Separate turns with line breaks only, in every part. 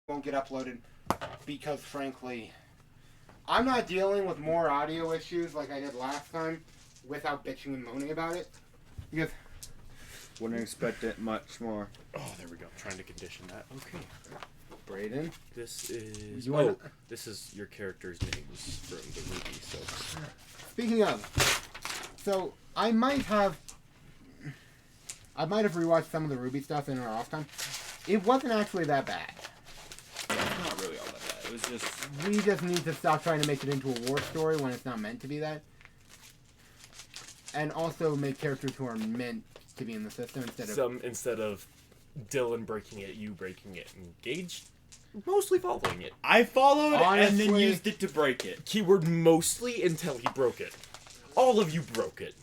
won't get uploaded because, frankly, I'm not dealing with more audio issues like I did last time without bitching and moaning about it. Because
wouldn't expect it much more.
Oh, there we go. I'm trying to condition that. Okay.
Brayden,
This is... this is your character's names from the movie, so...
speaking of, so I might have rewatched some of the RWBY stuff in our off time. It wasn't actually that bad.
Not really all that bad. It was just...
We just need to stop trying to make it into a war story when it's not meant to be that. And also make characters who are meant to be in the system
instead of Dylan breaking it, you breaking it, and Gage mostly following it.
I followed and then
Honestly-
used it to break it.
Keyword mostly until he broke it. All of you broke it.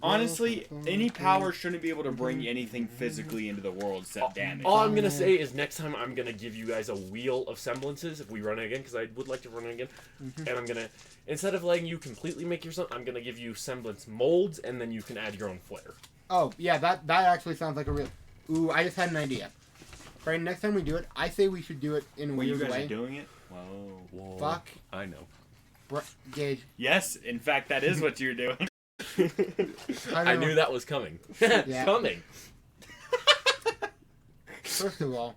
Honestly, any power shouldn't be able to bring anything physically into the world except damage.
All I'm gonna say is next time I'm gonna give you guys a wheel of semblances if we run it again, because I would like to run it again. And I'm gonna, instead of letting you completely make your I'm gonna give you semblance molds, and then you can add your own flair.
Oh, yeah, that actually sounds like a real... Ooh, I just had an idea. Right, next time we do it, I say we should do it in a
When you
weird
guys
way.
are doing it? Whoa.
Fuck.
I know.
Gage.
Yes, in fact, that is what you're doing.
I knew that was coming.
Yeah.
Coming.
First of all,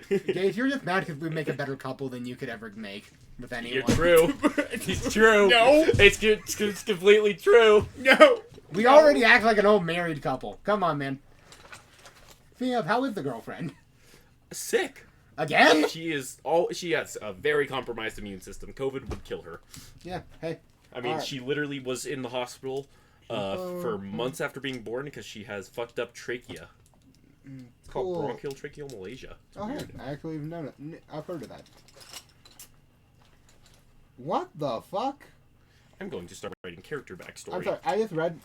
Gage, you're just mad because we make a better couple than you could ever make with anyone.
You're true. It's true.
No.
It's completely true.
No.
We already act like an old married couple. Come on, man. Speaking of, how is the girlfriend?
Sick.
Again?
She has a very compromised immune system. COVID would kill her.
Yeah, hey.
I mean,
Alright.
she literally was in the hospital for months after being born because she has fucked up trachea. It's called
Cool.
bronchial tracheal malaria. It's
Oh, hey,
weird.
I actually even know it. I've heard of that. What the fuck?
I'm going to start writing character backstory.
I'm sorry, I just read...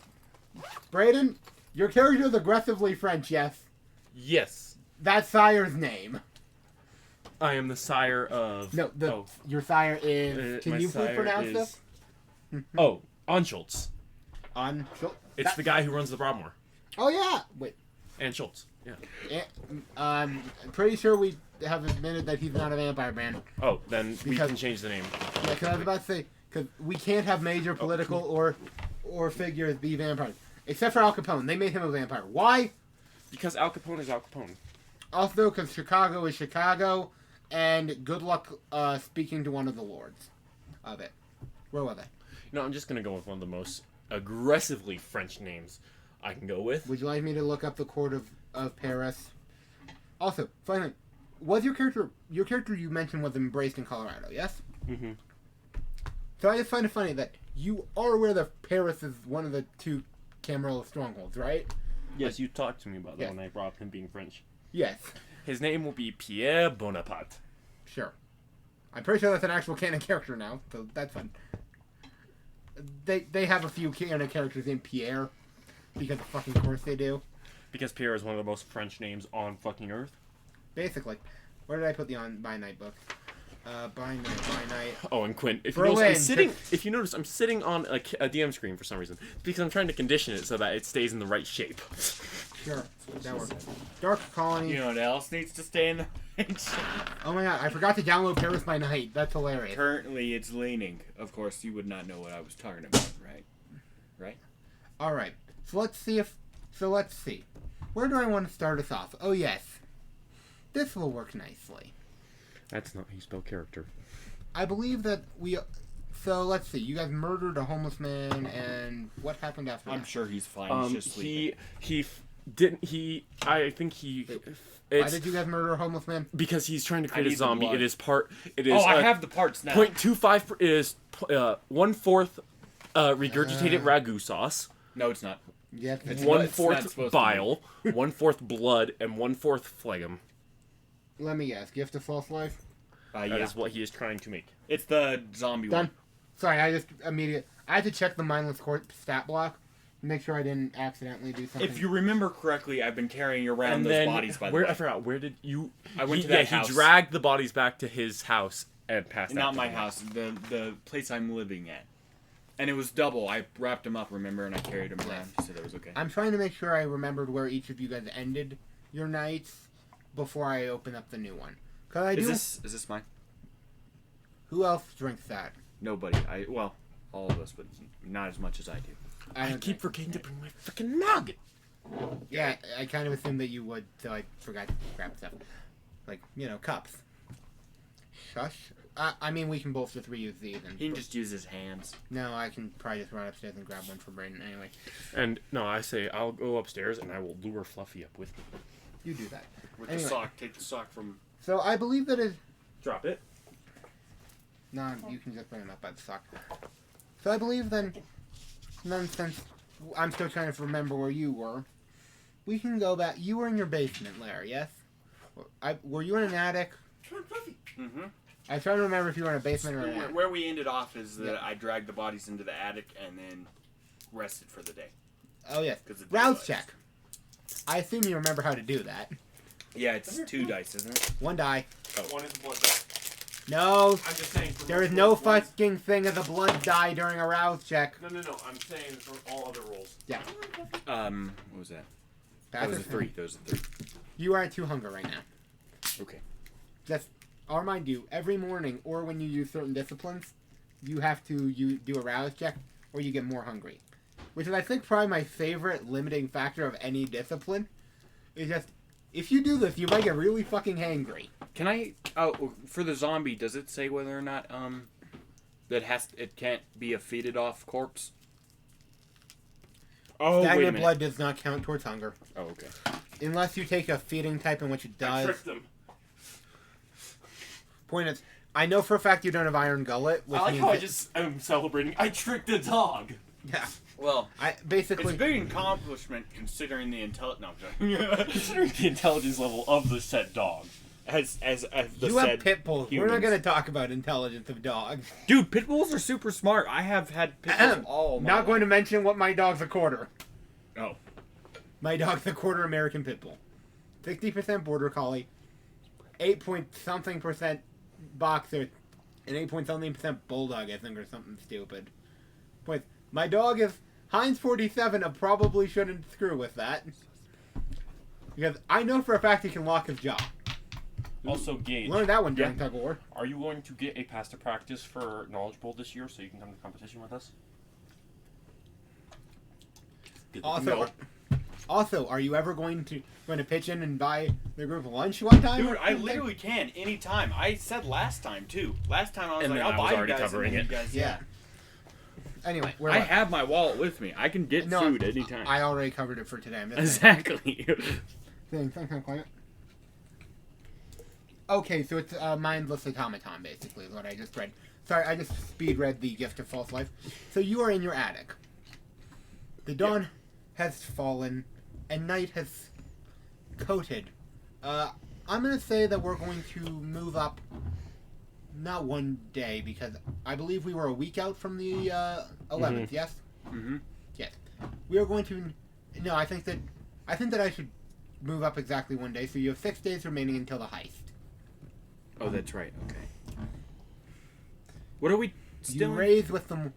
Brayden, your character is aggressively French, yes?
Yes,
That's Sire's name.
I am the sire of...
No, your sire is... Can
my
you please
sire
pronounce
is-
this?
Oh, An Schultz. It's the guy who runs the Broadmoor.
Oh, yeah! Wait.
And Schultz. Yeah.
I'm pretty sure we have admitted that he's not a vampire man.
Oh, then we
Because-
can change the name.
Yeah, because I was about to say, because we can't have major political or figures be vampires. Except for Al Capone. They made him a vampire. Why?
Because Al Capone is Al Capone.
Also, because Chicago is Chicago, and good luck speaking to one of the lords of it. Where were they?
No, I'm just going to go with one of the most aggressively French names I can go with.
Would you like me to look up the court of Paris? Also, finally, was your character you mentioned was embraced in Colorado, yes?
Mm-hmm.
So I just find it funny that you are aware that Paris is one of the two Camarilla strongholds, right?
Yes, you talked to me about that
Yeah.
when I brought up him being French.
Yes,
His name will be Pierre Bonaparte.
sure. I'm pretty sure that's an actual canon character now, so that's fun. They have a few canon characters in Pierre, because of fucking course they do.
Because Pierre is one of the most French names on fucking Earth.
Basically. Where did I put the By Night book? By Night.
Oh, and Quinn. If
Berlin.
you notice, I'm sitting on a DM screen for some reason. It's because I'm trying to condition it so that it stays in the right shape.
Sure, that works. Dark Colony.
You know what else needs to stay in the range?
Oh my god, I forgot to download Paris by Night. That's hilarious.
Currently, it's leaning. Of course, you would not know what I was talking about, right? Right?
Alright, so let's see. Where do I want to start us off? Oh yes. This will work nicely.
That's not how you spell character.
I believe that so let's see. You guys murdered a homeless man, and what happened after
I'm
that?
sure he's fine. He's just sleeping.
I think he.
Why did you guys murder a homeless man?
Because he's trying to create
I
a
need the
zombie.
blood.
It is part. It is.
Oh, I have the parts now.
0.25 is 1/4 regurgitated ragu sauce,
No, it's not.
Yes.
It's
It's
not-
1/4
supposed to be.
bile, 1/4 blood, and 1/4 phlegm.
Let me guess. Gift of false life?
That
Yeah.
is what he is trying to make.
It's the zombie
Done.
one.
Sorry, I had to check the mindless court stat block. Make sure I didn't accidentally do something.
If you remember correctly, I've been carrying around
And
those
then
bodies by the
where
way.
I forgot. Where did you?
I went
he,
to that
yeah,
house.
he dragged the bodies back to his house and passed.
Not
out
my
to them.
house, the place I'm living at. And it was double. I wrapped him up, remember, and I carried him around. He said it was okay.
I'm trying to make sure I remembered where each of you guys ended your nights before I open up the new one. Cause I do.
Is this mine?
Who else drinks that?
Nobody. Well, all of us, but not as much as I do.
I
don't
keep
drink.
forgetting to bring my freaking nugget.
Yeah, I kind of assumed that you would, so I forgot to grab stuff. Like, cups. Shush. I mean, we can both just reuse these. And
He can just use his hands.
No, I can probably just run upstairs and grab one for Brayden anyway.
And no, I say I'll go upstairs and I will lure Fluffy up with me.
You do that.
With
Anyway.
the sock. Take the sock from...
So I believe that is...
Drop it.
No, you can just bring them up by the sock. So I believe then, since I'm still trying to remember where you were, we can go back. You were in your basement, Larry, yes? Were you in an attic?
Mm-hmm.
I try to remember if you were in a basement or an attic.
Where we ended off is that
Yeah.
I dragged the bodies into the attic and then rested for the day.
Oh, yes.
'Cause the
Rouse
daylight.
check. I assume you remember how to do that.
Yeah, it's 2 dice, isn't it?
One die.
One is a blood die.
No,
I'm just saying. For
there is
most
no
rolls, one is-
fucking thing as a blood die during a rouse check.
No. I'm saying for all other rolls.
Yeah.
What was that? That was a 3. That was a 3.
You are at 2 hunger right now.
Okay.
Just, I'll remind you, every morning or when you use certain disciplines, you have to do a rouse check or you get more hungry. Which is, I think, probably my favorite limiting factor of any discipline. Is just, if you do this, you might get really fucking hangry.
Can I... Oh, for the zombie, does it say whether or not, it can't be a feeded off corpse? Oh, wait a
Stagnant
minute.
blood does not count towards hunger.
Oh, okay.
Unless you take a feeding type in which it
I
does.
tricked them.
Point is, I know for a fact you don't have iron gullet. Which
I like
means
how I
that-
just am celebrating. I tricked a dog.
Yeah.
Well,
I
it's
basically...
a big accomplishment considering the No, I'm joking.
Considering the intelligence level of the said dog.
as the
You have
said
pit bulls. We're not
humans.
going to talk about intelligence of dogs.
Dude, pit bulls are super smart. I have had pit bulls all my
Not going to
life.
mention what my dog's a quarter.
Oh.
My dog's a quarter American Pit Bull. 60% Border Collie, 8-point-something% Boxer, and 8-point-something% Bulldog, I think, or something stupid. But my dog is Heinz 47. I probably shouldn't screw with that. Because I know for a fact he can lock his jaw.
Also, Gage,
Learned that one during tug of war.
are you going to get a pass to practice for Knowledge Bowl this year so you can come to competition with us?
Also, are you ever going to pitch in and buy the group lunch one time?
Dude, I literally can anytime. I said last time too. Last time I was
And
like,
then
I'll
I
buy
was
you
already
guys.
covering
and then
it.
you guys,
Yeah. Anyway, we're
I
like-
have my wallet with me. I can get
No,
food anytime.
I already covered it for today. I'm just
Exactly.
saying something quiet. Okay, so it's a mindless automaton, basically, is what I just read. Sorry, I just speed read the Gift of False Life. So you are in your attic. The dawn has fallen, and night has coated. I'm going to say that we're going to move up, not one day, because I believe we were a week out from the 11th, yes?
Mm-hmm.
Yes. We are going to... No, I think that I should move up exactly one day, so you have 6 days remaining until the heist.
Oh, that's right. Okay. What are we still?
You raise with the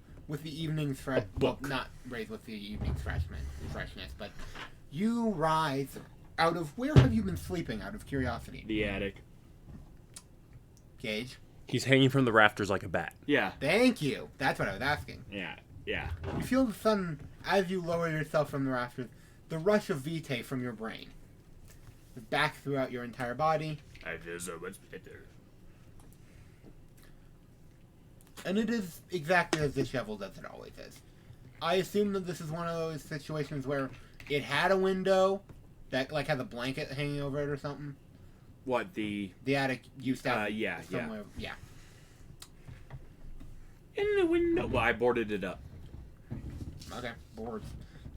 evening fresh. Well,
book.
not raise with the evening freshness, but you rise out of where have you been sleeping? Out of curiosity,
The attic.
Gage.
He's hanging from the rafters like a bat.
Yeah.
Thank you. That's what I was asking.
Yeah. Yeah.
You feel the sun as you lower yourself from the rafters. The rush of vitae from your brain, back throughout your entire body,
I feel so much better.
and it is exactly as disheveled as it always is. I assume that this is one of those situations where it had a window that like has a blanket hanging over it or something.
What the?
The attic used to have
Yeah.
somewhere. Yeah.
In the window. Well, I boarded it up.
Okay. Boards.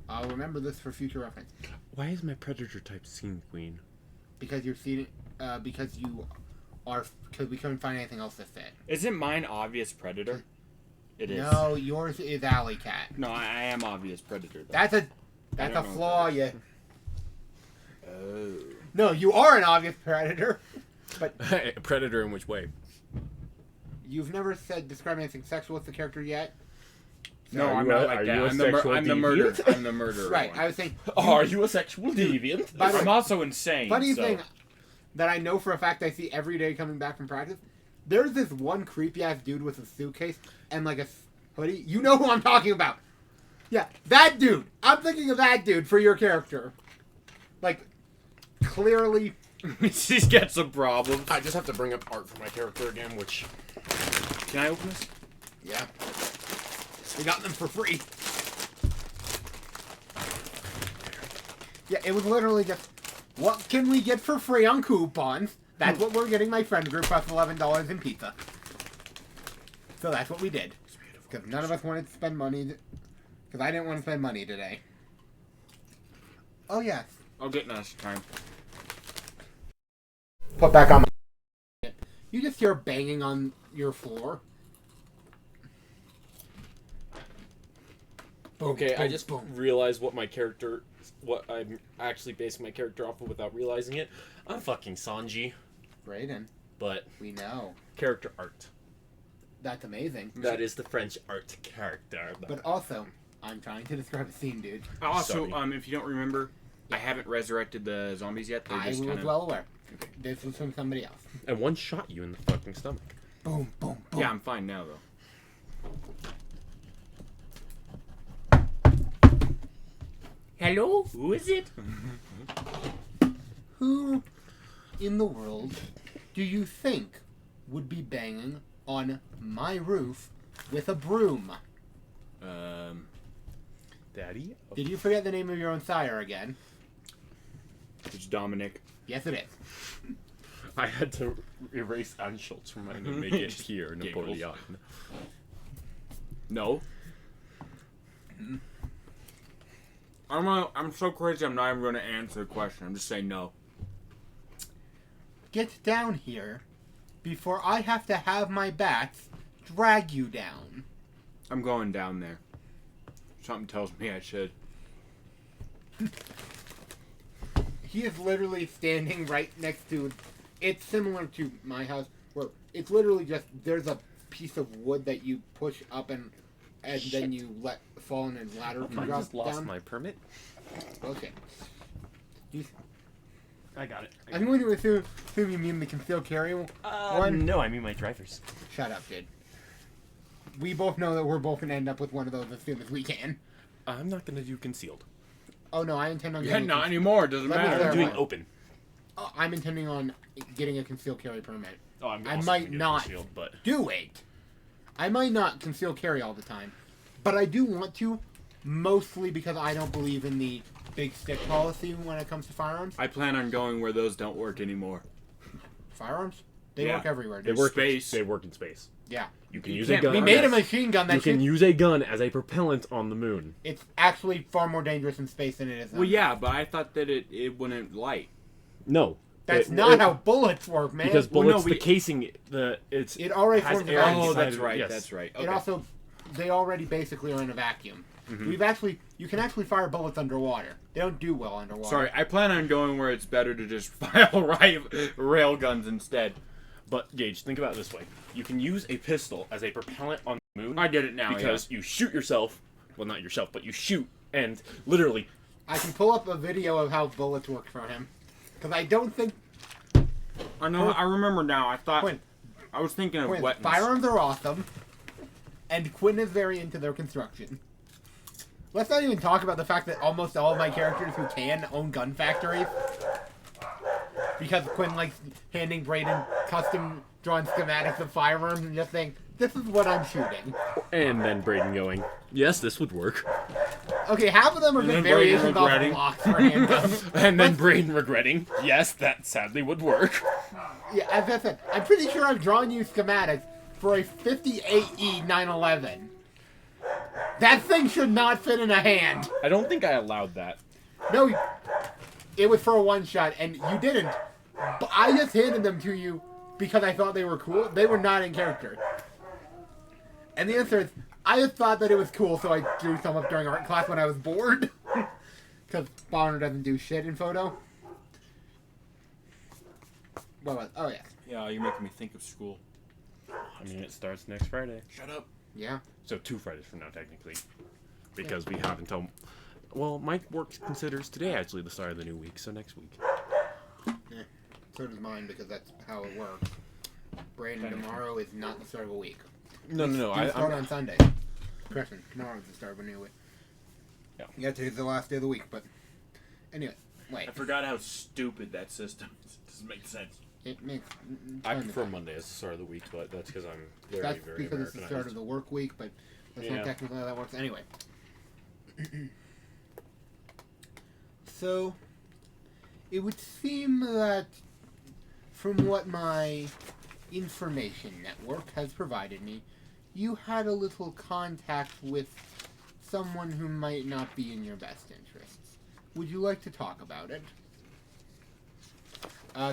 I'll remember this for future reference.
Why is my predator type Scene Queen?
Because you're seated. Because we couldn't find anything else to fit.
Isn't mine obvious predator? It is.
No, yours is Alley Cat.
No, I am obvious predator. Though.
That's a
I don't know
flaw.
what
You.
Oh.
No, you are an obvious predator, but
A predator in which way?
you've never described anything sexual with the character yet.
No,
Are
I'm
you
not
a-
like
are
that.
you a
I'm the
sexual
murderer.
deviant?
I'm the murderer.
Right.
one.
I was saying.
Are you a sexual deviant?
By the
I'm
way,
also insane.
funny
so.
thing, that I know for a fact I see every day coming back from practice. There's this one creepy ass dude with a suitcase and like a hoodie. You know who I'm talking about? Yeah, that dude. I'm thinking of that dude for your character. Like, clearly.
She's got some problems.
I just have to bring up art for my character again, which...
Can I open this?
Yeah. We got them for free. Yeah, it was literally just, what can we get for free on coupons? That's what we're getting my friend group plus $11 in pizza. So that's what we did. Because none of us wanted to spend money. Because I didn't want to spend money today. Oh, yes.
I'll get next time.
Put back on my... You just hear banging on your floor. Boom,
Okay, I
boom,
just
boom.
realized what I'm actually basing my character off of without realizing it. I'm fucking Sanji,
Brayden,
but
we know.
character art.
That's amazing.
That is the French art character.
But also, I'm trying to describe a scene, dude.
Also,
Sorry.
if you don't remember, I haven't resurrected the zombies yet. They're
I
just
was
kind of...
well aware. This was from somebody else.
And one shot you in the fucking stomach.
Boom, boom, boom.
Yeah, I'm fine now, though.
Hello? Who is it?
Who in the world do you think would be banging on my roof with a broom?
Daddy?
Did you forget the name of your own sire again?
It's Dominic.
Yes, it is.
I had to erase Anschutz from mine and make it here,
Giggles.
Napoleon.
No. I'm so crazy. I'm not even going to answer the question. I'm just saying no.
Get down here before I have to have my bats drag you down.
I'm going down there. Something tells me I should.
He is literally standing right next to... It's similar to my house, where it's literally just... There's a piece of wood that you push up and then you let fall in a ladder to
I
drop
just lost
down.
my permit.
Okay.
I got it.
I'm going to assume you mean the concealed carry one.
No, I mean my drivers.
Shut up, dude. We both know that we're both going to end up with one of those as soon as we can.
I'm not gonna do concealed.
Oh, no, I intend on
Yeah,
getting...
not anymore. Doesn't
Let me
matter.
I'm
clarify.
doing open.
I'm intending on getting a concealed carry permit.
Oh, I'm
I
also
might
gonna do
not
concealed, but
do it. I might not conceal carry all the time, but I do want to, mostly because I don't believe in the big stick policy when it comes to firearms.
I plan on going where those don't work anymore.
Firearms? They
Yeah.
work everywhere,
they
dude.
work.
Space.
They work in space.
Yeah.
You can
You
use a
can't
gun.
We
Oh,
made a
yes.
machine gun that
You can
shit-
use a gun as a propellant on the moon.
It's actually far more dangerous in space than it is.
Well, yeah, but I thought that it wouldn't light.
No,
That's not how bullets work, man.
Because
Well, no,
bullets,
we-
the casing,
it already
has
forms a
air
vacuum.
Oh,
inside
that's
of it,
right.
yes.
That's right. Okay.
It also, they already basically are in a vacuum.
Mhm.
You can actually fire bullets underwater. They don't do well underwater.
Sorry, I plan on going where it's better to just fire rail guns instead.
But Gage, think about it this way: you can use a pistol as a propellant on the moon
I get it now.
because you shoot yourself. Well, not yourself, but you shoot, and literally,
I can pull up a video of how bullets work for him. Because I don't think...
yeah. I know. I remember now. I thought
Quinn,
I was thinking of
Quinn,
weapons.
firearms are awesome. And Quinn is very into their construction. Let's not even talk about the fact that almost all of my characters who can own gun factories. Because Quinn likes handing Brayden custom drawn schematics of firearms and just saying, this is what I'm shooting.
and then Braden going, "Yes, this would work,"
Okay, half of them are
And
just
then Brayden
variations off
regretting.
blocks for handguns.
and then Braden regretting, "Yes, that sadly would work."
Yeah, as I said, I'm pretty sure I've drawn you schematics for a 58E 911. That thing should not fit in a hand.
I don't think I allowed that.
No, it was for a one shot, and you didn't. But I just handed them to you because I thought they were cool. They were not in character. And the answer is, I just thought that it was cool, so I drew some up during art class when I was bored. Because Bonner doesn't do shit in photo. What was? Oh yeah,
Yeah, you're making me think of school.
I mean, it starts next Friday,
Shut up.
yeah.
so 2 Fridays from now, technically, because we have until. Well, my work considers today actually the start of the new week, so next week.
so does mine because that's how it works. Brandon, tomorrow is not the start of a week.
No.
You start on Sunday. Correction, tomorrow's the start of a new week.
Yeah.
Yeah, today's the last day of the week, but anyway, wait.
I forgot how stupid that system is. It doesn't make sense.
It makes.
I
tons of
prefer
sense.
Monday as the start of the week, but that's because I'm very,
That's
very
because it's the start of
Americanized.
the work week, but that's
Yeah.
not technically how that works. Anyway. So, it would seem that from what my information network has provided me, you had a little contact with someone who might not be in your best interests. Would you like to talk about it?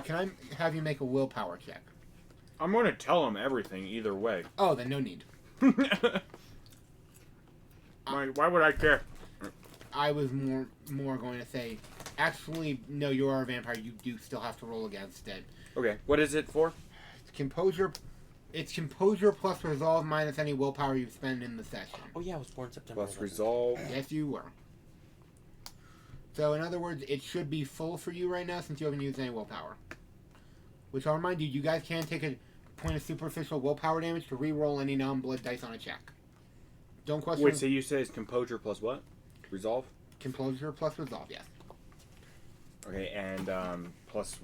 Can I have you make a willpower check?
I'm going to tell him everything either way.
Oh, then no need.
Why would I care?
I was more going to say, actually, no, you are a vampire. You do still have to roll against it.
Okay, what is it for?
Composure. It's composure plus resolve minus any willpower you spend in the session.
Oh yeah, I was born September.
Plus
11th.
resolve.
Yes, you were. So, in other words, it should be full for you right now since you haven't used any willpower. Which I'll remind you, you guys can take a point of superficial willpower damage to re-roll any non-blood dice on a check. Don't question.
Wait, so you say it's composure plus what? Resolve?
Composure plus resolve, yes.
Okay, and plus,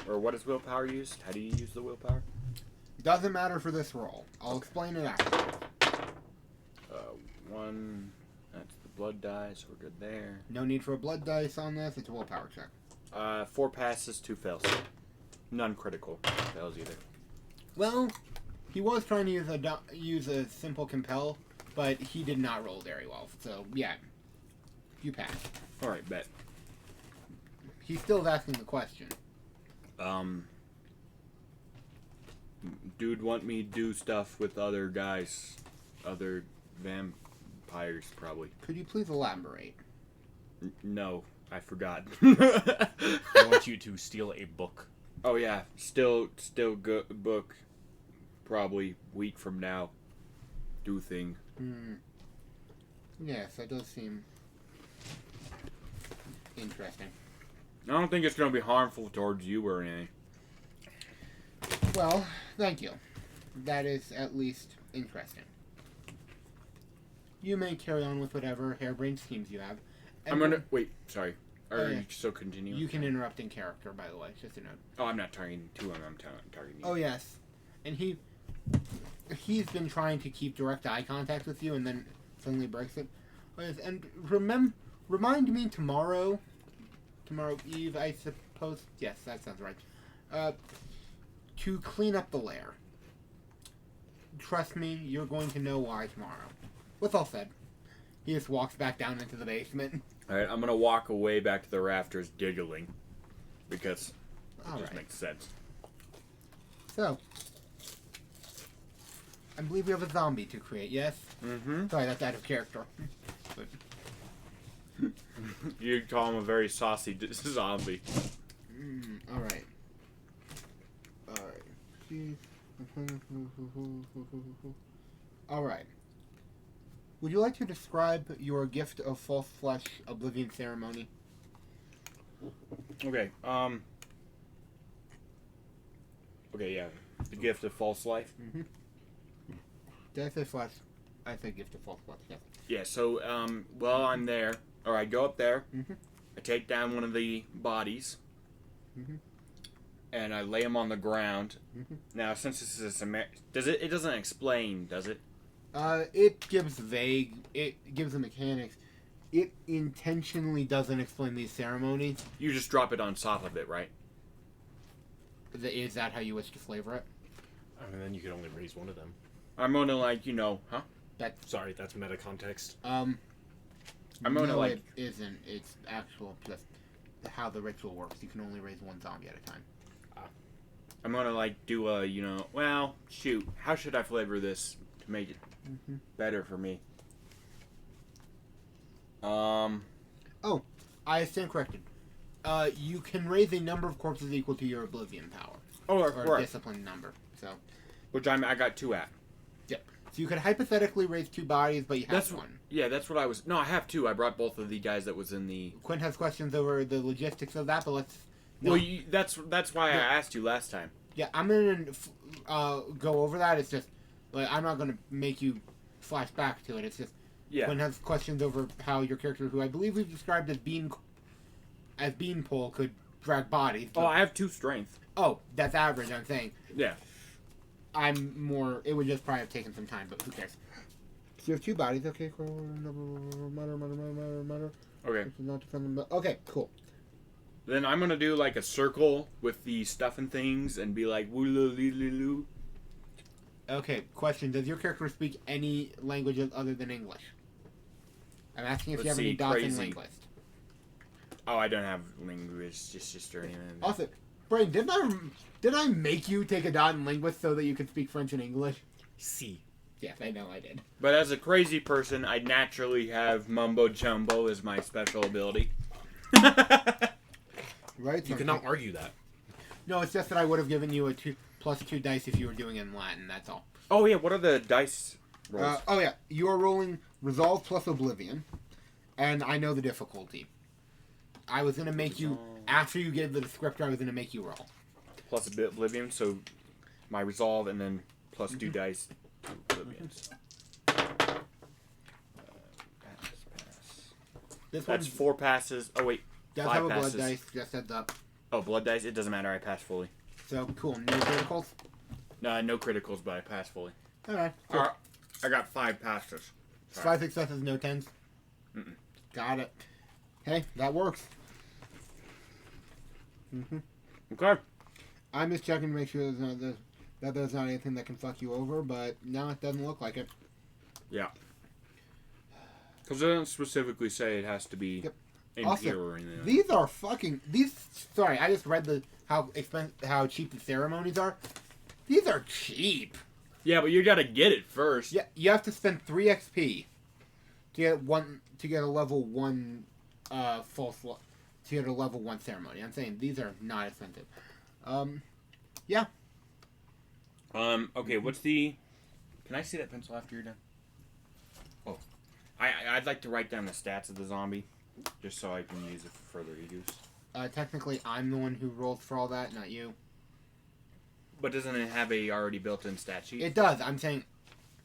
or what is willpower used? How do you use the willpower?
Doesn't matter for this roll. I'll explain it after.
One, that's the blood dice, we're good there.
No need for a blood dice on this. It's a willpower check.
4 passes, 2 fails. None critical fails either.
Well, he was trying to use a simple compel, but he did not roll very well. So yeah, you pass.
Alright, bet.
He's still asking the question.
Dude want me to do stuff with other guys. Other vampires, probably.
Could you please elaborate?
No, I forgot.
I want you to steal a book.
Oh yeah, still good book. Probably week from now. Do thing.
Yes, that does seem interesting.
I don't think it's gonna be harmful towards you or anything.
Well, thank you. That is at least interesting. You may carry on with whatever harebrained schemes you have.
I'm gonna wait. Sorry. Are
yeah.
you still continuing?
You can interrupt in character, by the way. Just a note.
Oh, I'm not targeting to him. I'm targeting you.
Oh yes, and he's been trying to keep direct eye contact with you, and then suddenly breaks it. Oh, yes, and remind me tomorrow Eve, I suppose. Yes, that sounds right. To clean up the lair. Trust me, you're going to know why tomorrow. With all said, he just walks back down into the basement.
Alright, I'm gonna walk away back to the rafters giggling. Because it
All
just
right.
makes sense.
So, I believe we have a zombie to create, yes?
Mm-hmm.
Sorry, that's out of character. But,
You call him a very saucy zombie.
alright. Alright. Would you like to describe your gift of false flesh oblivion ceremony?
Okay, okay, yeah. The gift of false life.
Did I say flesh? I said gift of false flesh, yes.
Yeah, so, while I'm there, or I go up there,
Mhm.
I take down one of the bodies,
Mhm.
and I lay him on the ground.
Mhm.
Now, since this is it doesn't explain, does it?
It gives the mechanics. It intentionally doesn't explain these ceremonies.
You just drop it on top of it, right?
Is that how you wish to flavor it?
I mean, then you could only raise one of them.
I'm gonna, like, huh?
Sorry, that's meta context.
I'm gonna,
no,
like...
it isn't. It's actual just how the ritual works. You can only raise one zombie at a time.
I'm gonna, like, do a, well, shoot. How should I flavor this to make it better for me?
I stand corrected. You can raise a number of corpses equal to your oblivion power.
Oh,
Or
correct.
discipline number. So
I got 2 at.
you could hypothetically raise 2 bodies, but you have
That's
one.
Yeah, that's what I was... No, I have 2. I brought both of the guys that was in the...
Quinn has questions over the logistics of that, but let's No.
Well, that's why I asked you last time.
Yeah, I'm gonna go over that. It's just, like, I'm not gonna make you flash back to it. It's just
Yeah.
Quinn has questions over how your character, who I believe we've described as Beanpole, could drag bodies.
Oh, I have 2 strength.
Oh, that's average. I'm saying.
Yeah.
I'm more. It would just probably have taken some time, but who cares? So you have 2 bodies. Okay, cool. Matter.
Okay.
Not defend them. Okay, cool.
Then I'm gonna do like a circle with the stuff and things and be like woo-loo-lee-lee-loo.
Okay, question. Does your character speak any languages other than English? I'm asking if you
Let's
have any
see,
dots in
crazy.
Linguist.
Oh, I don't have linguist or anything.
Also, Brain, didn't I make you take a dot in Linguist so that you could speak French and English?
C.
Yes, I know I did.
But as a crazy person, I naturally have mumbo jumbo as my special ability.
Right?
You cannot argue that.
No, it's just that I would have given you a +2 dice if you were doing it in Latin. That's all.
Oh yeah, what are the dice rolls?
Oh yeah, you are rolling Resolve plus Oblivion, and I know the difficulty. I was gonna make you after you gave the descriptor. I was gonna make you roll.
Plus a bit oblivion, so my resolve and then plus 2 dice to oblivions. Pass.
This
That's
one
4 passes. Oh wait,
does
5
have a
passes.
blood dice. Just heads up.
Oh, blood dice. It doesn't matter. I passed fully.
So cool. No criticals.
No criticals, but I passed fully.
All right. Cool.
I got 5 passes.
5 successes, no 10s.
Mm-mm.
Got it. Hey, that works.
Okay.
I'm just checking to make sure that there's not anything that can fuck you over, but no, it doesn't look like it.
Yeah. Because it doesn't specifically say it has to be
Yep.
impure
Also,
or anything.
These are fucking Sorry, I just read how cheap the ceremonies are. These are cheap.
Yeah, but you gotta get it first.
Yeah, you have to spend 3 XP to get a level 1 to get a level 1 ceremony. I'm saying these are not expensive. Yeah.
Okay, what's the... Can I see that pencil after you're done? Oh. I'd like to write down the stats of the zombie, just so I can use it for further use.
Technically, I'm the one who rolls for all that, not you.
But doesn't it have a already built-in stat sheet?
It does. I'm saying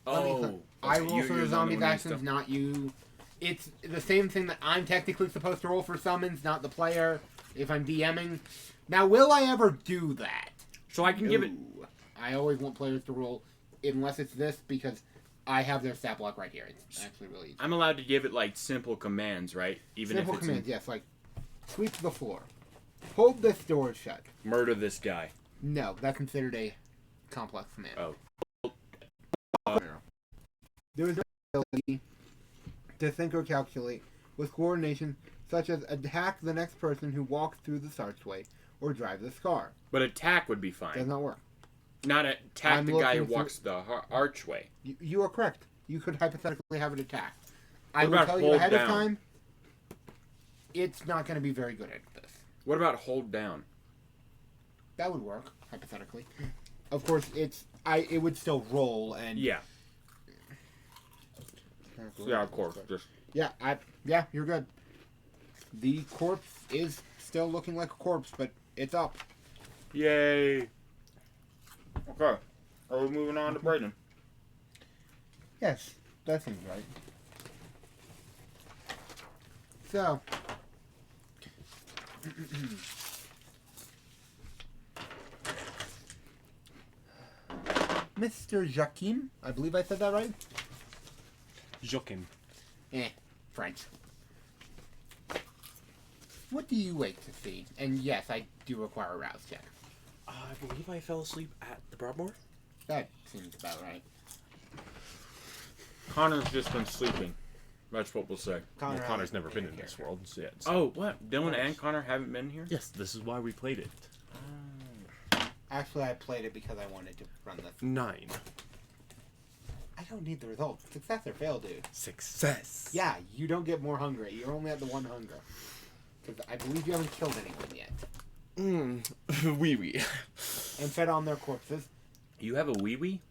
Oh.
I
okay,
roll for the
you're
zombie's
one who
actions,
needs to-
not you. It's the same thing that I'm technically supposed to roll for summons, not the player, if I'm DMing. Now, will I ever do that?
So I can give it...
No. I always want players to roll, unless it's this, because I have their stat block right here. It's actually really easy.
I'm allowed to give it, like, simple commands, right? Even
Simple
if it's
commands, yes, like sweep the floor, hold this door shut.
murder this guy.
No, that's considered a complex command.
Oh.
There is no ability to think or calculate with coordination, such as attack the next person who walks through this archway or drive this car.
But attack would be
Does
fine.
not work.
Not attack
I'm
the guy who
looking
walks the archway.
You are correct. You could hypothetically have it attack. I
What
will
about
tell you
hold
ahead of
down?
time, it's not going to be very good at this.
What about hold down?
That would work, hypothetically. Of course, it would still roll and...
Yeah. Yeah, of course. Just
Yeah, you're good. The corpse is still looking like a corpse, but it's up.
yay. Okay. Are we moving on to Brayden?
Yes, that seems right. So, Mr. Joachim, I believe I said that right?
Joachim.
French. What do you wait to see? And yes, I do require a rouse check.
I believe I fell asleep at the Broadmoor.
That seems about right.
Connor's just been sleeping. That's what we'll say.
Well, Connor's
hasn't
never been
been
in this
here.
world yet.
Oh, what? Dylan and Connor haven't been here?
Yes, this is why we played it.
Actually, I played it because I wanted to run this.
9.
I don't need the results. Success or fail, dude.
Success.
Yeah, you don't get more hunger. You're only at the 1 hunger. Because I believe you haven't killed anyone yet.
Wee wee.
And fed on their corpses.
You have a wee wee?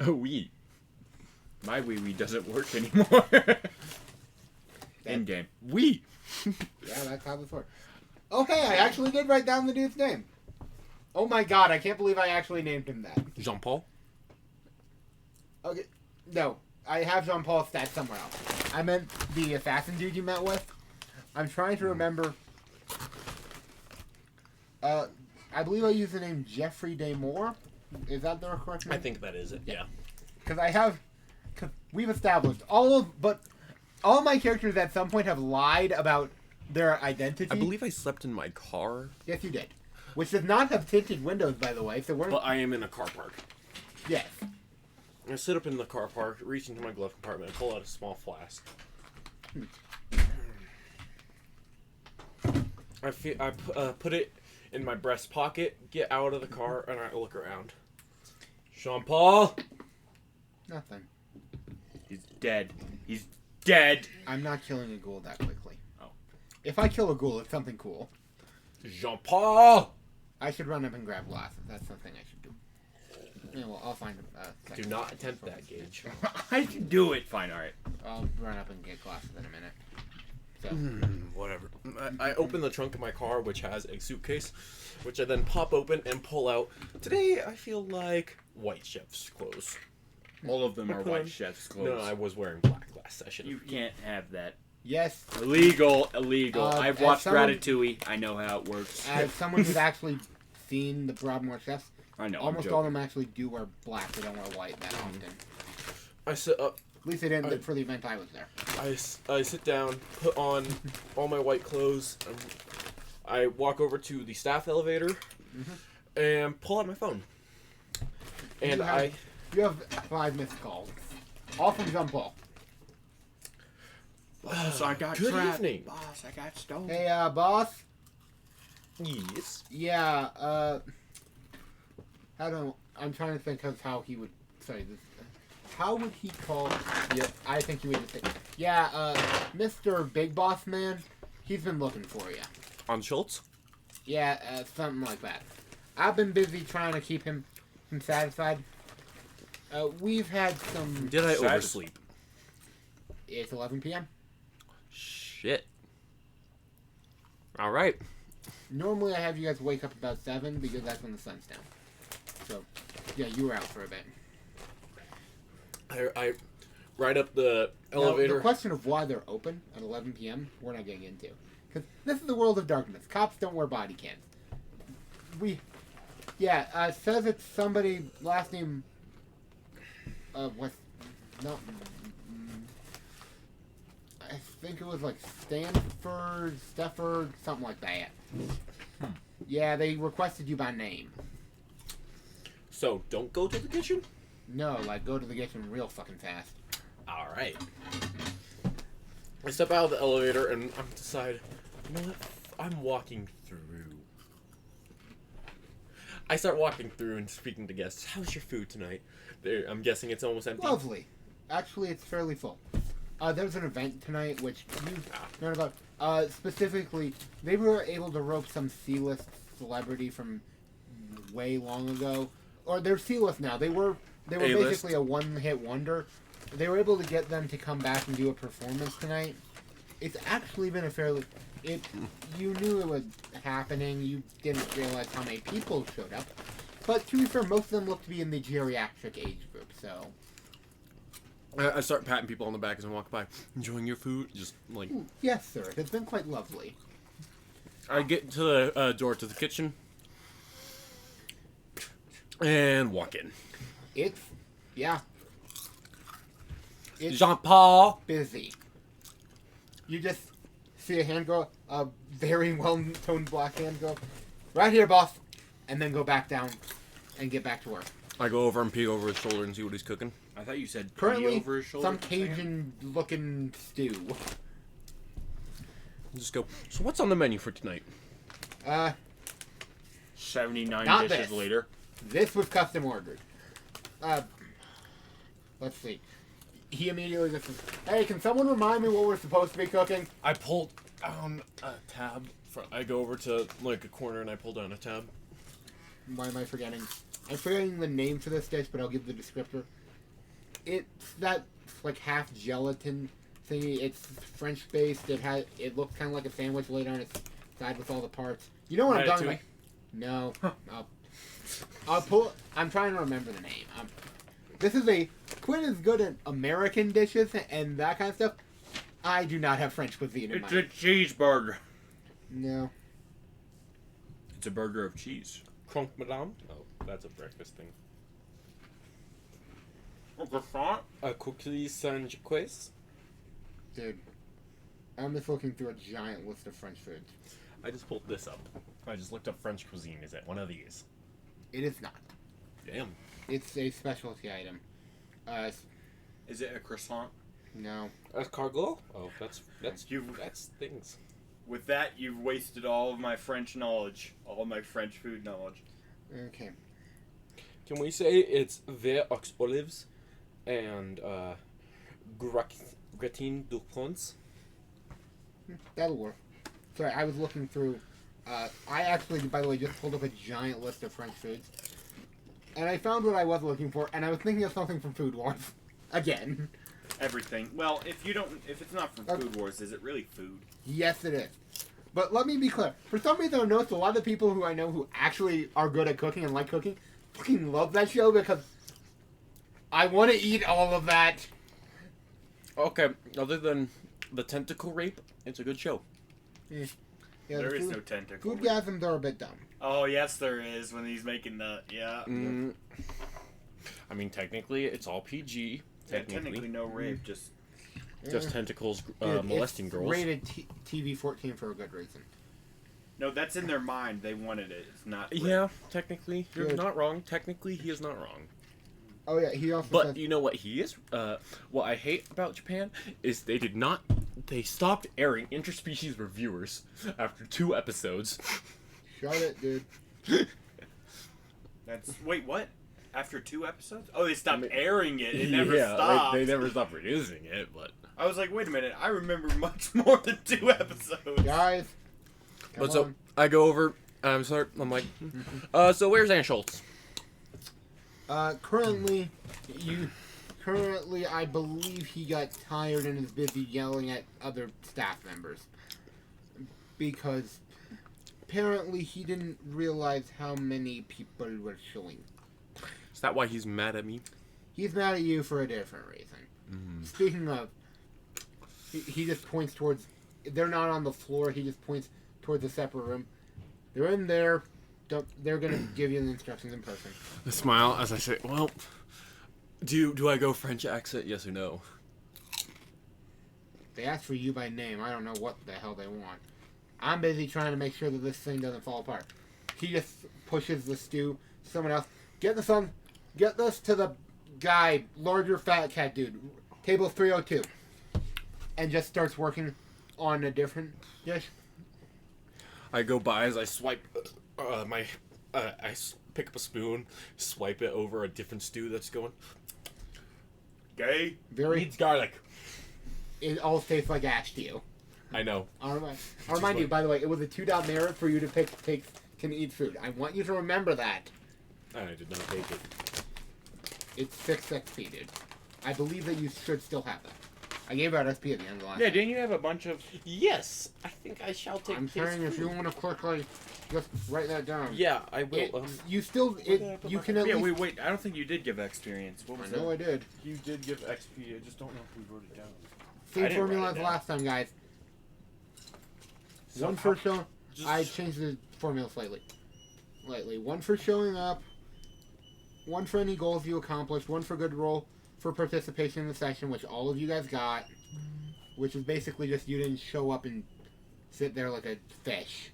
Oh, wee.
My wee wee doesn't work anymore. In game.
Wee.
Yeah, that's how this works. Oh, hey, I actually did write down the dude's name. Oh my god, I can't believe I actually named him that.
Jean Paul.
Okay, no, I have Jean Paul's stats somewhere else. I meant the assassin dude you met with. I'm trying to remember. I believe I used the name Jeffrey Daymore. Is that the correct name?
I think that is it. Yeah.
Because I have. Cause we've established all my characters at some point have lied about their identity.
I believe I slept in my car.
Yes, you did. Which does not have tinted windows, by the way. So we're.
But I am in a car park.
Yes.
I sit up in the car park, reach into my glove compartment, and pull out a small flask. I put it in my breast pocket, get out of the car, and I look around. Jean Paul.
Nothing.
He's dead. He's dead.
I'm not killing a ghoul that quickly.
Oh.
If I kill a ghoul, it's something cool.
Jean Paul.
I should run up and grab glasses. That's something I should do. Yeah, well, I'll find a
Do not attempt that, Gage.
I can do it. Fine. All right.
I'll run up and get glasses in a minute. So.
Whatever. I open the trunk of my car, which has a suitcase, which I then pop open and pull out. Today, I feel like white chef's clothes.
All of them
I
are
put
white
on-
chef's clothes.
No, I was wearing black last session.
You can't have that.
Yes,
Illegal. I've
as
watched
someone-
Ratatouille. I know how it works.
as someone who's actually seen the Broadmoor chefs,
I know.
almost all of them actually do wear black. They don't wear white that often.
I sit up.
At least they didn't for the event I was there.
I sit down, put on all my white clothes. I walk over to the staff elevator and pull out my phone. And
You have 5 missed calls. All from Jean Paul.
Boss, I got
Good
trapped.
evening.
Boss, I got stolen.
Hey, boss.
Yes.
Yeah, I'm trying to think of how he would say this. How would he call? Yeah, I think he would just say, yeah, Mr. Big Boss Man, he's been looking for you.
On Schultz?
Yeah, something like that. I've been busy trying to keep him satisfied. We've had some.
Did I
Sad.
oversleep?
It's 11 p.m.
Shit. All right.
Normally, I have you guys wake up about 7 because that's when the sun's down. So, yeah, you were out for a bit.
I ride up the
Now,
elevator.
the question of why they're open at 11 p.m. we're not getting into, because this is the world of darkness. Cops don't wear body cams. It says it's somebody last name. What? No. I think it was like Stafford, something like that. Yeah, they requested you by name.
So, don't go to the kitchen?
No, like go to the kitchen real fucking fast.
All right. I step out of the elevator and I decide, you know what? I'm walking through. I start walking through and speaking to guests. How's your food tonight? I'm guessing it's almost empty.
Lovely. Actually, it's fairly full. There's an event tonight, which you've known about. Specifically, they were able to rope some C-list celebrity from way long ago. Or they're C-list now. They were
A-list.
basically a one-hit wonder. They were able to get them to come back and do a performance tonight. It's actually been a fairly... You knew it was happening. You didn't realize how many people showed up. But to be fair, most of them look to be in the geriatric age group, so...
I start patting people on the back as I walk by. Enjoying your food? Just like...
Yes, sir. It's been quite lovely.
I get to the door to the kitchen. And walk in.
It's
Jean-Paul!
busy. You just see a hand go, a very well-toned black hand go, right here, boss, and then go back down and get back to work.
I go over and peek over his shoulder and see what he's cooking.
I thought you said pee
Currently,
over his shoulder.
some Cajun-looking stew.
Just go, so what's on the menu for tonight?
79
Not
dishes
this.
later.
This was custom ordered. Let's see. He immediately just says, hey, can someone remind me what we're supposed to be cooking?
I pull down a tab. I go over to like a corner and I pull down a tab.
Why am I forgetting? I'm forgetting the name for this dish, but I'll give the descriptor. It's that like half gelatin thingy. It's French based. It looks kind of like a sandwich laid on its side with all the parts. You know what I'm talking
Ratatouille?
about? No. I'll pull. I'm trying to remember the name. This is Quinn is good at American dishes and that kind of stuff. I do not have French cuisine in
It's
mind.
a cheeseburger.
No.
It's a burger of cheese.
Croque madame? Oh, that's a breakfast thing.
A croissant?
A cookie Saint-Jacques?
Dude. I'm just looking through a giant list of French foods.
I just pulled this up. I just looked up French cuisine. Is it one of these?
It is not.
Damn.
It's a specialty item.
Is it a croissant?
No.
Escargot? Oh, that's
You've-
that's things.
With that, you've wasted all of my French knowledge. All of my French food knowledge.
Okay.
Can we say it's vert aux olives and gratin de France?
That'll work. Sorry, I was looking through. I actually, by the way, just pulled up a giant list of French foods. And I found what I was looking for, and I was thinking of something from Food Wars. Again.
Everything. Well, if it's not from
Okay.
Food Wars, is it really food?
Yes, it is. But let me be clear. For some reason, I've noticed a lot of the people who I know who actually are good at cooking and like cooking fucking love that show because I want to eat all of that.
Okay, other than the tentacle rape, it's a good show.
Yeah,
There
the
is
food,
no tentacle.
foodgasms are a bit dumb.
Oh yes, there is when he's making the
I mean, technically, it's all PG.
technically no rape, just
Just
Eh,
tentacles
dude,
molesting
it's
girls.
rated TV 14 for a good reason.
no. That's in their mind. They wanted it. It's not. Rape.
Yeah, technically, you're
Good.
not wrong. Technically, he is not wrong.
Oh yeah, he also
But
says,
you know what he is? What I hate about Japan is they did not. They stopped airing interspecies reviewers after 2 episodes.
shut it, dude.
That's wait. What? After 2 episodes? Oh, they stopped
I mean-
airing it. It never
yeah,
stopped.
They never stopped producing it, but.
I was like, wait a minute. I remember much more than 2 episodes.
Guys. Come
But so
on.
I go over. I'm sorry. I'm like, so where's Ann Schultz?
Currently, I believe he got tired and is busy yelling at other staff members. Because apparently he didn't realize how many people were showing.
Is that why he's mad at me?
He's mad at you for a different reason. Speaking of, he just points towards. They're not on the floor. He just points towards a separate room. They're in there. They're gonna give you the instructions in person.
I smile as I say, well, do I go French accent? Yes or no?
They ask for you by name. I don't know what the hell they want. I'm busy trying to make sure that this thing doesn't fall apart. He just pushes the stew. Someone else, get this to the guy, larger fat cat dude, table 302, and just starts working on a different dish.
I go by as I swipe pick up a spoon, swipe it over a different stew that's going.
Gay.
Needs garlic.
It all tastes like ash to you.
I know.
I'll remind you, by the way, it was a 2-dot merit for you to can eat food. I want you to remember that.
And I did not take it.
It's 6 XP, dude. I believe that you should still have that. I gave out SP at the end of the last
Yeah,
time.
didn't you have a bunch of?
Yes, I think I shall take.
I'm
his
saying if you
food.
want to quickly just write that down.
Yeah, I will.
It, you still, you can at
Yeah,
least...
wait. I don't think you did give experience. What
I
was
know I
that?
did.
You did give XP. I just don't know if we wrote it down.
Same
didn't
formula
write
as
it down.
last time, guys.
So
One
how-
for showing...
Just,
I changed the formula slightly. One for showing up. One for any goals you accomplished. One for good roll for participation in the session, which all of you guys got. Which is basically just you didn't show up and sit there like a fish.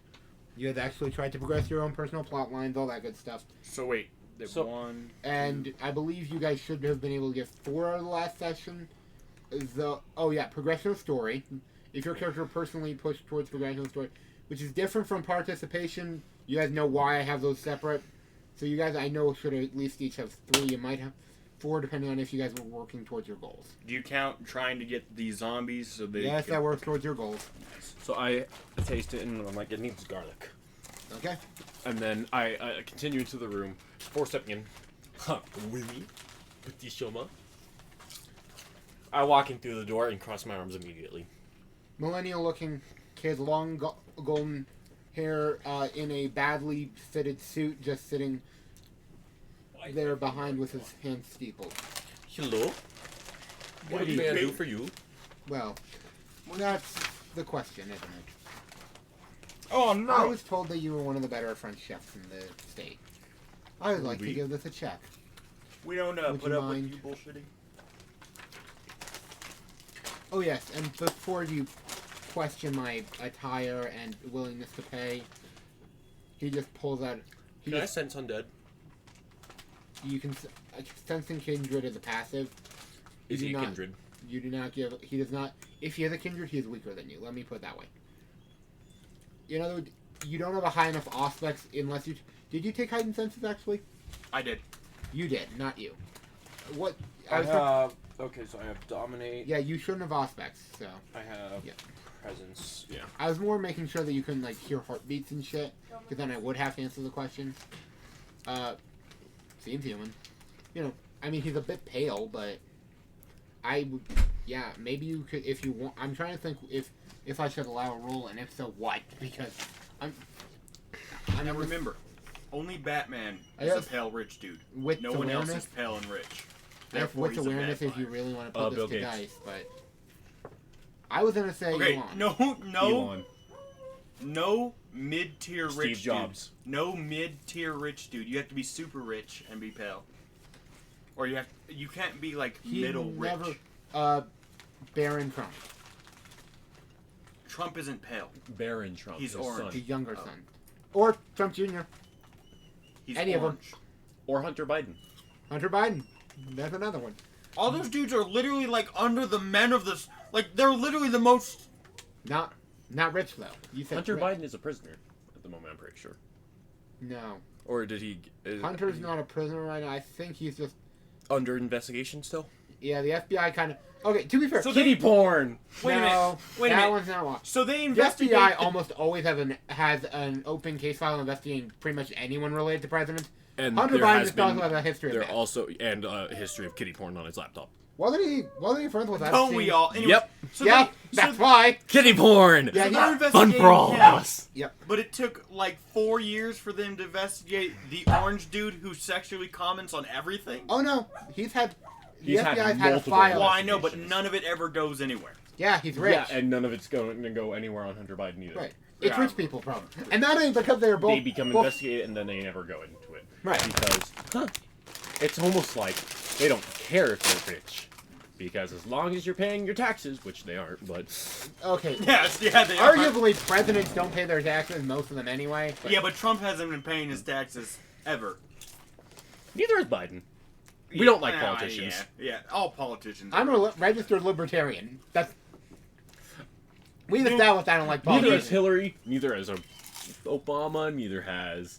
You guys actually tried to progress your own personal plot lines, all that good stuff.
So wait, there's
So-
one.
And I believe you guys should have been able to get 4 out of the last session. Progression of story. If your character personally pushed towards progression of story, which is different from participation. You guys know why I have those separate. So you guys, I know, should at least each have 3. You might have 4, depending on if you guys were working towards your goals.
Do you count trying to get these zombies so they?
Yes,
can-
that works towards your goals.
So I taste it and I'm like, it needs garlic.
Okay.
And then I continue into the room, 4-stepping in. Willy, petit chemin. I walk in through the door and cross my arms immediately.
Millennial-looking kid, long golden hair in a badly fitted suit, just sitting there behind with his hands steepled.
Hello. What
do you
may I do
think?
for you?
Well, that's the question, isn't it?
Oh
I
no!
was told that you were one of the better French chefs in the state. I would like to
Oui.
give this a check.
We don't
Would
put
you
up
mind?
with you bullshitting.
Oh yes, and before you question my attire and willingness to pay, he just pulls out. He
Can I
just,
sense undead?
you can sensing kindred is a passive. You
Is
do
he a
not-
kindred?
You do not give. He does not. If he has a kindred, he is weaker than you. Let me put it that way. In other words, you don't have a high enough aspects unless you. Did you take heightened senses actually?
I did.
You did, not you. What?
I
was
have. Okay, so I have dominate.
yeah, you shouldn't have aspects. So
I have
Yeah.
presence. Yeah.
I was more making sure that you couldn't like hear heartbeats and shit, because then I would have to answer the question. Seems human. You know, I mean, he's a bit pale, but I would. Yeah, maybe you could if you want. I'm trying to think if I should allow a roll, and if so, what? Because I'm.
Now remember, only Batman
I
is a
guess-
pale rich dude.
with
No one else
awareness.
is pale and rich.
If
Therefore,
with
he's a
awareness,
bad
if you
guy.
really want to put
Bill
this to
Gates.
dice, but I was gonna say
Okay,
Elon.
no mid-tier
Steve
rich
Jobs.
dude. No mid-tier rich dude. You have to be super rich and be pale, or you can't be like
He
middle
never.
rich.
Baron Trump,
Trump isn't pale.
Baron Trump.
He's
his
orange.
the
son.
younger
Oh.
son, or Trump Jr.
He's
Any of 'em.
orange.
Or Hunter Biden.
Hunter Biden. That's another one.
All those dudes are literally like under the men of this. Like they're literally the most.
Not rich though. You said
Hunter
rich.
Biden is a prisoner at the moment, I'm pretty sure.
No,
Or did he...
Hunter's not a prisoner right now. I think he's just.
under investigation still?
Yeah, the FBI kind of. Okay, to be fair.
So
Kitty porn!
Wait a
no,
minute. Wait a
that
minute.
one's not one.
So they
The
investigate.
FBI almost always has an open case file investigating pretty much anyone related to president.
And
Hunter
there
Biden
has
just talks
been...
about a history of
There
that.
also... And a history of kitty porn on his laptop.
Wasn't he friends with
Don't
Epstein?
we all? Anyways,
Yep.
So
Yeah,
they,
that's
so,
why.
Kitty porn!
Yeah,
so
he-
they're
Fun
investigating
for all of
him.
us!
But it took like 4 years for them to investigate the orange dude who sexually comments on everything.
Oh no, he's had. The
He's had
FBI's had a
multiple
file.
Well, I know, but
investigations.
none of it ever goes anywhere.
Yeah, he's rich.
Yeah, and none of it's going to go anywhere on Hunter Biden either.
Right. It's
Yeah.
rich people problem. And that ain't because they're both.
They become
both-
investigated and then they never go into it.
Right.
Because, it's almost like they don't care if you're rich. Because as long as you're paying your taxes, which they aren't, but
Okay.
Yes, yeah, they are.
Arguably, presidents don't pay their taxes, most of them anyway. But
Yeah, but Trump hasn't been paying his taxes ever.
neither is Biden. We don't like
Yeah,
politicians.
Yeah, all politicians.
I'm a registered libertarian. That's. We've
Dude,
established I don't like
Neither
politics.
is Hillary, neither has Obama, neither has...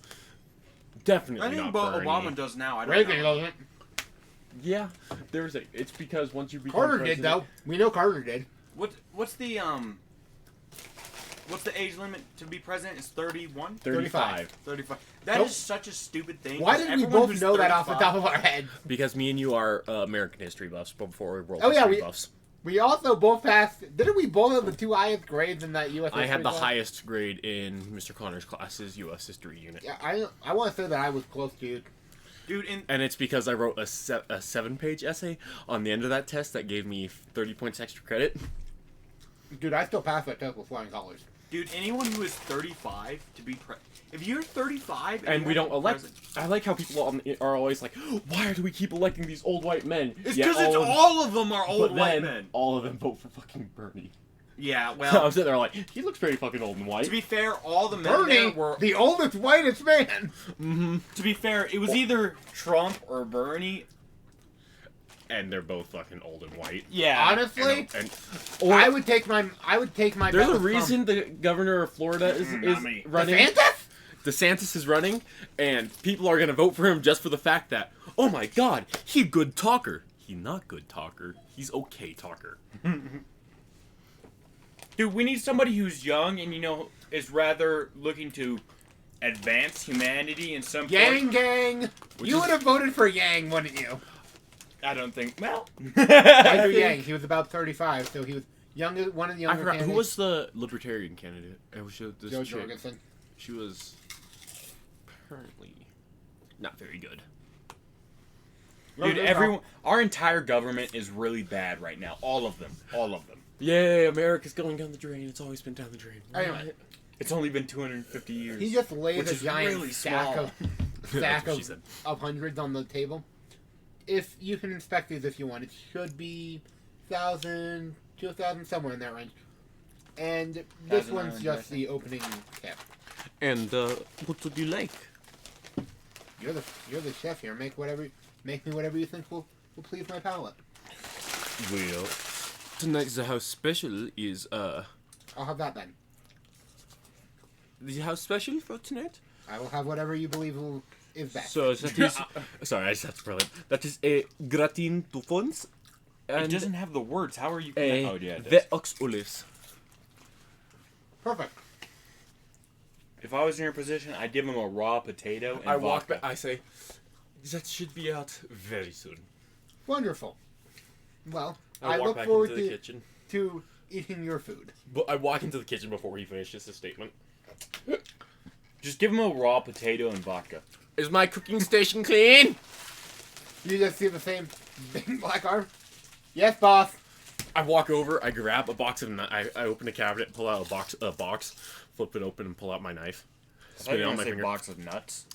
Definitely
I think
not Bernie.
Obama does now. I don't
Reagan
know.
doesn't.
Yeah, there's a... It's because once you become
Carter did,
president-
though. We know Carter did.
What's the age limit to be president? Is 31?
35.
35. That
Nope.
is such a stupid thing.
Why
'cause
did we
everyone
both
who's
know that off the
35
top of our head?
Because me and you are American history buffs before we're world
Oh, yeah,
history
we-
buffs.
We also both passed. Didn't we both have the two highest grades in that U.S.
I had
history
the
class?
highest grade in Mr. Connor's class's U.S. history unit.
Yeah, I want to say that I was close to.
Dude, in
And it's because I wrote a 7-page essay on the end of that test that gave me 30 points extra credit.
Dude, I still passed that test with flying colors.
dude, anyone who is 35 to be if you're 35
And
you
we
have
don't
to be
elect.
president-
I like how people are always like, why do we keep electing these old white men?
It's
Yet
because
of-
all of them are
but
old white
then
men.
all of them vote for fucking Bernie.
Yeah,
I
well,
was sitting there like, he looks pretty fucking old and white.
to be fair, all the men
Bernie,
there were.
the oldest, whitest man.
Mm-hmm.
To be fair, it was either Trump or Bernie.
And they're both fucking old and white.
Yeah,
Honestly,
And
I would take my.
there's
bet
a
with
reason the governor of Florida is
not me.
running.
DeSantis?
DeSantis is running, and people are gonna vote for him just for the fact that, oh my god, he good talker. He not good talker. He's okay talker.
Dude, we need somebody who's young and is rather looking to advance humanity in some
Yang Gang.
Which
You
is-
would have voted for Yang, wouldn't you?
I don't think. Well,
I do Yang. He was about 35, so he was one of the
I
younger
forgot who
candidates.
was the libertarian candidate. It was this
Joe
chick.
Jorgensen.
She was apparently not very good.
Dude, everyone, our entire government is really bad right now. All of them. All of them.
Yay, America's going down the drain. It's always been down the drain.
Anyway.
It's only been 250 years.
He just lays
Which
a
is
giant
really
stack
small.
of
That's what she said.
of hundreds on the table. If you can inspect these if you want, it should be 1,000, 2,000, somewhere in that range. And this
1,000
one's
islands,
just
I think.
the opening cap.
And what would you like?
You're the chef here. Make me whatever you think will please my palate.
Well, tonight the house special is
I'll have that then.
the house special for tonight.
I will have whatever you believe is best.
So that is sorry, I just have to spell it. That is a gratin tufons
It
and
doesn't have the words. How are you?
a
Oh yeah. It
the
does.
ox olives.
Perfect.
If I was in your position, I'd give him a raw potato and
I walk
vodka.
back. I say that should be out very soon.
Wonderful. Well,
I
I
walk
look
back
forward
into the kitchen.
to eating your food.
But I walk into the kitchen before he finishes his statement.
Just give him a raw potato and vodka.
Is my cooking station clean?
You just see the same big black arm? Yes, boss.
I walk over, I grab a box of I open a cabinet, pull out a box, flip it open, and pull out my knife.
I thought
Spin
you
it
were
on
gonna
my
say
finger.
box of nuts.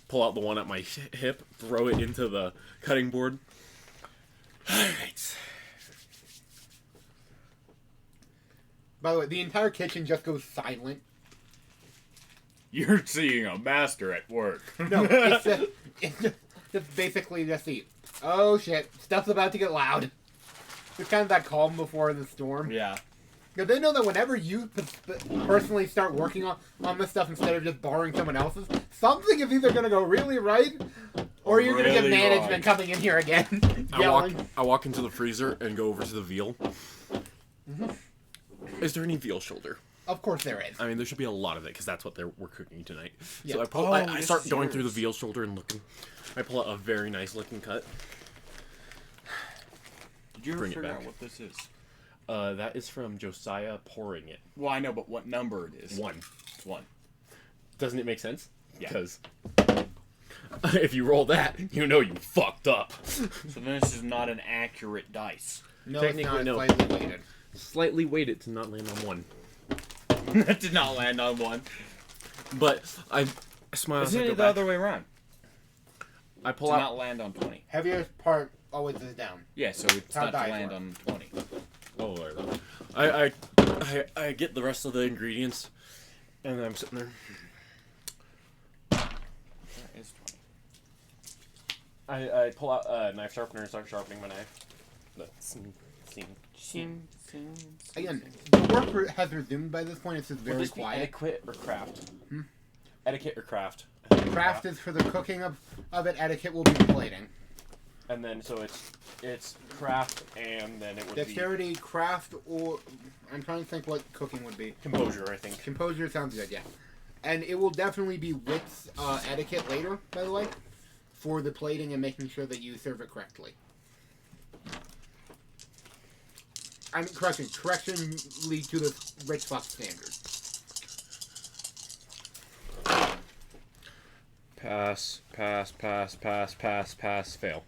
Pull out the one at my hip, throw it into the cutting board. Alright.
By the way, the entire kitchen just goes silent.
You're seeing a master at work.
No, it's just basically just the, oh shit, stuff's about to get loud. It's kind of that calm before the storm.
Yeah.
Because they know that whenever you personally start working on this stuff instead of just borrowing someone else's, something is either going to go really right, or you're going to get
Really
management
right.
coming in here again, yelling.
I walk into the freezer and go over to the veal. Is there any veal shoulder?
Of course there is.
I mean, there should be a lot of it because that's what we're cooking tonight.
Yeah.
So
Oh,
I
this
start
is
going through the
yours.
veal shoulder and looking. I pull out a very nice looking cut.
Did you ever
Bring it
figure
back.
out what this is?
That is from Josiah pouring it.
Well, I know, but what number it is?
One.
It's one.
Doesn't it make sense?
Yeah.
Because if you roll that, you know you fucked up.
So then this is not an accurate dice.
No, it's
Technically,
not
no.
slightly weighted.
Slightly weighted to not land on one.
That did not land on one.
But I smile as I
Isn't
go
it the
back.
other way around?
I pull
To
out.
not land on 20.
Heaviest part always is down.
Yeah, so it's
How
not to
dice
land
work.
on 20.
Oh, Lord. I get the rest of the ingredients, and I'm sitting there.
That is 20.
I pull out a knife sharpener and start sharpening my knife. That's
Again, the work has resumed by this point. It's just
Will
very
this be
quiet.
etiquette or craft? Etiquette or craft?
Craft is for the cooking of it. Etiquette will be the plating.
And then so it's craft, and then it would
Dexterity, craft, or I'm trying to think what cooking would be.
be composure, I think.
Composure sounds good, yeah. And it will definitely be wits etiquette later, by the way, for the plating and making sure that you serve it correctly. I mean, correction lead to the rich fuck standard.
Pass, fail.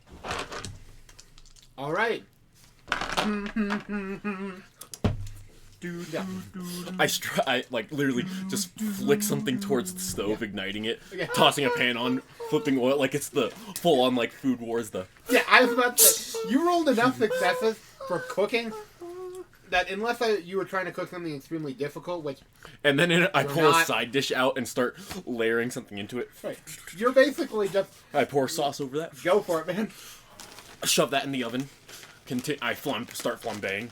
All right. Yeah.
I like literally just flick something towards the stove, igniting it,
Yeah.
tossing a pan on, flipping oil, like it's the full on like Food Wars. The
Yeah, I was about to say, you rolled enough successes for cooking that unless you were trying to cook something extremely difficult, which
and then I
You're
pull a
not-
side dish out and start layering something into it.
you're basically just
I pour sauce over that,
go for it, man.
shove that in the oven. I start flambeing.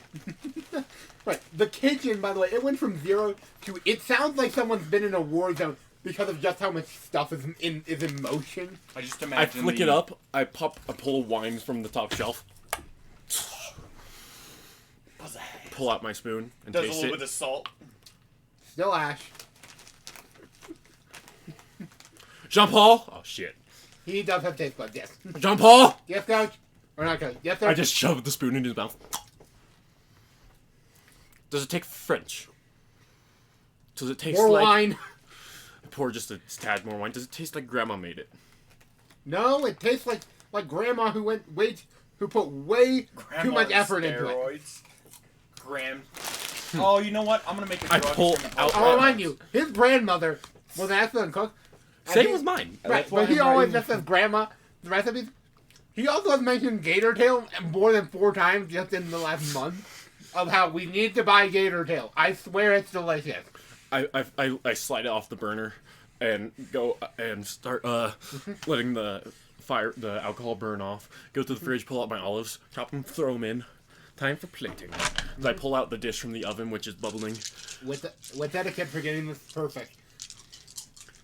Right. The kitchen, by the way, it went from 0 to. It sounds like someone's been in a war zone because of just how much stuff is in motion.
I just
I
imagine
flick it up. I pull wines from the top shelf. Pull out my spoon and
Does a
taste
little
it.
bit of salt.
Still ash.
Jean-Paul. Oh shit.
He does have taste buds, yes.
Jean-Paul.
Yes, coach. Or not coach. Yes, sir.
I just shoved the spoon in his mouth. Does it take French? Does it taste
More
like
wine.
pour just a tad more wine. Does it taste like Grandma made it?
No, it tastes like grandma who put way too much effort into it.
Steroids. Graham. Oh, you know what? I'm gonna make a
I
drug
pull
from-
out-
I'll remind you, his grandmother was an excellent cook. And
Same
he-
with mine.
Right,
That's why
but he
I'm
always
writing-
just says grandma the recipes. He also has mentioned gator tail more than 4 times just in the last month of how we need to buy gator tail. I swear it's delicious.
I slide it off the burner and go and start letting the alcohol burn off. Go to the fridge, pull out my olives, chop them, throw them in. Time for plating. As I pull out the dish from the oven, which is bubbling.
With etiquette for getting this perfect.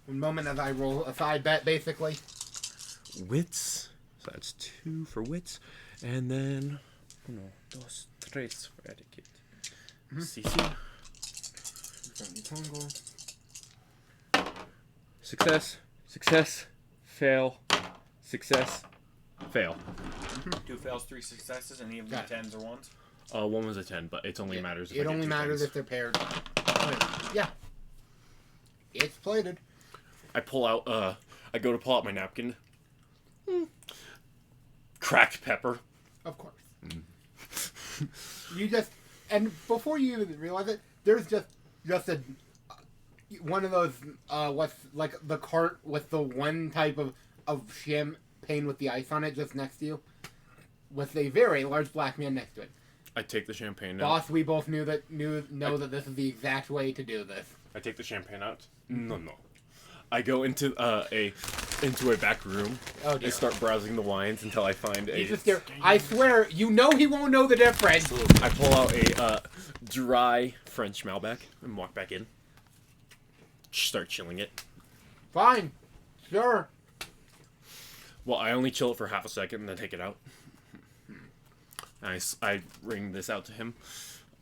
One moment as I roll a side bet, basically.
Wits. So that's 2 for wits. And then... 1, 2, 3 for etiquette. CC. Success. Success. Fail. Success. Fail.
2 fails, 3 successes, and even
Got it.
10s or 1s.
1 was a 10, but it only matters if I
It
get
only
2
matters
10s.
if they're paired. Yeah. It's plated.
I pull out, I go to pull out my napkin. Cracked pepper.
Of course. You just, and before you even realize it, there's just a one of those what's like the cart with the one type of champagne with the ice on it just next to you, with a very large black man next to it.
I take the champagne out.
Boss, we both know that this is the exact way to do this.
I take the champagne out. No. I go into a back room
Oh dear.
and start browsing the wines until I find
He's
a.
just there. I swear, you know he won't know the difference.
I pull out a dry French Malbec and walk back in. Start chilling it.
Fine, sure.
Well, I only chill it for half a second and then take it out. I ring this out to him.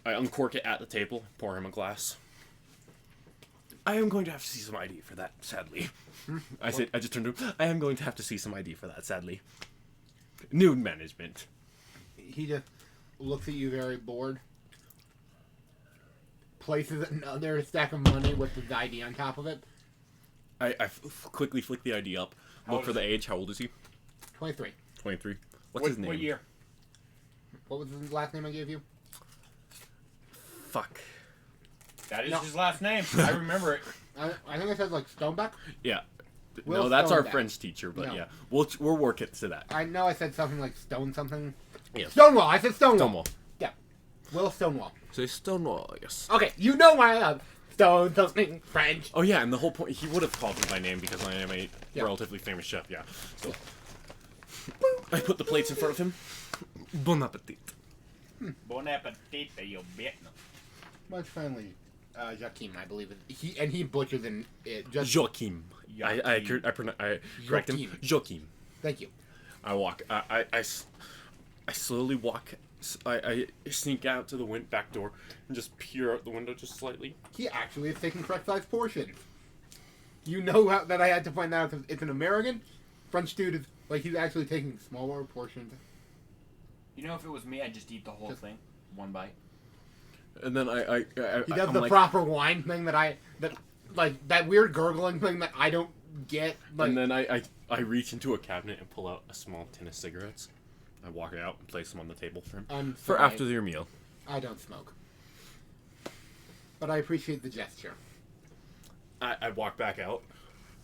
I uncork it at the table, pour him a glass. I am going to have to see some ID for that, sadly. I just turned to him. I am going to have to see some ID for that, sadly. New management.
He just looks at you very bored. Places another stack of money with the ID on top of it.
I quickly flick the ID up.
How
Look
old
for
is
the age. How old is he?
23.
23. What's his name?
What year?
What was the last name I gave you?
Fuck.
That is
No.
his last name. I remember it.
I think it said like Stoneback.
Yeah.
Will
No, that's our
Stoneback.
French teacher, but
No.
yeah. We'll work it to that.
I know I said something like Stone something.
Yeah.
Stonewall. I said Stonewall.
Stonewall.
Will Stonewall.
Say Stonewall, yes.
Okay, you know why Stone something French.
Oh yeah, and the whole point, he would have called me by name because I am a
Yeah.
relatively famous chef, yeah. So, I put the plates in front of him. Bon appetit.
Bon appetit, you bit.
Much friendly. Joachim, I believe it. He butchers in it. Just
Joachim. I
Joachim.
correct him.
Joachim.
Joachim.
thank you.
I walk. I slowly walk. I sneak out to the back door and just peer out the window just slightly.
He actually is taking correct size portions. You know that I had to point that out because it's an American. French dude is like he's actually taking smaller portions.
You know, if it was me, I'd just eat the whole thing. One bite.
And then
He does
I'm
the
like,
proper wine thing that weird gurgling thing that I don't get. Like,
and then I reach into a cabinet and pull out a small tin of cigarettes. I walk out and place them on the table for him.
I'm
For
sorry,
after your meal.
I don't smoke, but I appreciate the gesture.
I walk back out.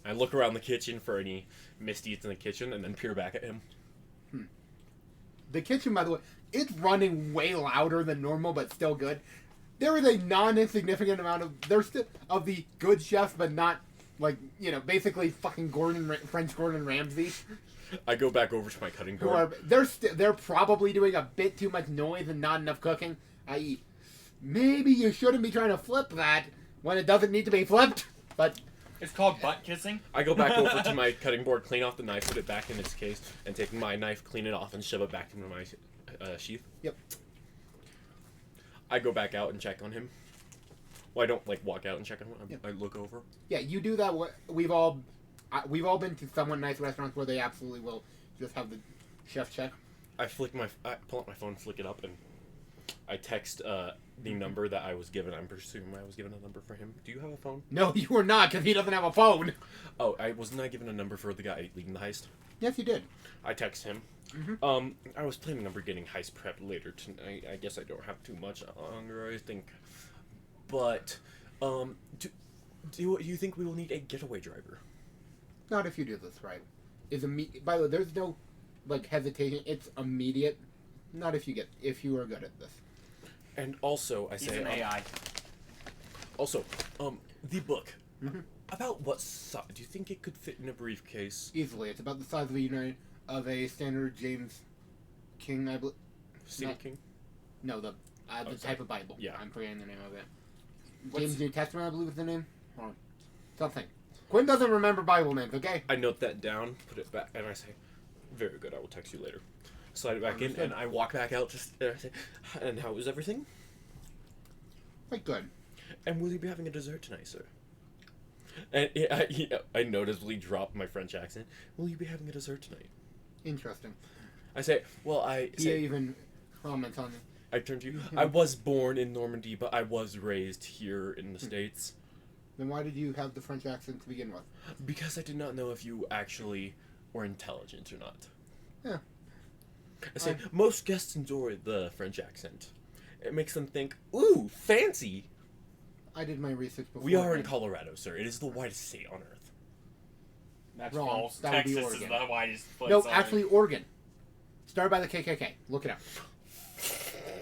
I look around the kitchen for any misdeeds in the kitchen and then peer back at him.
The kitchen, by the way, it's running way louder than normal, but still good. There is a non-insignificant amount of the good chefs, but not basically fucking French Gordon Ramsay.
I go back over to my cutting
Who
board.
are they're probably doing a bit too much noise and not enough cooking. I.e., maybe you shouldn't be trying to flip that when it doesn't need to be flipped. But
It's called butt kissing.
I go back over to my cutting board, clean off the knife, put it back in its case, and take my knife, clean it off, and shove it back into my sheath.
Yep.
I go back out and check on him. Well, I don't walk out and check on him.
Yep.
I look over.
yeah, you do that. We've all been to somewhat nice restaurants where they absolutely will just have the chef check.
I pull out my phone, flick it up, and I text the number that I was given. I'm presuming I was given a number for him. Do you have a phone?
No, you were not, because he doesn't have a phone.
Oh, wasn't I given a number for the guy leading the heist?
Yes, you did.
I text him. I was planning on getting heist prep later tonight. I guess I don't have too much longer, I think. But, do you think we will need a getaway driver?
Not if you do this right. By the way, there's no hesitation. It's immediate. Not if you are good at this.
And also, I
He's
say
an AI.
also, the book.
Mhm.
About what size? Do you think it could fit in a briefcase?
Easily, it's about the size of a standard James King, I believe.
Stephen
Not-
King?
No, the
sorry.
type of Bible.
Yeah.
I'm forgetting the name of it.
What's-
James New Testament, I believe is the name. Or something. Quinn doesn't remember Bible names. Okay.
I note that down, put it back, and I say, very good, I will text you later. Slide it back in,
Understood.
and I walk back out, and I say, and how is everything?
Quite good.
And will you be having a dessert tonight, sir? And I noticeably drop my French accent. Will you be having a dessert tonight?
Interesting.
I say, well,
He even comments on it.
I turn to you. I was born in Normandy, but I was raised here in the States.
Then why did you have the French accent to begin with?
Because I did not know if you actually were intelligent or not.
Yeah.
I say, most guests enjoy the French accent. It makes them think, ooh, fancy.
I did my research before.
We are in Colorado, sir. It is the whitest state on earth.
That's
Wrong.
false.
That would be
Texas is
Oregon.
the widest place.
No,
on
actually,
Earth.
Oregon. Started by the KKK. Look it up.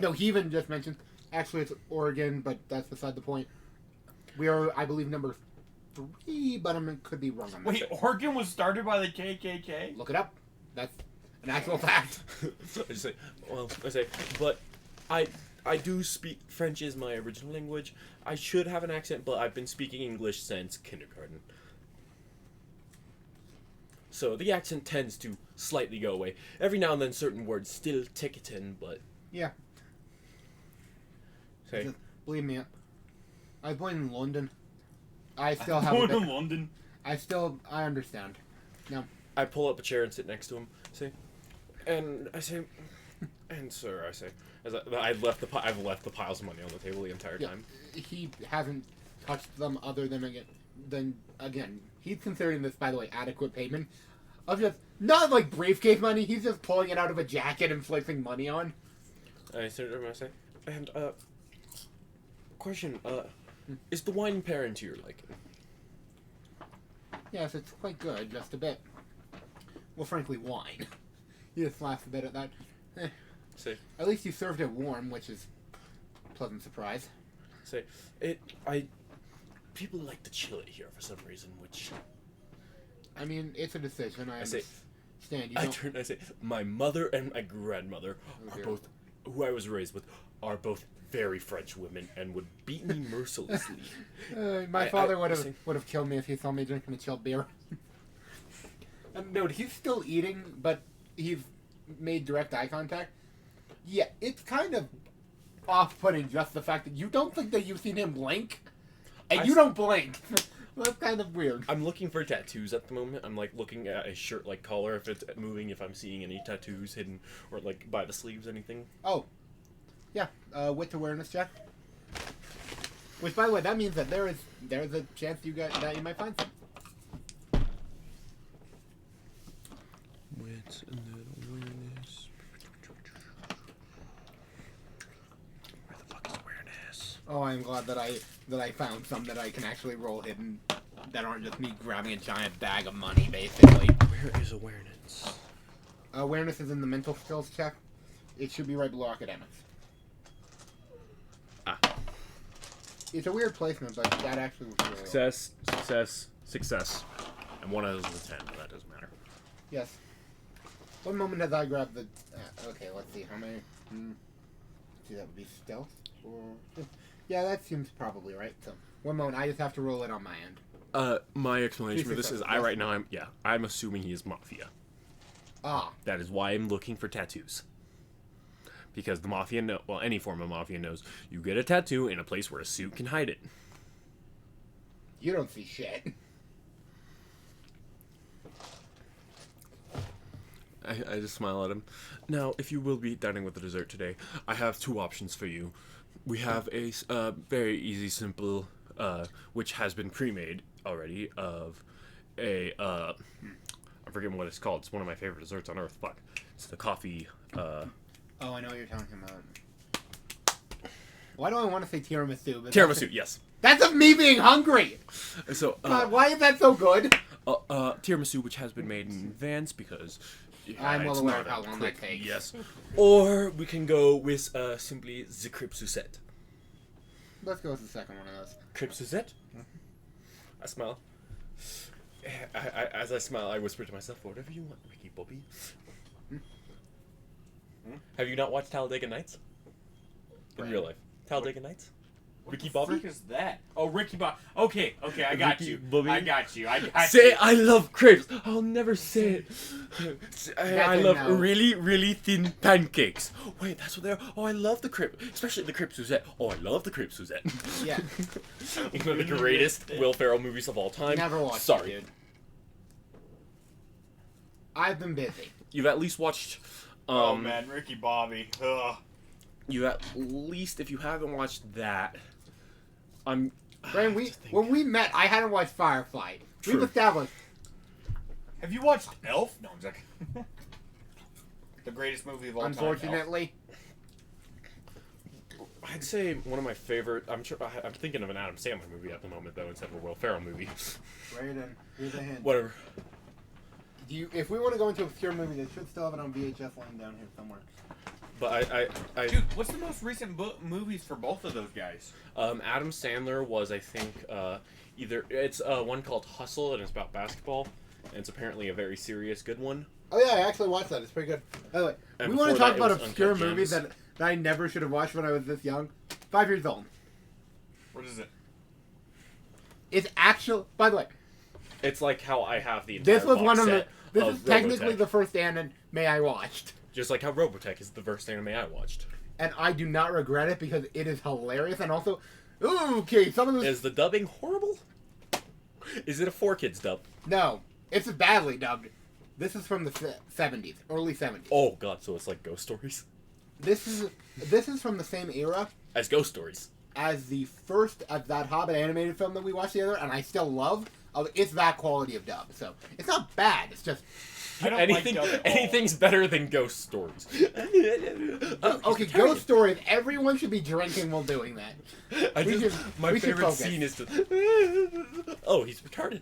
No, he even just mentioned. Actually, it's Oregon, but that's beside the point. We are, I believe, number 3, but I could be wrong on that.
Wait, Oregon was started by the KKK?
Look it up. That's an actual fact.
I just say, well, but I do speak French is my original language. I should have an accent, but I've been speaking English since kindergarten. So the accent tends to slightly go away. Every now and then certain words still tick it in, but
Yeah.
say,
Just believe me. I was born in London. I still have.
Born
A
in
bit,
London.
I understand.
I pull up a chair and sit next to him. Say, and I say, and sir, I say, as I've left the piles of money on the table the entire
Yeah.
time.
He hasn't touched them other than again. He's considering this, by the way, adequate payment of just not like briefcase money. He's just pulling it out of a jacket and flipping money on.
I sit there and I say, and question, is the wine pairing to your liking?
Yes, it's quite good, just a bit. Well, frankly, wine. He just laughs a bit at that.
Say,
At least you served it warm, which is a pleasant surprise.
say, people like to chill it here for some reason, which
I mean, it's a decision. I
I say-
understand. You
I
don't.
turn and I say, my mother and my grandmother
Oh,
are
dear.
both, who I was raised with, are both very French women and would beat me mercilessly.
My
I-
father
I-
would
I
have
see.
killed me if he saw me drinking a chilled beer. Note, he's still eating, but he's made direct eye contact. Yeah, it's kind of off-putting just the fact that you don't think that you've seen him blink, and
I
you
s-
don't blink. That's kind of weird.
I'm looking for tattoos at the moment. I'm like looking at a shirt like collar if it's moving, if I'm seeing any tattoos hidden or like by the sleeves, anything.
Oh, yeah, wit awareness check. Which, by the way, that means that there's a chance that you might find some.
Wits and then awareness. Where the fuck is awareness?
Oh, I'm glad that I found some that I can actually roll hidden, that aren't just me grabbing a giant bag of money, basically.
Where is awareness?
Awareness is in the mental skills check. It should be right below academics.
Ah.
It's a weird placement, but that actually was really
Success, success, success. And one of those is a 10, but that doesn't matter.
Yes. One moment as I grab the... okay, let's see. How many... see, that would be stealth? Or... yeah, that seems probably right. So, one moment. I just have to roll it on my end.
My explanation for this is
Yes.
right now I'm assuming he is mafia.
Ah.
That is why I'm looking for tattoos. Because the mafia any form of mafia knows you get a tattoo in a place where a suit can hide it.
You don't see shit.
I just smile at him. Now, if you will be dining with the dessert today, I have two options for you. We have a very easy, simple, which has been pre-made already, of a, I'm forgetting what it's called. It's one of my favorite desserts on earth. Fuck. It's the coffee,
Oh, I know what you're talking about. Why do I want to say tiramisu? But
tiramisu, yes.
That's of me being hungry!
So,
God, why is that so good?
tiramisu, which has been made in advance because
I'm well
it's
aware
not
of how
a
long
quick-
that takes.
Yes. Or we can go with simply the crepe Suzette.
Let's go with the second one of those.
Crepe Suzette? I smile. As I smile, I whisper to myself, whatever you want, Ricky Bobby. Have you not watched Talladega Nights? In real life. Talladega Nights? Ricky
What the
Bobby?
frick is that? Oh, Ricky Bobby. Okay, I got
Ricky
you.
Bobby?
I got you.
Say I love crepes. I'll never say it. I
That's a
love
no.
really, really thin pancakes. Wait, that's what they're. Oh, I love the crepe, especially the crepe Suzette. Oh, I love the crepe Suzette.
Yeah.
One of the greatest Will Ferrell movies of all time.
Never watched
Sorry,
it, dude. I've been busy.
you've at least watched.
Oh man, Ricky Bobby. Ugh.
You at least, if you haven't watched that, I'm.
Brian, when we met, I hadn't watched Firefly.
True.
We've established.
Have you watched Elf? No, I'm joking. The greatest movie of all time.
Unfortunately,
I'd say one of my favorite. I'm thinking of an Adam Sandler movie at the moment though, instead of a Will Ferrell movie.
Brayden, here's a hint.
Whatever.
If we want to go into obscure movie, they should still have it on VHS laying down here somewhere.
But I
Dude, what's the most recent movies for both of those guys?
Adam Sandler was, I think, either it's one called Hustle, and it's about basketball, and it's apparently a very serious good one.
Oh yeah, I actually watched that. It's pretty good. By the way,
And
we want to
before
talk
that, it
about
was
obscure
Uncut
movies
Gems.
that I never should have watched when I was this young. 5 years old.
What is it?
It's actual. By the way,
It's like how I have the entire
this was
box
one of the.
set
This
of
is technically
Robotech.
the first anime I watched,
Just like how Robotech is the first anime I watched.
and I do not regret it because it is hilarious and also. Ooh, okay, some of this.
Is the dubbing horrible? Is it a 4Kids dub?
No, it's badly dubbed. This is from the 70s, early 70s.
Oh god, so it's like Ghost Stories?
This is from the same era
As Ghost Stories.
as the first of that Hobbit animated film that we watched together, and I still love. It's that quality of dub, so it's not bad. It's just
I don't
Anything,
like dub at all.
anything's better than Ghost Stories.
okay. Ghost Stories. Everyone should be drinking while doing that.
I
We
just,
should-
my
we should
favorite
focus.
scene is to. Oh, he's retarded.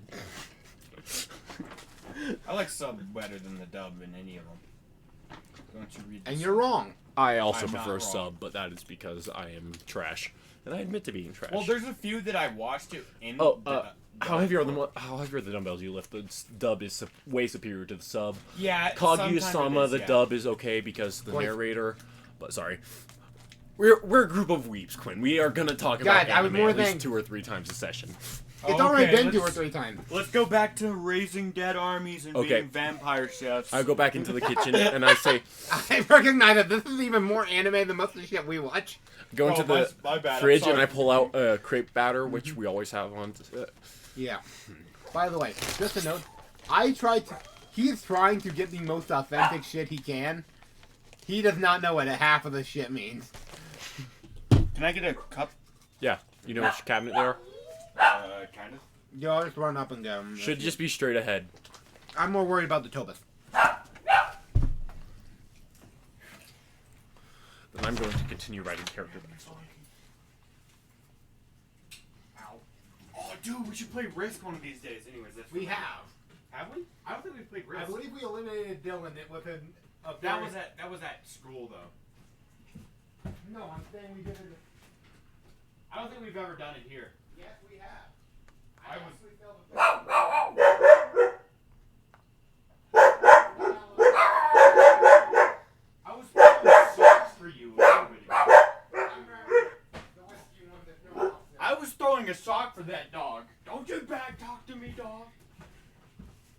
I like sub better than the dub in any of them. Don't you read?
And
the
you're
sub?
wrong.
I also
I'm not
prefer
wrong.
sub, but that is because I am trash, and I admit to being trash.
Well, there's a few that I watched it in.
Oh,
the,
how heavy are the dumbbells you lift? The dub is way superior to the sub.
Yeah.
Kaguya-sama, the dub is okay because the
Boys.
narrator. But sorry, we're a group of weebs, Quinn. We are gonna talk about
God, I was
anime
more
at least
than-
2 or 3 times a session.
It's already been 2 or 3 times.
Let's go back to raising dead armies and
Okay.
being vampire chefs.
I go back into the kitchen and I say,
I recognize that this is even more anime than most of the shit we watch.
go into
Oh,
the
my bad, I'm
fridge and
sorry.
I pull out crepe batter, which we always have on.
Yeah. By the way, just a note. He's trying to get the most authentic shit he can. He does not know what half of the shit means.
Can I get a cup?
Yeah, you know which cabinet they are.
Kind of.
Yo, I'll just run up and go.
Should just be straight ahead.
I'm more worried about the Tobas.
Then I'm going to continue writing character backs.
Ow. Oh, dude, we should play Risk one of these days. Anyways, that's
We have.
Have we? I don't think we played
I
Risk.
believe we eliminated Dylan within a
That was at school though.
No, I'm saying we did it.
I don't think we've ever done it here.
Yes, we have.
I was-
actually felt
I was throwing socks for you a little bit ago. I was throwing a sock for that dog. Don't you back talk to me, dog.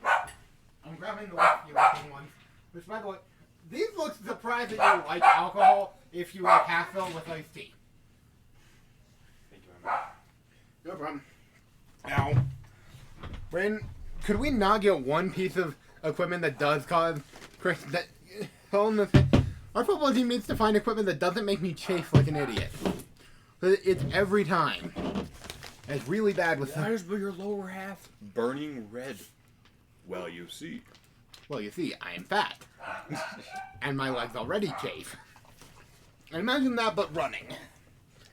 I'm grabbing the whiskey looking ones. Which, by the way, these look surprisingly like alcohol if you like half filled with iced tea.
Thank you, Emma.
No problem. Now, Brayden, could we not get one piece of equipment that does cause Chris, our football team needs to find equipment that doesn't make me chafe like an idiot. It's every time. And it's really bad with.
Why is your lower half burning red? Well, you see.
Well, you see, I am fat, and my legs already chafe. And imagine that, but running,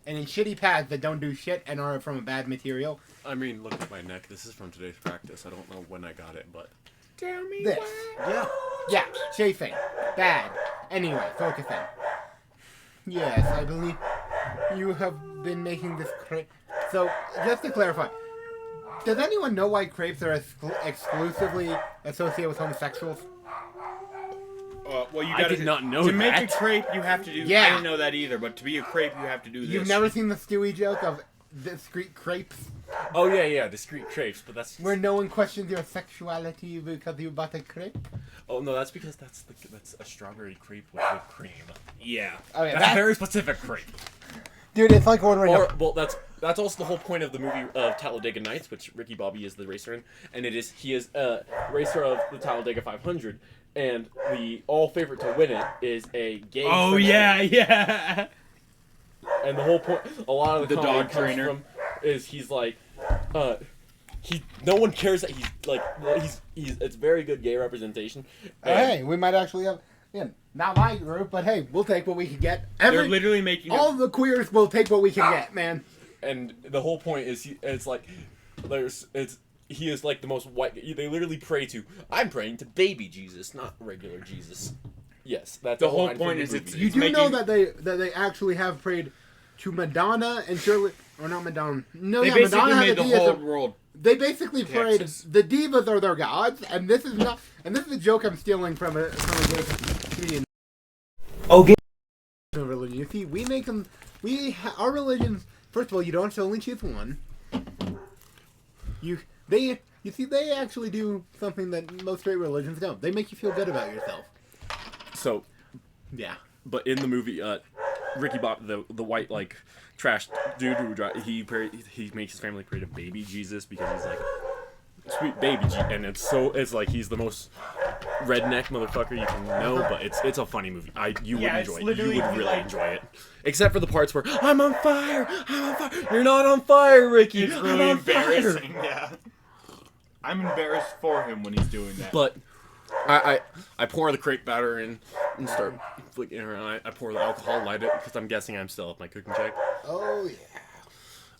and in shitty pads that don't do shit and are from a bad material.
I mean, look at my neck. This is from today's practice. I don't know when I got it, but
Tell me
This.
why.
Yeah, chafing, bad. Anyway, focusing. Yes, I believe you have been making this crepe. So, just to clarify, does anyone know why crepes are exclusively associated with homosexuals?
Well, you
I
gotta,
did not know
to make a
that.
crepe, you have to do.
Yeah.
I didn't know that either. But to be a crepe, you have to do this.
You've never seen the Stewie joke of discreet crepes,
oh yeah, discreet crepes. But that's
where no one questions your sexuality because you bought a crepe?
oh no, that's because that's a strawberry crepe with whipped cream.
Yeah.
Oh yeah,
That's a very specific crepe.
dude, it's like ordering
Or well, that's also the whole point of the movie of Talladega Nights, which Ricky Bobby is the racer in, and he is a racer of the Talladega 500, and the all favorite to win it is a gay.
Oh
Frenchman.
yeah.
And the whole point, a lot of the
The
comedy
dog
comes
trainer.
from is he's like, no one cares that he's like, he's it's very good gay representation. And
Hey, we might actually have. Yeah, not my group, but hey, we'll take what we can get.
They're literally making.
All the queers will take what we can get, man.
And the whole point is it's like, he is like the most white. They literally pray to. I'm praying to baby Jesus, not regular Jesus. Yes, that's
The
a
whole
line
point
from the
is
movie.
it's-
You do know
making-
that they actually have prayed to Madonna and Shirley, or not Madonna. No,
They
yeah,
basically
Madonna
made
had
the
the
whole
divas.
world.
They basically prayed
Texas.
the divas are their gods, and this is not. And this is a joke I'm stealing from a gay comedian.
Okay.
Religion. You see, we make them. Our religions. First of all, you don't have to only choose one. You see, they actually do something that most straight religions don't. They make you feel good about yourself.
So,
Yeah.
but in the movie, Ricky Bob, the white like trash dude who he makes his family pray to baby Jesus because he's like sweet baby and it's like he's the most redneck motherfucker you can know, but it's a funny movie. You would
it's
enjoy it. You
literally
would really
like-
enjoy it, except for the parts where I'm on fire. You're not on fire, Ricky.
It's
I'm
really
on fire."
embarrassing. Yeah. I'm embarrassed for him when he's doing that.
But I pour the crepe batter in and start flicking it around. I pour the alcohol, light it because I'm guessing I'm still at my cooking check.
Oh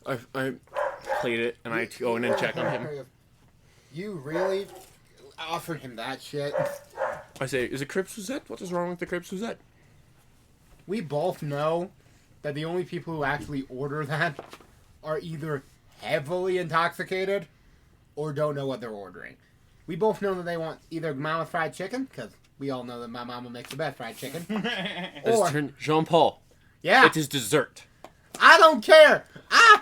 yeah.
I played it and I go in and check on him.
You really offered him that shit?
I say, "Is it crepe Suzette? What is wrong with the crepe Suzette?"
We both know that the only people who actually order that are either heavily intoxicated or don't know what they're ordering. We both know that they want either Mama's fried chicken, because we all know that my mama makes the best fried chicken. Or,
Jean-Paul,
yeah,
it is dessert.
I don't care.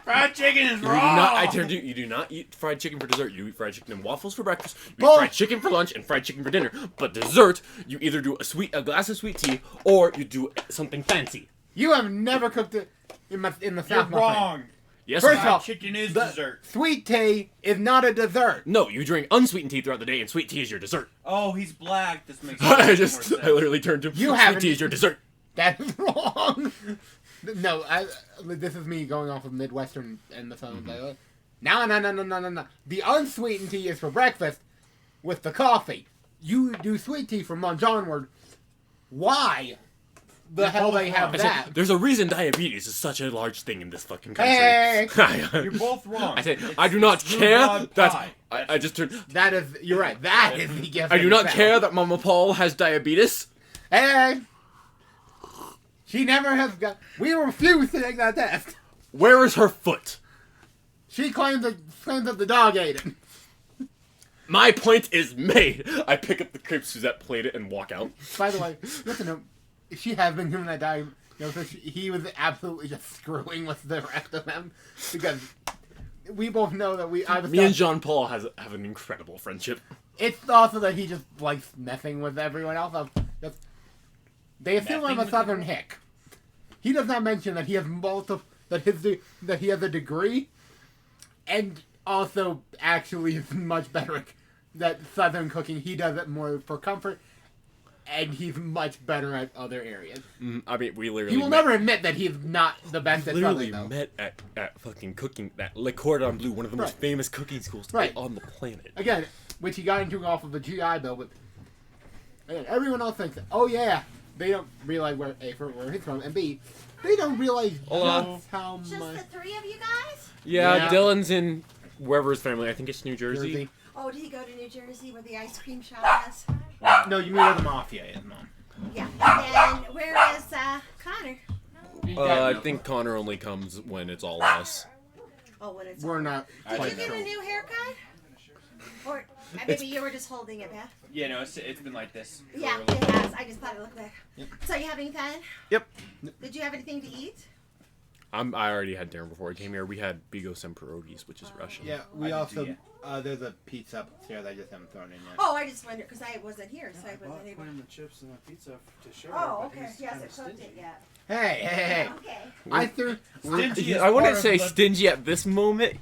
Fried chicken is
You do
wrong.
not. You do not eat fried chicken for dessert. You eat fried chicken and waffles for breakfast. You eat
Bull-
fried chicken for lunch and fried chicken for dinner. But dessert, you either do a glass of sweet tea or you do something fancy.
You have never cooked it in the
You're
South. my friend.
wrong.
Yes.
First
I-
of all,
Fried chicken is
the
dessert.
Sweet tea is not a dessert.
no, you drink unsweetened tea throughout the day, and sweet tea is your dessert.
Oh, he's black. This makes
I
more
just,
sense.
I literally turned to
You
sweet
haven't-
tea is your dessert.
That is wrong. No, this is me going off of Midwestern and the phone. No. The unsweetened tea is for breakfast with the coffee. You do sweet tea from lunch onward. Why the hell they have
I said,
that?
there's a reason diabetes is such a large thing in this fucking country.
Hey!
You're both wrong.
I said,
It's-
I do not
it's Rhubarb
care. That's
pie.
I just turned.
That is, you're right. That is the gift.
I
that
do
you
not
found.
care that Mama Paul has diabetes.
Hey, she never has got. We refuse to take that test.
Where is her foot?
She claims that the dog ate it.
My point is made. I pick up the crepe Suzette, plate it, and walk out.
By the way, listen, she has been given that diagnosis. He was absolutely just screwing with the rest of them because we both know that
Me and Jean Paul have an incredible friendship.
It's also that he just likes messing with everyone else. They assume I'm
Messing
a
with
Southern hick. He does not mention that he has that he has a degree, and also actually is much better at that Southern cooking. He does it more for comfort. and he's much better at other areas.
I mean, we literally
He will
met,
never admit that he's not the best at
literally
something, though.
met at fucking cooking at Le Cordon Bleu, one of the most
Right.
famous cooking schools
Right.
on the planet.
Again, which he got into off of a GI Bill, but again, everyone else thinks, oh yeah, they don't realize where A, where he's from, and B, they don't realize
Hola.
just how
Just
much.
the three of you guys?
Yeah,
Yeah.
Dylan's in wherever his family. I think it's New Jersey.
Jersey.
Oh, did he go to New Jersey where the ice cream shop is?
No, you mean where the mafia is, Mom.
Yeah. And where is Connor?
I think Connor only comes when it's all us.
Oh, when it's.
We're not
Did
quite
you get
sure.
a new haircut? Or maybe you were just holding it back?
Yeah, no, it's been like this. for
Yeah,
a little
it
bit.
has. I just thought it looked back.
Yep.
So you having fun?
Yep.
Did you have anything to eat?
I already had dinner before I came here. We had bigos and pierogies, which is Russian.
Yeah,
I
we
did
also,
too,
there's a pizza upstairs I just haven't thrown in yet.
Oh, I just wondered because I wasn't here, so I
bought
wasn't able.
Quinn the chips and the pizza to share.
Oh,
but
okay.
he's
He
kinda
hasn't cooked
stingy.
it yet.
Hey.
Okay.
I threw.
Stingy
I
is
wouldn't
part
say
of the-
stingy at this moment.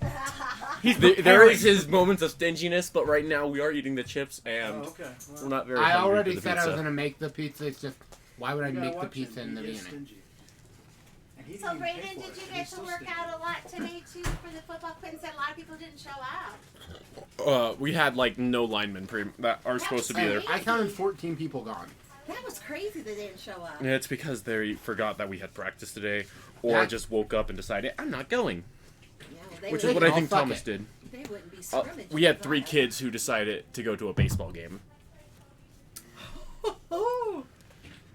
He's
There is his moments of stinginess, but right now we are eating the chips and
Oh, okay. Well,
we're not very.
I
hungry
already
for the
said I was
pizza.
gonna make the pizza. It's just, why would I
you gotta
make the
watch
pizza
him.
in the
He is
beginning?
stingy. And he
So,
didn't even pay
Brayden,
for
did
it,
you
and
get
he's
to
still
work
stingy.
out a lot today, too, for the football? Quinn said a lot of people didn't show up.
We had like no linemen that are supposed to be there.
And I counted 14 people gone.
That was crazy they didn't show up.
Yeah, it's because they forgot that we had practice today, or
Yeah.
just woke up and decided I'm not going,
Yeah, they
which
They
is
would,
what I
all
think
suck
Thomas
it.
did.
they wouldn't be scrimmaging.
We had 3
without us.
kids who decided to go to a baseball game.
Oh,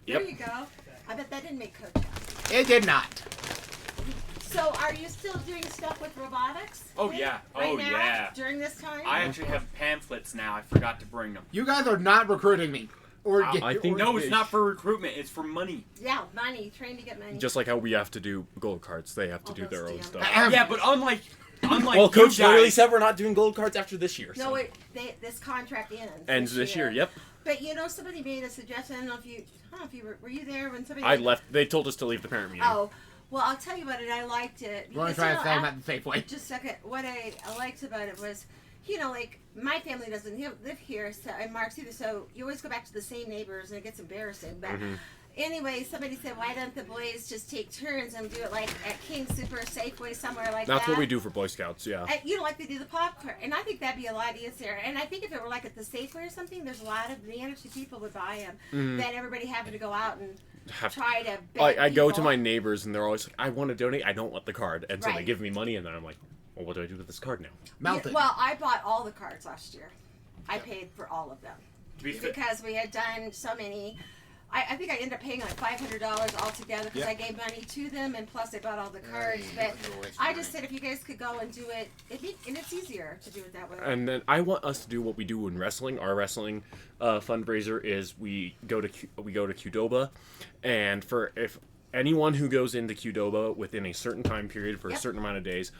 there
Yep.
you go. I bet that didn't make Coach happy.
It did not.
So, are you still doing stuff with robotics?
Oh,
Quinn,
yeah.
Right
Oh,
now,
yeah.
During this time?
I actually have pamphlets now. I forgot to bring them.
You guys are not recruiting me. Or
I
get,
think-
or-
No, it's not for recruitment. It's for money.
Yeah, money. Trying to get money.
Just like how we have to do gold cards, they have to
All
do
those
their own
damn-
stuff.
Ahem.
Yeah, but unlike
Well,
you
Coach literally
guys,
said we're not doing gold cards after this year.
no,
So.
wait. This contract ends.
Ends this year. Yep.
But you know, somebody made a suggestion. I don't know if you were you there when somebody.
I left. They told us to leave the parent meeting.
Oh, well, I'll tell you about it. I liked it.
We're gonna
because,
try
you
to
know,
sell them at the Safeway.
Just a second. What I liked about it was, you know, like my family doesn't live here, so and Mark's either. So you always go back to the same neighbors, and it gets embarrassing. But anyway, somebody said, why don't the boys just take turns and do it like at King Super Safeway somewhere like
That's
that?
what we do for Boy Scouts. Yeah.
And, you know, like they do the popcorn, and I think that'd be a lot easier. And I think if it were like at the Safeway or something, there's a lot of Manatee people would buy them. Than everybody having to go out and
Have
try to. Beg
I go to
people.
my neighbors and they're always like, I want to donate. I don't want the card, and so they
Right.
give me money, and then I'm like, well, what do I do with this card now?
Melted.
Well, I bought all the cards last year. I paid for all of them
to be fair,
because we had done so many. I think I ended up paying like $500 altogether because
Yeah.
I gave money to them and plus I bought all the cards.
Yeah,
But
you're wasting
I
money.
just said if you guys could go and do it, and it's easier to do it that way.
And then I want us to do what we do in wrestling. Our wrestling fundraiser is we go to Qdoba, and for if anyone who goes into Qdoba within a certain time period for a
Yep.
certain amount of days,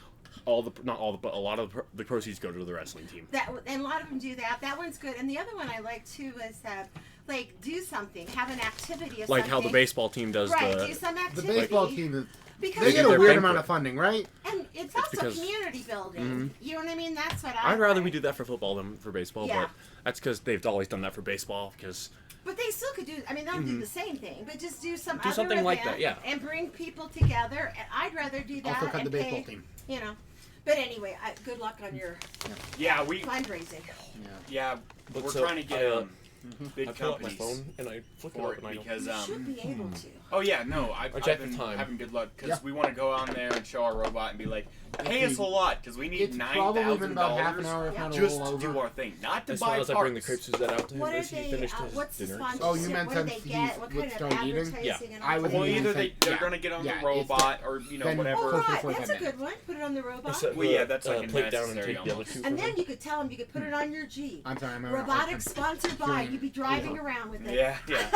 not all the but a lot of the proceeds go to the wrestling team.
That and a lot of them do that. That one's good. And the other one I like too is like do something, have an activity of
Like
something.
how the baseball team does
right,
the.
do some
the
activity.
baseball team is.
because
They
do
get a
their
weird
banquet.
amount of funding, right?
and it's also
because-
community building. You know what I mean? That's what I.
I'd rather
like.
we do that for football than for baseball,
Yeah.
but that's because they've always done that for baseball. Because
But they still could do. I mean, they'll do the same thing, but just do some
Do
other
something like
event
that, yeah.
and bring people together. And I'd rather do that
Also cut
and
the baseball
pay.
team.
You know, but anyway, good luck on your
yeah, we
fundraising.
yeah
But
we're
so,
trying to get
I
big
pull out my
companies
phone and I flick it
for
up
it
and I go,
because
You should be able to.
oh yeah, no, I've
check
been
the time.
having good luck because
Yeah.
we want to go on there and show our robot and be like, pay us a lot because we need
It's probably been
$9,000
about half an hour, if
Yeah.
not a
just
little
to
over.
do our thing, not to
as
buy
long as I bring the
parts.
crepe Suzette out to him
What are
as he
they?
finished his
What's the
dinner.
sponsorship?
Oh, you meant
what do they
since
get?
he's
What kind of
started eating?
advertising
Yeah.
and
I
all
would
that?
Well,
Yeah.
either they're
Yeah.
gonna get on
Yeah,
the
it's
robot or
then-
whatever.
Oh,
Closer
right.
to
That's a
45
good one. Put it on the robot.
Set
Well, yeah, that's
the,
like a
plate down and
necessary
take the other
almost.
two.
And
for
then
him.
you could tell them you could put it on your Jeep.
I'm sorry, I'm
Robotics sponsored by.
doing-
You'd be driving around with it.
Yeah, yeah.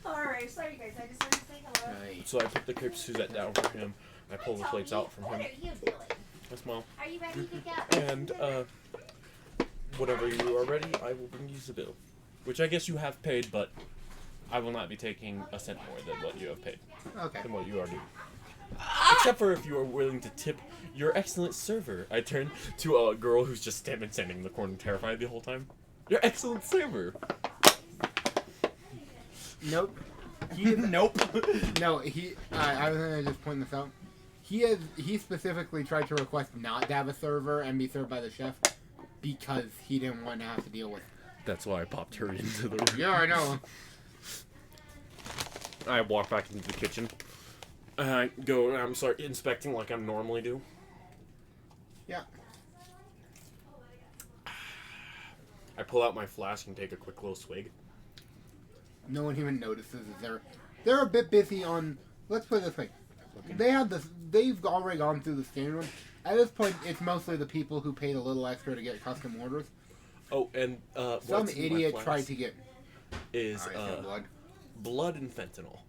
All right, sorry guys. I just want to say hello.
Right.
So I put the crepe Suzette down for him. I pull the plates out from
What
him.
are you doing?
I smile.
Are you ready to go?
And whenever you are ready, I will bring you the bill. Which I guess you have paid, but I will not be taking a cent more than what you have paid.
Okay.
Than what you are due. Except for if you are willing to tip your excellent server. I turn to a girl who's just standing in the corner terrified the whole time. Your excellent server.
Nope. He is,
Nope.
no, I was gonna just point this out. He specifically tried to request not to have a server and be served by the chef because he didn't want to have to deal with.
That's why I popped her into the room.
Yeah, I know.
I walk back into the kitchen. I go and I'm start inspecting like I normally do.
Yeah.
I pull out my flask and take a quick little swig.
No one even notices. They're a bit busy on. Let's put it this way. They have this. They've already gone through the standard one. At this point, it's mostly the people who paid a little extra to get custom orders.
Oh, and
Some
what's in my
idiot
flask
tried to get.
is blood and fentanyl.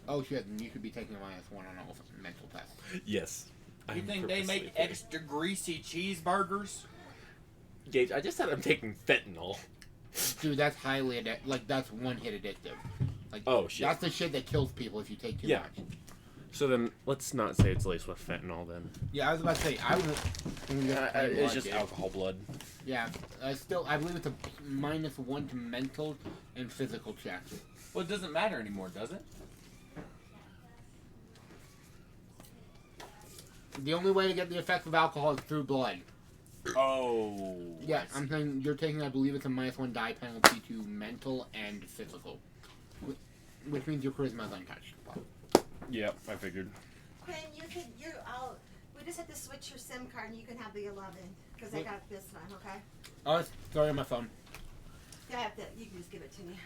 Oh shit! And you could be taking a -1 on all mental tests.
Yes.
You
I'm
think they
purposely
make
avoiding-
extra greasy cheeseburgers?
Gage, I just said I'm taking fentanyl.
Dude, that's highly addictive. Like that's one hit addictive. Like
Oh shit.
that's the shit that kills people if you take too
Yeah.
much.
So then, let's not say it's laced with fentanyl then.
Yeah, I was about to say I was.
It's just alcohol blood.
Yeah, still I believe it's a -1 to mental and physical checks.
Well, it doesn't matter anymore, does it?
The only way to get the effects of alcohol is through blood.
Oh.
Yeah, I'm saying you're taking, I believe it's a -1 die penalty to mental and physical. Which means your charisma is untouched.
Yep, I figured.
Quinn, we just have to switch your SIM card and you can have the 11 because I got this one, okay?
Oh, sorry on my phone.
You can just give it to me.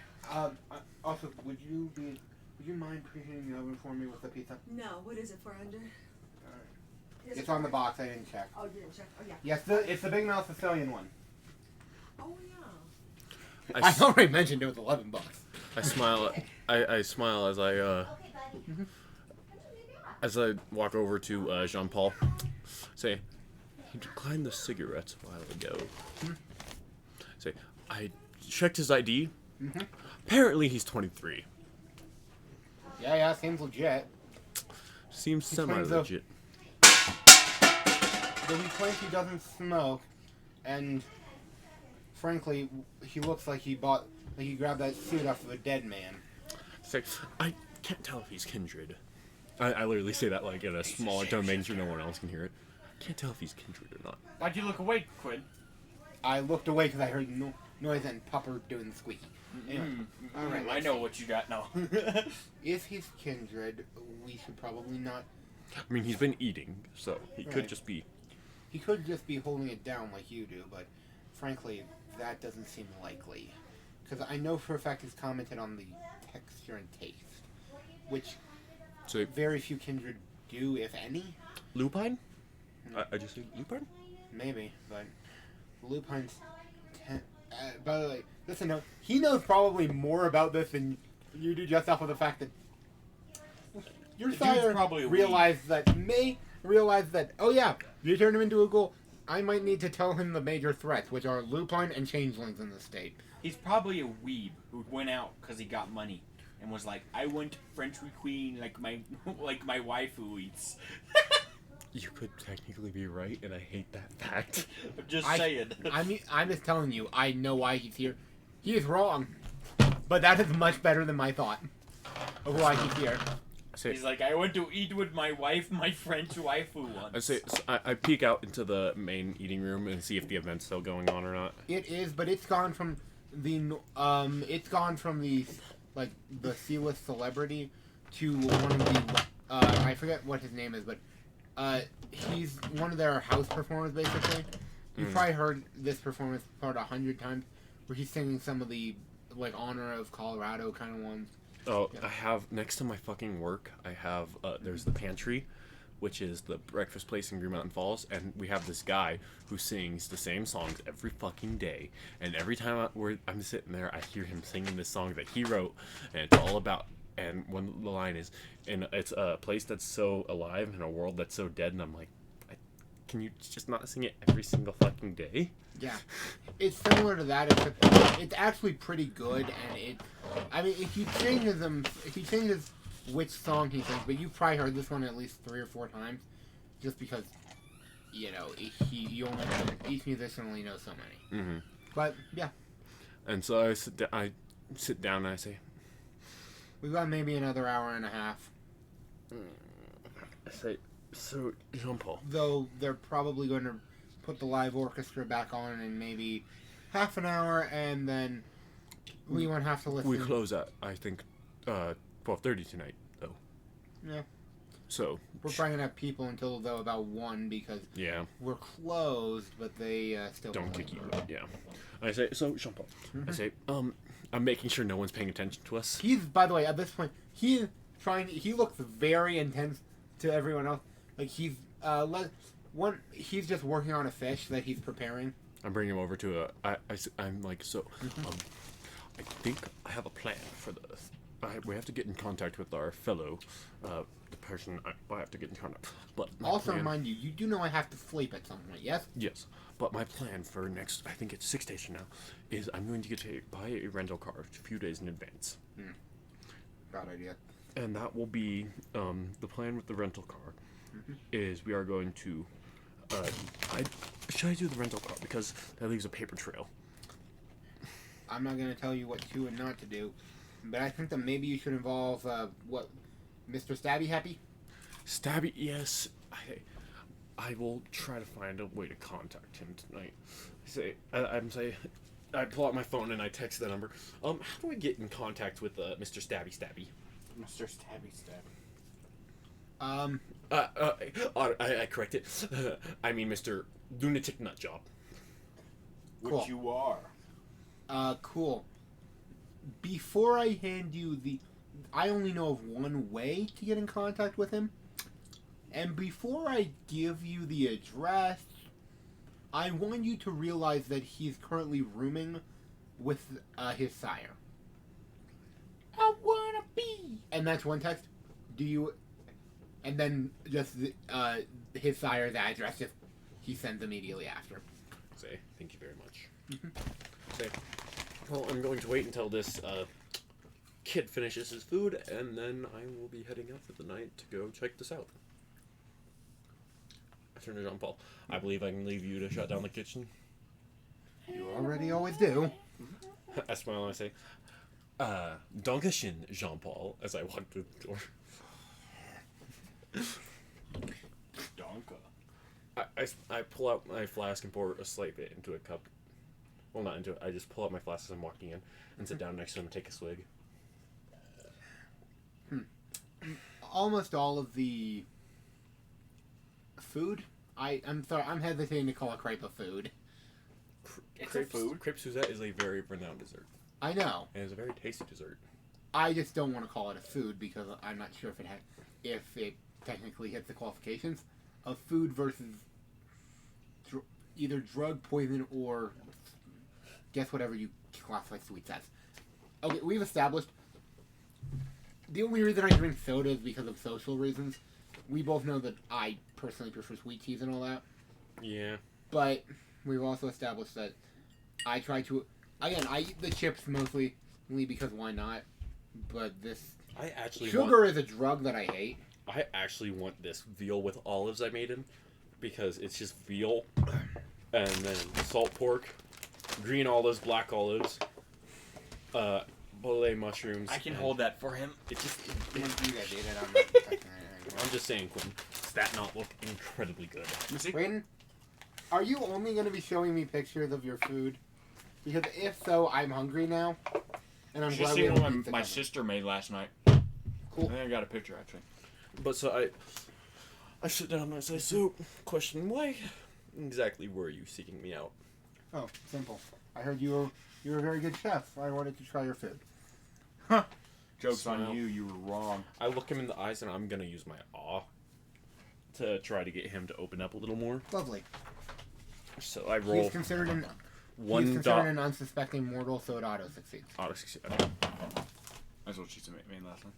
Also, would you mind preheating the oven for me with the pizza?
No, what is it for under?
It's on the box, I didn't check.
Oh, you didn't check. Oh, yeah.
Yes, it's the Big Mouth Sicilian one.
Oh, yeah.
I already mentioned it was $11.
I smile. I smile as I
Okay, buddy.
as I walk over to Jean Paul. Say, he declined the cigarettes a while ago. Say, I checked his ID. Apparently, he's 23.
Yeah, seems legit.
Seems
He claims
semi-legit.
Though he claims he doesn't smoke, and frankly, he looks like he grabbed that suit off of a dead man.
Say, I can't tell if he's kindred. I literally say that like in a smaller tone, making sure no one else can hear it. Can't tell if he's kindred or not.
Why'd you look away, Quinn?
I looked away because I heard noise and Pupper doing the squeaky. Anyway, all right,
I know what you got now.
if he's kindred, we should probably not.
I mean, he's been eating, so he could
Right.
just be.
He could just be holding it down like you do, but frankly, that doesn't seem likely. Because I know for a fact he's commented on the texture and taste, which
So,
very few kindred do, if any.
lupine? I just said lupine?
Maybe, but Lupine's. By the way, listen, no, he knows probably more about this than you do, just off of the fact that your
The dude's
sire
probably a
realized that oh yeah, you turned him into a ghoul. I might need to tell him the major threats, which are Lupine and changelings in the state.
He's probably a weeb who went out because he got money and was like, I want French queen like my waifu eats.
You could technically be right, and I hate that fact.
Just
I-
saying.
I'm just telling you, I know why he's here. He is wrong, but that is much better than my thought of why he's here.
He's like, I want to eat with my wife, my French waifu once.
I peek out into the main eating room and see if the event's still going on or not.
It is, but it's gone from the like the C-list celebrity to one of the I forget what his name is, but he's one of their house performers basically. You've probably heard this performance part 100 times, where he's singing some of the like Honor of Colorado kind of ones.
Oh,
Yeah.
I have next to my fucking work. I have there's the pantry, which is the breakfast place in Green Mountain Falls, and we have this guy who sings the same songs every fucking day. And every time I'm sitting there, I hear him singing this song that he wrote, and it's all about. And one the line is, and it's a place that's so alive in a world that's so dead. And I'm like, can you just not sing it every single fucking day?
Yeah, it's similar to that. It's actually pretty good, and he changes which song he sings, but you've probably heard this one at least 3 or 4 times, just because each musician only knows so many.
Mm-hmm.
But yeah,
And so I sit down and I say,
We've got maybe another hour and a half.
so Jean-Paul.
Though they're probably going to put the live orchestra back on in maybe half an hour, and then we won't have to listen.
We close at, I think, 12:30 tonight, though.
Yeah.
So,
We're probably going to have people until, though, about 1 because
yeah,
we're closed, but they still
don't
won't
kick you
let
out, yeah. I say, so, Jean-Paul, I say, I'm making sure no one's paying attention to us.
He's, by the way, at this point, he looks very intense to everyone else. Like, he's just working on a fish that he's preparing.
I'm bringing him over to I'm like, so, I think I have a plan for this. We have to get in contact with our fellow, the person I have to get in contact. But my
Also,
plan,
mind you do know I have to sleep at some point, yes?
yes, but my plan for next, I think it's 6 days from now, is I'm going to buy a rental car a few days in advance,
Bad idea.
and that will be the plan with the rental car. Is we are going to, should I do the rental car because that leaves a paper trail.
I'm not going to tell you what to and not to do, but I think that maybe you should involve, Mr. Stabby Happy?
Stabby, yes. I will try to find a way to contact him tonight. I pull out my phone and I text the number. How do I get in contact with Mr. Stabby Stabby?
Mr. Stabby Stab.
I correct it. I mean Mr. Lunatic Nutjob.
Which
Cool.
you are.
Cool. Before I hand you I only know of one way to get in contact with him. And before I give you the address, I want you to realize that he's currently rooming with his sire. I wanna be. And that's one text. Do you? And then just his sire's address. If he sends immediately after.
Say, thank you very much. Say, well, I'm going to wait until this kid finishes his food, and then I will be heading out for the night to go check this out. I turn to Jean-Paul. I believe I can leave you to shut down the kitchen.
You already always do.
I smile and I say, Dankeschön, Jean-Paul, as I walk through the door.
Donka.
I pull out my flask and pour a slight bit into a cup. Well, not into it. I just pull out my flask as I'm walking in and sit down next to him and take a swig.
Almost all of the food. I'm sorry. I'm hesitating to call a crepe a food.
It's a food.
Crepe Suzette is a very renowned dessert.
I know.
And it's a very tasty dessert.
I just don't want to call it a food because I'm not sure if it technically hits the qualifications of food versus either drug, poison, or guess whatever you classify sweets as. Okay, we've established the only reason I drink soda is because of social reasons. We both know that I personally prefer sweet teas and all that.
Yeah.
But we've also established that I try to... Again, I eat the chips mostly because why not? But this...
I actually
Sugar is a drug that I hate.
I actually want this veal with olives I made him because it's just veal and then salt pork, green olives, black olives, Boleh mushrooms.
I can
and
hold that for him.
It just,
You guys ate it. I'm not touching it.
I'm just saying, Quinn, does that not look incredibly good?
Let me see.
Brayden, are you only going to be showing me pictures of your food? Because if so, I'm hungry now. And I'm
Just
glad we
seen
have
one
pizza
my
coming.
sister made last night.
Cool.
I think I got a picture actually.
But so I sit down and I say, so, question, why exactly were you seeking me out?
Oh, simple. I heard you're a very good chef. I wanted to try your food.
Joke's
Smile.
on you. You were wrong.
I look him in the eyes and I'm going to use my awe to try to get him to open up a little more.
Lovely.
So I
He's
roll
considered an
one dot.
an unsuspecting mortal, so it auto succeeds.
Auto succeed.
That's what she made last night.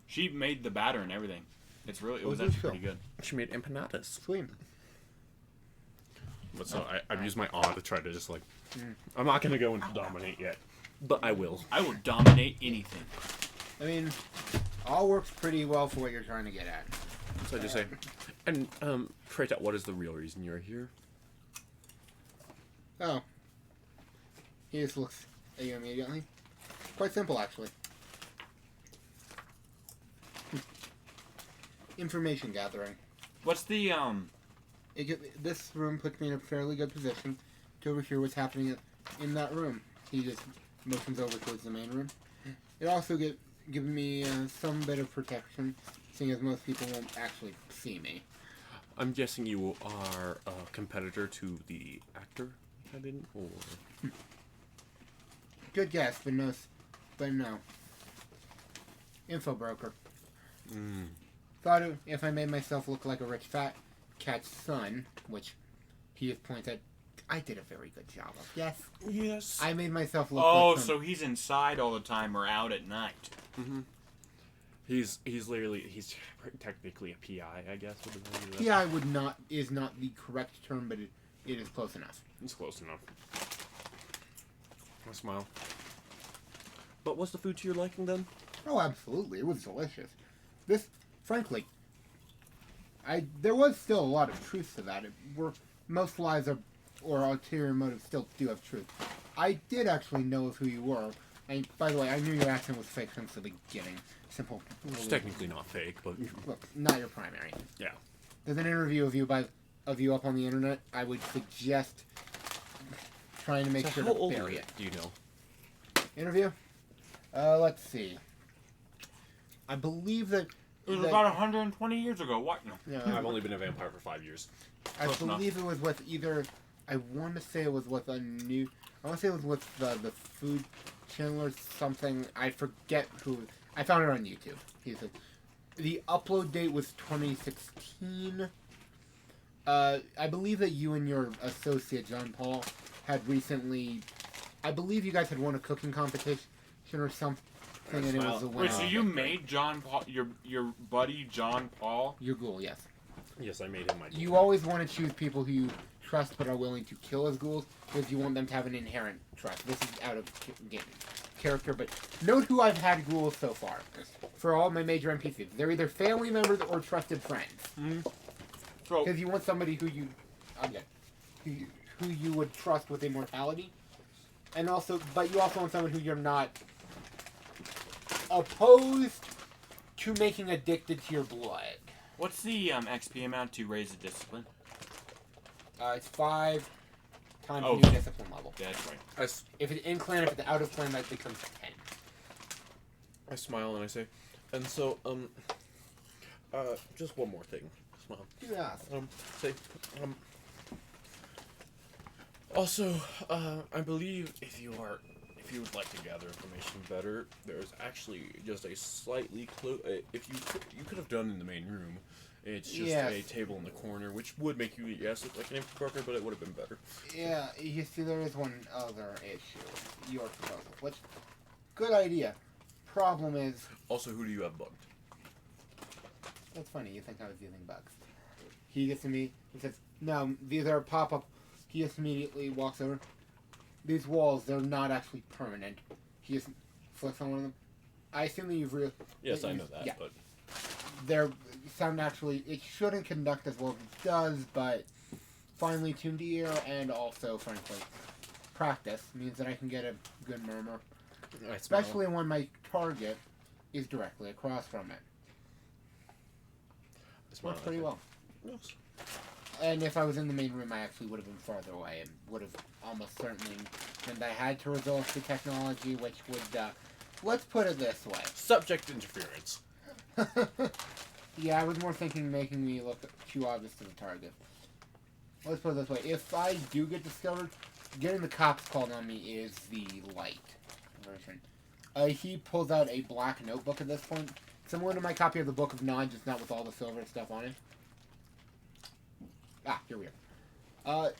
She made the batter and everything. It was
Oh,
actually
good
pretty
show.
good.
She made empanadas.
Sweet.
But so I've used my awe to try to just like. I'm not gonna go into dominate yet, but I will.
I will dominate anything.
I mean, all works pretty well for what you're trying to get at.
So I just say, and pray tell, what is the real reason you're here?
Oh. He just looks at you immediately. quite simple, actually. Information gathering.
What's the
This room puts me in a fairly good position to overhear what's happening in that room. He just motions over towards the main room. It also gives me some bit of protection, seeing as most people won't actually see me.
I'm guessing you are a competitor to the actor cabin, or
Good guess, but no. Info broker. Thought if I made myself look like a rich fat cat's son, which he just points at, I did a very good job of. Yes.
yes.
I made myself look
Oh,
like some...
so he's inside all the time or out at night.
He's technically a PI, I guess.
PI is not the correct term, but it is close enough.
It's close enough. I smile. But what's the food to your liking then?
Oh, absolutely. It was delicious. This, frankly, there was still a lot of truth to that. Most lies or ulterior motives still do have truth. I did actually know of who you were. And by the way, I knew your accent was fake since the beginning. Simple.
It's technically not fake, but
Look, not your primary.
yeah.
There's an interview of you up on the internet. I would suggest trying to make
So
sure
how
to
old
bury it.
do you know?
Interview? Let's see. I believe that.
It was
that-
about 120 years ago. What? No.
I've only been a vampire for 5 years.
I
Close enough.
believe it was with either. I want to say it was with a new. I want to say it was with the food channel or something. I forget who. I found it on YouTube. He said the upload date was 2016. I believe that you and your associate John Paul had recently. I believe you guys had won a cooking competition or something, and it was a winner.
Wait, so you made John Paul, your buddy John Paul?
Your ghoul, yes.
Yes, I made him my.
You always want to choose people who you trust but are willing to kill as ghouls because you want them to have an inherent trust. This is out of game character, but note who I've had ghouls so far. For all my major NPCs, they're either family members or trusted friends.
So
Because you want somebody who you, who you would trust with immortality, and also, but you also want someone who you're not opposed to making addicted to your blood.
what's the XP amount to raise the discipline?
It's 5 times
Oh.
new discipline level.
Yeah, that's right.
If it's in clan, if it's out of clan, that becomes 10.
I smile and I say, and so, just one more thing. Smile.
Yes.
Say, also, I believe if you would like to gather information better, there's actually just a slightly if you could have done in the main room. It's just
Yes.
a table in the corner, which would make you look like an info broker, but it would have been better.
Yeah, you see, there is one other issue. Your proposal. Which, good idea. Problem is,
Also, who do you have bugged?
that's funny, you think I was using bugs. He gets to me, he says, no, these are pop-up. He just immediately walks over. These walls, they're not actually permanent. He just flicks on one of them. I assume that you've
Yes, I know that,
yeah.
but
They're sound naturally. It shouldn't conduct as well as it does, but finely tuned ear and also, frankly, practice means that I can get a good murmur,
I smile.
especially when my target is directly across from it.
I smile
Works
and I
pretty
say,
well.
"Yes."
And if I was in the main room, I actually would have been farther away and would have almost certainly meant I had to resort to technology, which would, let's put it this way.
Subject interference.
Yeah, I was more thinking making me look too obvious to the target. Let's put it this way. If I do get discovered, getting the cops called on me is the light version. He pulls out a black notebook at this point. Similar to my copy of the Book of Nod, just not with all the silver stuff on it. Ah, here we are.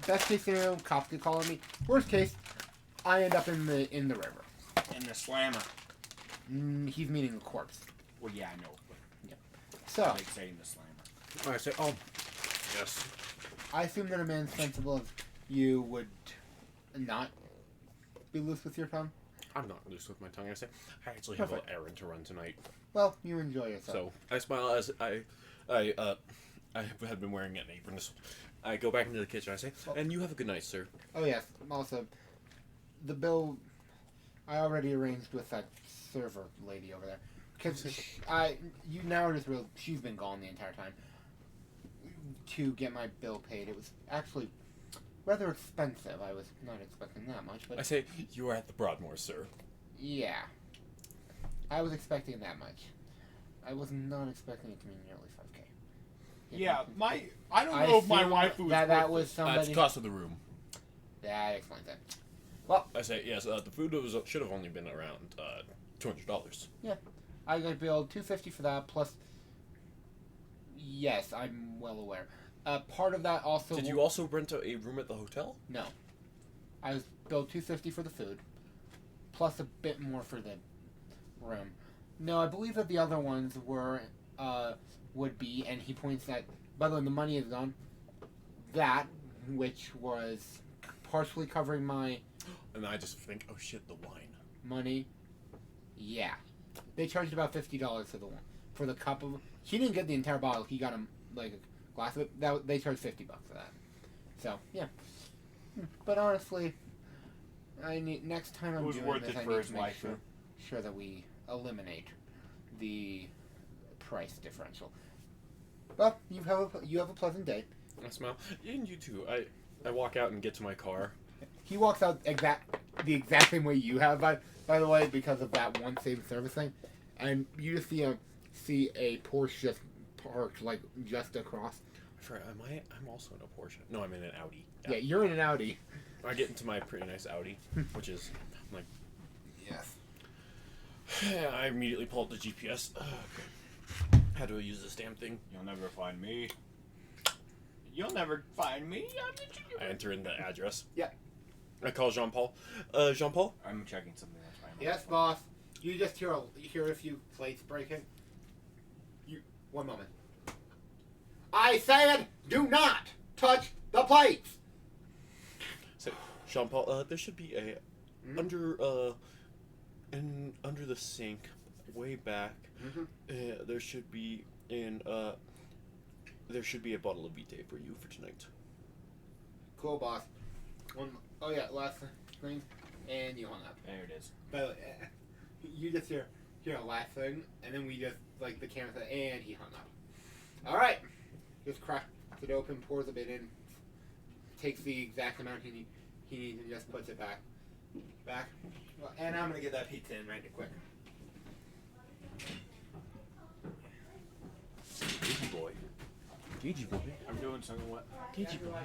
Best case scenario, cops could call on me. Worst case, I end up in the river.
And the slammer.
He's meaning a corpse.
Well, yeah, I know.
So,
Like saying the slammer.
I say, oh, yes.
I assume that a man sensible as you would not be loose with your tongue.
I'm not loose with my tongue. I say, I actually have an
Perfect.
errand to run tonight.
Well, you enjoy yourself.
So I smile as I had been wearing an apron. I go back into the kitchen. I say, and you have a good night, sir.
Oh yes. Also, the bill I already arranged with that server lady over there. Because you now just real she's been gone the entire time. To get my bill paid, it was actually rather expensive. I was not expecting that much, but
I say you are at the Broadmoor, sir.
yeah, I was expecting that much. I was not expecting it to be nearly 5K.
Yeah, I don't know if my
feel
waifu was
that
worth
was
it.
It's
somebody.
the cost of the room.
That explains it.
I say yes. The food should have only been around $200.
I got billed $250 for that plus. Yes, I'm well aware. Part of that also.
Did you also rent a room at the hotel?
No. I was billed $250 for the food, plus a bit more for the room. No, I believe that the other ones would be, and he points at. By the way, the money is gone. That, which was partially covering my
And I just think, oh shit, the wine.
money. Yeah, they charged about $50 for the cup of. He didn't get the entire bottle. He got like a glass of it. They charged $50 for that. So yeah, but honestly, I need next time I'm
It was
doing
worth
this.
it
I
for
need
his
to make
waifu.
sure that we eliminate the price differential. Well, you have a pleasant day.
I smile. And you too. I walk out and get to my car.
He walks out the exact same way you have, by the way, because of that one save service thing, and you just see a Porsche just parked like just across.
I forgot, I'm also in a Porsche. No, I'm in an Audi.
Yeah, you're in an Audi.
I get into my pretty nice Audi, which is like.
Yes.
I immediately pull up the GPS. How do I use this damn thing?
You'll never find me. You'll never find me. I'm the chicken.
I enter in the address.
Yeah.
I call Jean-Paul. Jean-Paul?
I'm checking something. That's fine.
Yes, boss. You just hear a few plates breaking. One moment. I said, do not touch the plates.
So, Jean-Paul, there should be a under the sink, way back. There should be a bottle of Vitae for you for tonight.
Cool, boss. Oh yeah, last thing, and you hung up.
There it is.
By the way, you just hear a last thing, and then we just the camera said, and he hung up. All right, just cracks it open, pours a bit in, takes the exact amount he needs, and just puts it back. Well, and I'm gonna get that pizza in right quick.
Gigi boy. Gigi boy.
I'm doing something. What?
Gigi boy.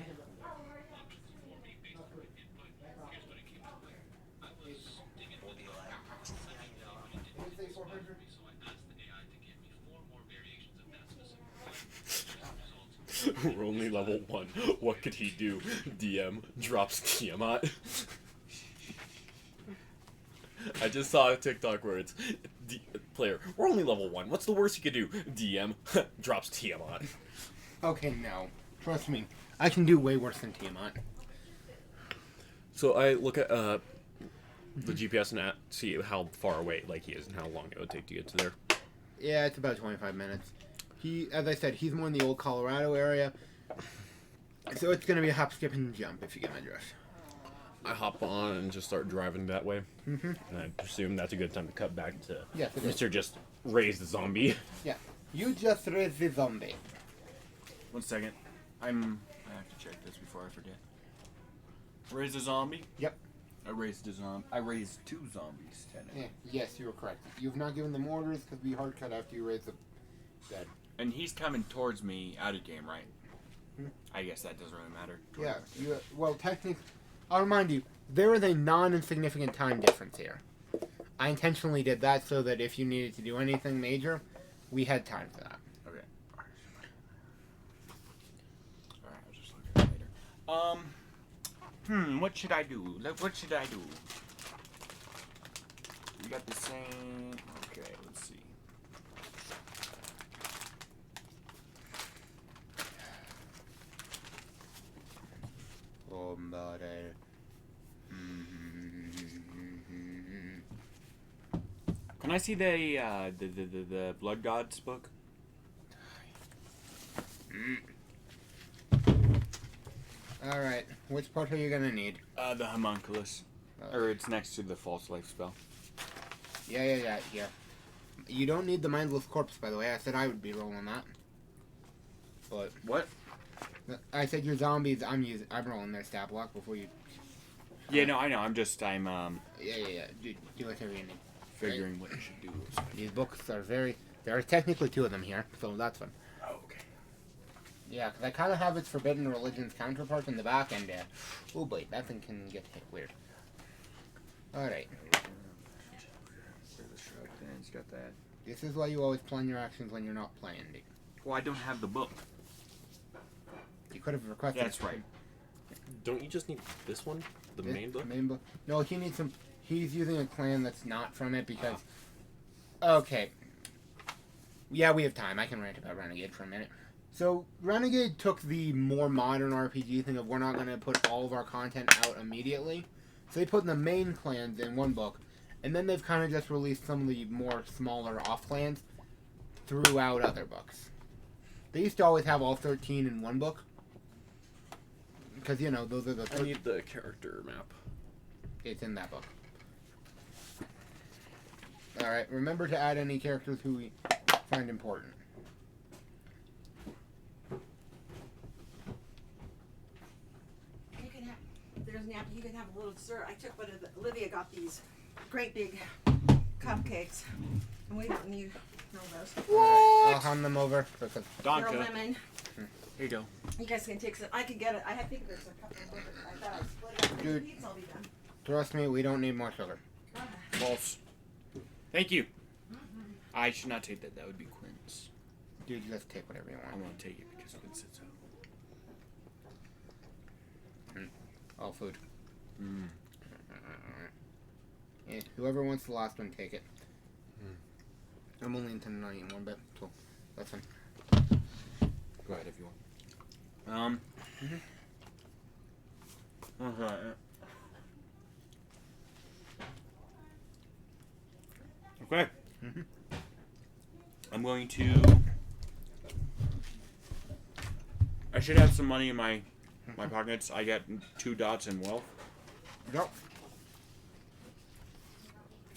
We're only level 1. What could he do? DM drops Tiamat. I just saw a TikTok where it's player. We're only level 1. What's the worst you could do? DM drops Tiamat.
Okay, no, trust me, I can do way worse than Tiamat.
So I look at the GPS and see how far away he is and how long it would take to get to there.
Yeah, it's about 25 minutes. As I said, he's more in the old Colorado area, so it's gonna be a hop, skip, and jump if you get my drift.
I hop on and just start driving that way.
Mm-hmm.
And I presume that's a good time to cut back to
Yes, it is.
Mr. Just raise the zombie.
Yeah, you just raised the zombie.
1 second. I have to check this before I forget. Raise a zombie?
Yep.
I raised 2 zombies. Technically.
Yeah, yes, you were correct. You've not given them orders because we hard cut after you raise the dead.
And he's coming towards me out of game, right? I guess that doesn't really matter.
Yeah, well, technically, I'll remind you, there is a non-insignificant time difference here. I intentionally did that so that if you needed to do anything major, we had time for that.
Okay. Alright, I'll just look at it later. What should I do? What should I do? We got the same... Okay, let's see. Can I see the Blood Gods book?
Alright, which part are you gonna need?
The homunculus. Or it's next to the false life spell.
Yeah. You don't need the mindless corpse, by the way. I said I would be rolling that. But
What?
I said your zombies. I'm rolling their stat block before you.
Yeah, no, I know. I'm
Yeah. Do whatever you need.
figuring what I should do.
These books are very. There are technically 2 of them here, so that's fun.
Oh, okay.
Yeah, because I kind of have its Forbidden Religions counterpart in the back, and oh boy, that thing can get weird. All right.
Where's the shrub thing? Got that.
This is why you always plan your actions when you're not playing. Dude.
Well, I don't have the book.
You could have requested.
That's right.
Don't you just need this one? The main book?
Main book. No, he needs some. He's using a clan that's not from it because. Okay. Yeah, we have time. I can rant about Renegade for a minute. So, Renegade took the more modern RPG thing of we're not going to put all of our content out immediately. So they put the main clans in one book, and then they've kind of just released some of the more smaller off clans throughout other books. They used to always have all 13 in one book. Because, you know, those are the...
I need the character map.
It's in that book. Alright, remember to add any characters who we find important.
You can have, there's an apple, you can have a little dessert. I took one of the, Olivia got these great big cupcakes. And we don't need those.
I'll hand them over. Because
They're
Donka.
lemon.
Here you go.
You guys can take some. I can get it. I think there's a couple of them. I thought I'd split it up.
Dude.
Pizza will be done.
trust me, we don't need more sugar.
False. Thank you. I should not take that. That would be Quinn's.
Dude, just take whatever you
I'm
want.
gonna take it because Quinn said so.
All food.
Mm.
Yeah, whoever wants the last one, take it. I'm only intending on eating one bit, so that's fine.
Go ahead if you want. Okay. Okay. I'm going to. I should have some money in my pockets. I got 2 dots in wealth,
Yep.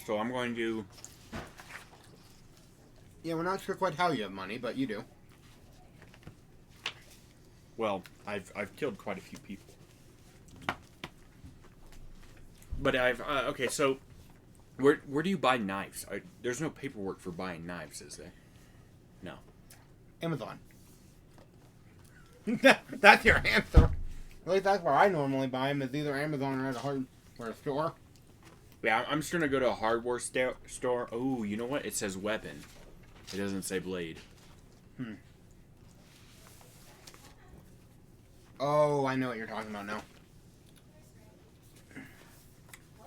so I'm going to.
Yeah, we're not sure quite how you have money, but you do.
Well, I've killed quite a few people, but I've okay. So, where do you buy knives? There's no paperwork for buying knives, is there? No.
Amazon. That's your answer. At least that's where I normally buy them, is either Amazon or at a hardware store.
Yeah, I'm just gonna go to a hardware store. Oh, you know what? It says weapon. It doesn't say blade.
Oh, I know what you're talking about now.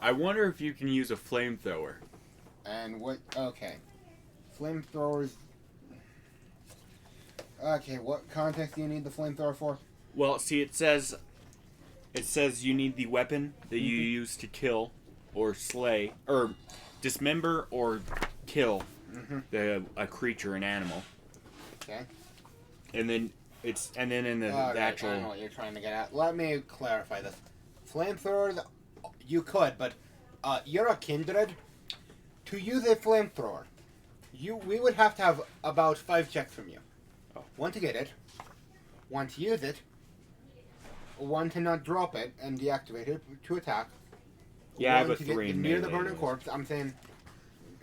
I wonder if you can use a flamethrower.
And what? Okay. Flamethrowers. Okay, what context do you need the flamethrower for?
Well, see, it says you need the weapon that you use to kill or slay or dismember or kill a creature, an animal.
Okay.
And then in the
Alright,
actual.
I know what you're trying to get at. Let me clarify this. Flamethrowers, you could, but you're a kindred. To use a flamethrower, we would have to have about 5 checks from you.
Oh.
1 to get it, 1 to use it, 1 to not drop it and deactivate it to attack.
Yeah,
1
but
to
3
get near the
melee
burning
moves.
corpse. I'm saying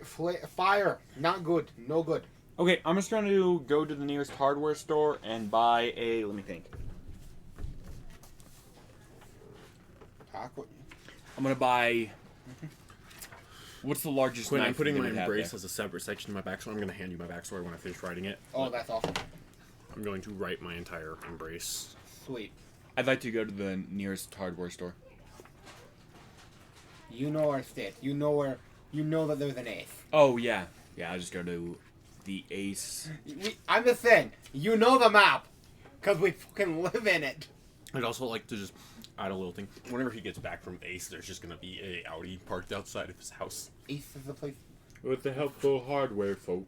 fire, not good, no good.
Okay, I'm just going to go to the nearest hardware store and buy a. Let me think.
Attack.
I'm gonna buy. What's the largest
Quinn,
knife
I'm putting
they
my
would have
embrace
there?
as a separate section of my backstory. I'm going to hand you my backstory when I finish writing it.
Oh, that's awesome.
I'm going to write my entire embrace.
Sweet.
I'd like to go to the nearest hardware store.
You know our state. You know that there's an ace.
Oh yeah, I'll just go to the Ace.
I'm just saying, you know the map, because we fucking live in it.
I'd also like to just add a little thing. Whenever he gets back from Ace, there's just going to be a Audi parked outside of his house.
Ace is the place.
With the helpful hardware folk.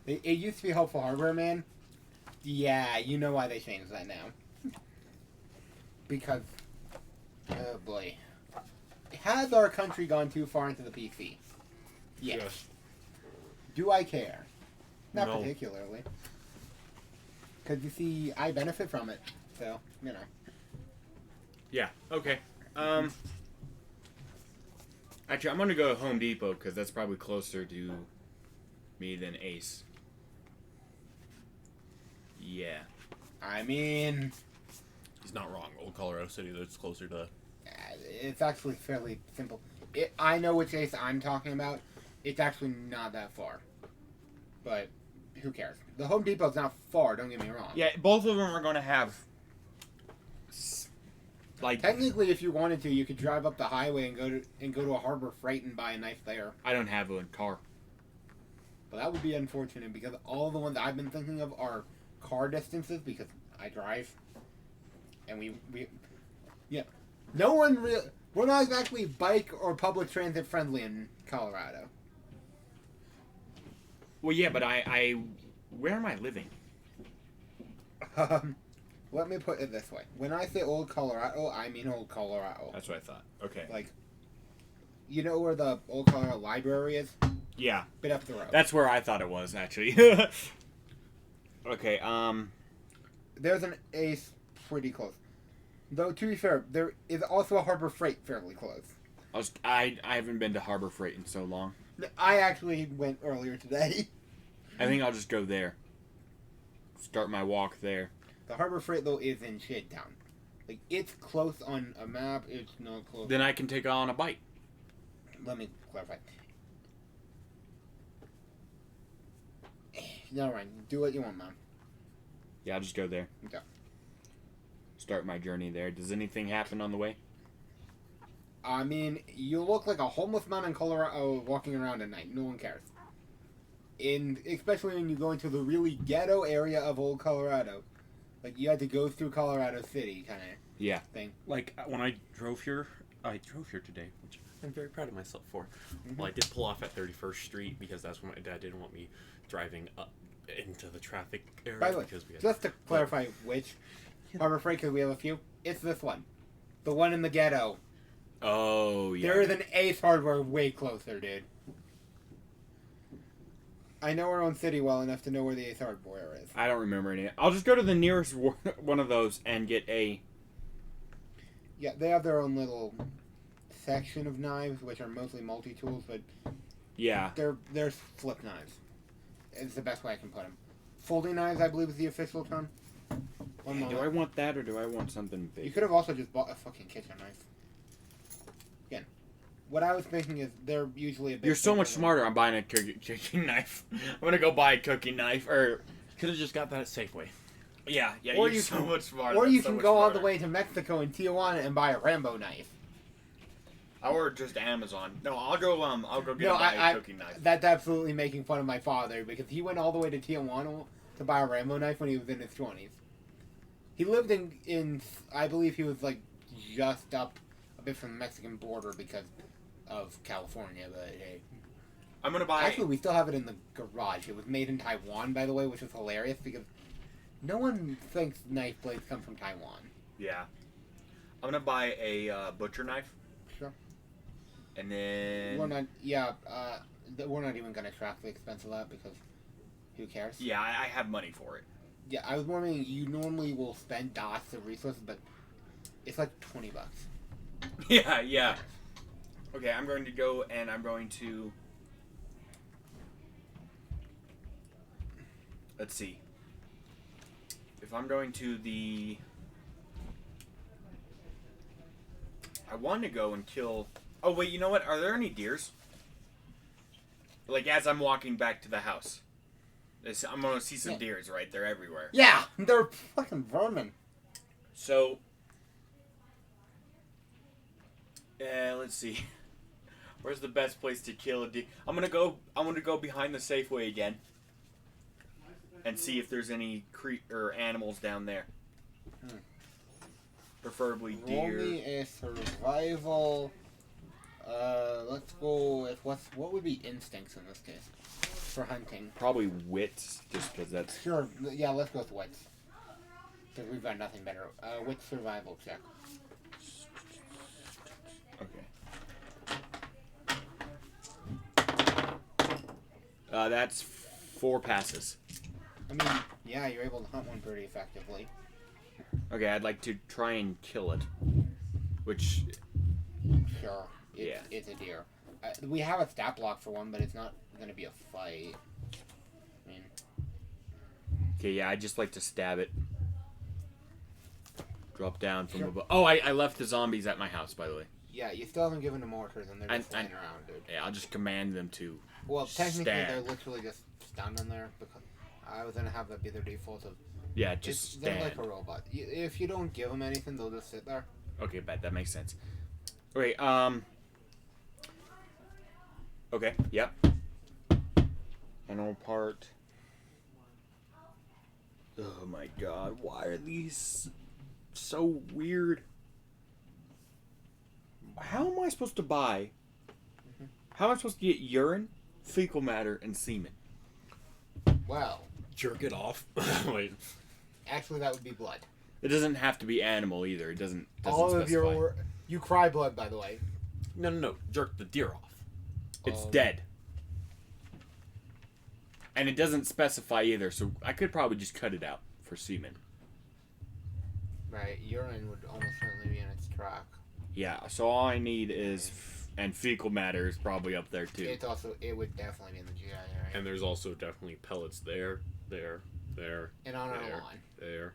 It used to be Helpful Hardware, man. Yeah, you know why they changed that now. Because, oh boy. has our country gone too far into the PC? Yes. Do I care? Not
No.
particularly. Because you see, I benefit from it. So, you know.
Yeah. Okay. Actually, I'm gonna go to Home Depot because that's probably closer to me than Ace. Yeah.
I mean,
He's not wrong. Old Colorado City, that's closer to.
it's actually fairly simple. I know which Ace I'm talking about. It's actually not that far. But, who cares? The Home Depot's not far, don't get me wrong.
Yeah. Both of them are gonna have. Like,
Technically, if you wanted to, you could drive up the highway and go to a Harbor Freight and buy a knife there.
I don't have a car.
But that would be unfortunate because all the ones I've been thinking of are car distances because I drive. And we yeah. No one real. We're not exactly bike or public transit friendly in Colorado.
Well, yeah, but I where am I living?
Let me put it this way. When I say old Colorado, I mean old Colorado.
That's what I thought. Okay.
Like, you know where the old Colorado Library is?
Yeah.
Bit up the road.
That's where I thought it was, actually. Okay,
There's an Ace pretty close. Though, to be fair, there is also a Harbor Freight fairly close.
I haven't been to Harbor Freight in so long.
I actually went earlier today.
I think I'll just go there. Start my walk there.
The Harbor Freight, though, is in Shittown. Like, it's close on a map, it's not close.
Then I can take on a bike.
Let me clarify. Alright, do what you want, man.
Yeah, I'll just go there.
Okay.
Start my journey there. Does anything happen on the way?
I mean, you look like a homeless man in Colorado walking around at night. No one cares. Especially when you go into the really ghetto area of old Colorado. Like, you had to go through Colorado City kind of thing.
Like when I drove here today, which I'm very proud of myself for. Well, I did pull off at 31st Street because that's when my dad didn't want me driving up into the traffic area.
By the way,
because we had,
just to clarify which Harbor Freight, because we have a few, it's this one. The one in the ghetto.
Oh, yeah.
There is an Ace Hardware way closer, dude. I know our own city well enough to know where the Ace Hardware is.
I don't remember any. I'll just go to the nearest one of those and get a...
Yeah, they have their own little section of knives, which are mostly multi-tools, but
Yeah.
they're flip knives. It's the best way I can put them. Folding knives, I believe, is the official term. One
Do
moment.
I want that or do I want something big?
You could have also just bought a fucking kitchen knife. Again, what I was thinking is they're usually a bit
You're so
bigger
much
than-
smarter. I'm buying a cooking knife. I'm gonna go buy a cooking knife, or
Could have just got that at Safeway.
yeah.
Or
You're
you
so
can-
much smarter.
Or
That's
you
so
can
much
go all the
smarter.
way to Mexico and Tijuana and buy a Rambo knife.
Or just Amazon. No, I'll go get
No,
a cooking knife.
That's absolutely making fun of my father because he went all the way to Tijuana to buy a Rambo knife when he was in his 20s. He lived in I believe he was like just up a bit from the Mexican border because of California, but hey.
I'm gonna buy.
Actually, we still have it in the garage. It was made in Taiwan, by the way, which is hilarious because no one thinks knife blades come from Taiwan.
Yeah. I'm gonna buy a butcher knife.
Sure.
And then.
We're not even gonna track the expense of that because who cares?
Yeah, I have money for it.
Yeah, I was wondering, you normally will spend dots of resources, but it's like $20.
Yeah. Okay, I'm going to go and I'm going to. Let's see. If I'm going to the. I want to go and kill. Oh, wait, you know what? Are there any deers? Like, as I'm walking back to the house. I'm going to see some
Yeah.
deers, right? They're everywhere.
Yeah, they're fucking vermin.
So. Let's see. Where's the best place to kill a deer? I'm gonna go behind the Safeway again, and see if there's any animals down there. Preferably
Roll
deer.
me a survival. Let's go with what would be instincts in this case for hunting.
Probably wits, just because that's.
Sure, yeah, let's go with wits. Because we've got nothing better. Wits survival check.
Okay. That's 4 passes.
I mean, yeah, you're able to hunt one pretty effectively.
Okay, I'd like to try and kill it. Which,
Sure.
Yeah.
It's a deer. We have a stat block for one, but it's not going to be a fight. I mean,
okay, yeah, I'd just like to stab it. Drop down from
Sure.
above. Oh, I left the zombies at my house, by the way.
yeah, you still haven't given them mortars, and they're just
And-
laying around, dude.
Yeah, I'll just command them to.
Well, technically, they're
stand.
literally just stunned in there, because I was going to have that be their default of...
Yeah, just
They're
stand.
like a robot. If you don't give them anything, they'll just sit there.
Okay, bet that makes sense. Wait, okay, yep. Animal part. Oh my god, why are these so weird? How am I supposed to buy? How am I supposed to get urine, fecal matter, and semen?
Well,
Jerk it off. Wait.
actually, that would be blood.
It doesn't have to be animal either. It doesn't
All of
specify.
your... You cry blood, by the way.
No. Jerk the deer off.
It's dead. And it doesn't specify either, so I could probably just cut it out for semen.
Right, urine would almost certainly be in its track.
Yeah, so all I need is... and fecal matter is probably up there too.
It's also... It would definitely be in the GI area.
And there's also definitely pellets there.
And on our
there,
lawn.
there.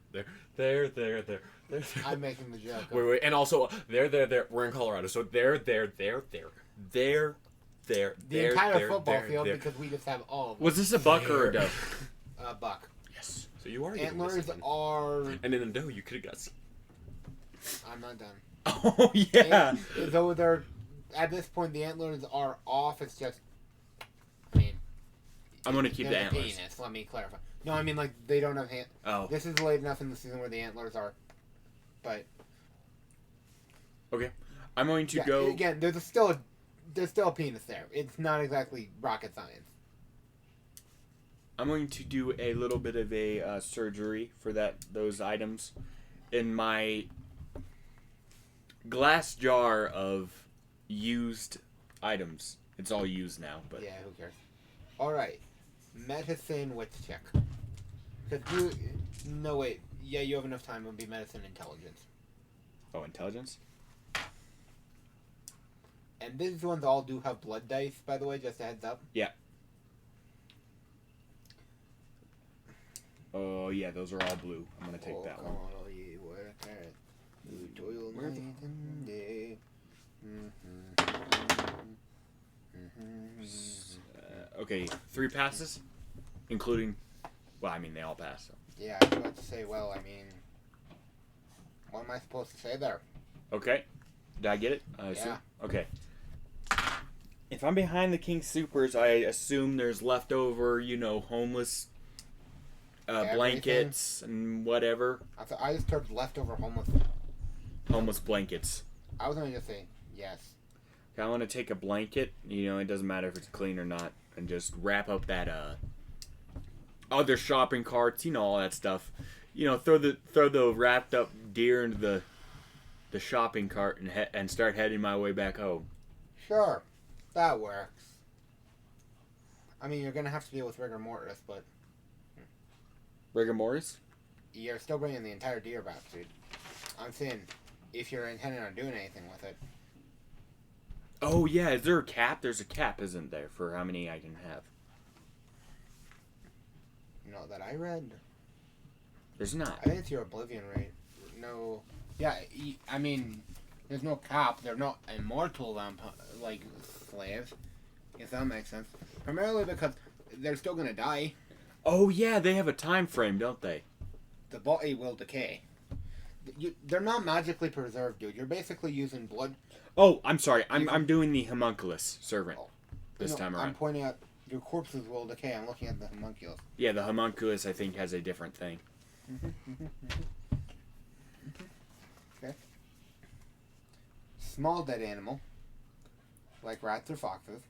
I'm making the joke.
Wait, and also there. We're in Colorado, so there.
The entire football field, because we just have all of them.
Was this a buck or a doe?
Buck.
Yes.
So you are getting
Antlers
this again.
are...
And in a doe, you could have got.
I'm not done.
Oh, yeah.
Though they're... At this point, the antlers are off. It's just... I mean...
I'm going to keep the
they're
antlers.
Penis, let me clarify. No, I mean, like, they don't have hand...
Oh,
This is late enough in the season where the antlers are... But...
okay. I'm going to
yeah,
go...
again, there's still a penis there. It's not exactly rocket science.
I'm going to do a little bit of a surgery for those items in my glass jar of used items. It's all used now, but
Yeah, who cares? Alright. Medicine wits check. Because you... No, wait. Yeah, you have enough time. It would be medicine intelligence.
oh, intelligence.
And these ones all do have blood dice, by the way, just a heads up.
Oh yeah, those are all blue. I'm gonna take that one.
All ye workers who toil
Where are they?
night and day.
Okay, 3 passes, including. Well, I mean they all pass. So.
Yeah, I was about to say, well, I mean... What am I supposed to say there?
Okay, did I get it? I assume.
Yeah.
Okay. If I'm behind the King Supers, I assume there's leftover, homeless
Everything.
blankets and whatever.
I just heard leftover homeless.
Homeless blankets.
I was going to just say yes.
I want to take a blanket, it doesn't matter if it's clean or not, and just wrap up that other shopping carts, all that stuff. Throw the wrapped up deer into the shopping cart and start heading my way back home.
Sure. That works. I mean, you're going to have to deal with rigor mortis, but
Rigor mortis?
you're still bringing the entire deer back, dude. I'm saying, if you're intending on doing anything with it.
Oh yeah, is there a cap? There's a cap, isn't there, for how many I can have?
No, that I read.
There's not.
I think it's your oblivion rate. No. Yeah, I mean, there's no cap. They're not immortal, like slaves. If that makes sense. Primarily because they're still gonna die.
Oh yeah, they have a time frame, don't they?
The body will decay. They're not magically preserved, dude. You're basically using blood.
Oh, I'm sorry. I'm doing the homunculus servant this
No,
time
I'm
around.
pointing out your corpses will decay. I'm looking at the homunculus.
Yeah, the homunculus I think has a different thing.
Okay. Small dead animal, like rats or foxes.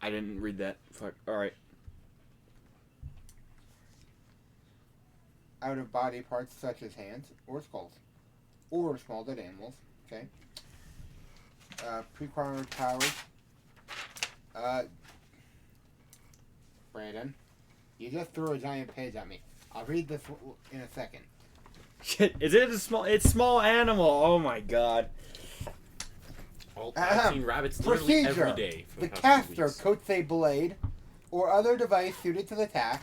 I didn't read that. Fuck. All right.
Out of body parts such as hands or skulls, or small dead animals. Okay. Pre-primary powers. Brayden. You just threw a giant page at me. I'll read this in a second.
Shit, is it a small? It's small animal. Oh my god.
Well, I've seen rabbits literally
Procedure.
every day. For
The
the past 2
caster
weeks.
coats a blade or other device suited to the task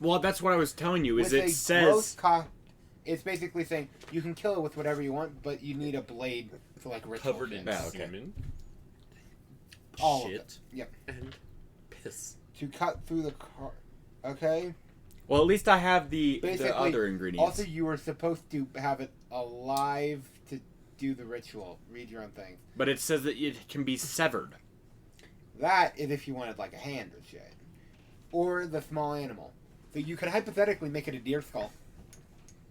Well, that's what I was telling you. Is
with
it
a
says
gross it's basically saying you can kill it with whatever you want, but you need a blade for like ritual
Covered in
shit.
Yeah, okay.
semen,
All of
shit,
it. Yep.
and piss.
To cut through the car. Okay.
Well, at least I have the
Basically,
other ingredients.
Also, you were supposed to have it alive to do the ritual. Read your own things.
But it says that it can be severed.
That is if you wanted like a hand or shit, or the small animal. So you could hypothetically make it a deer skull.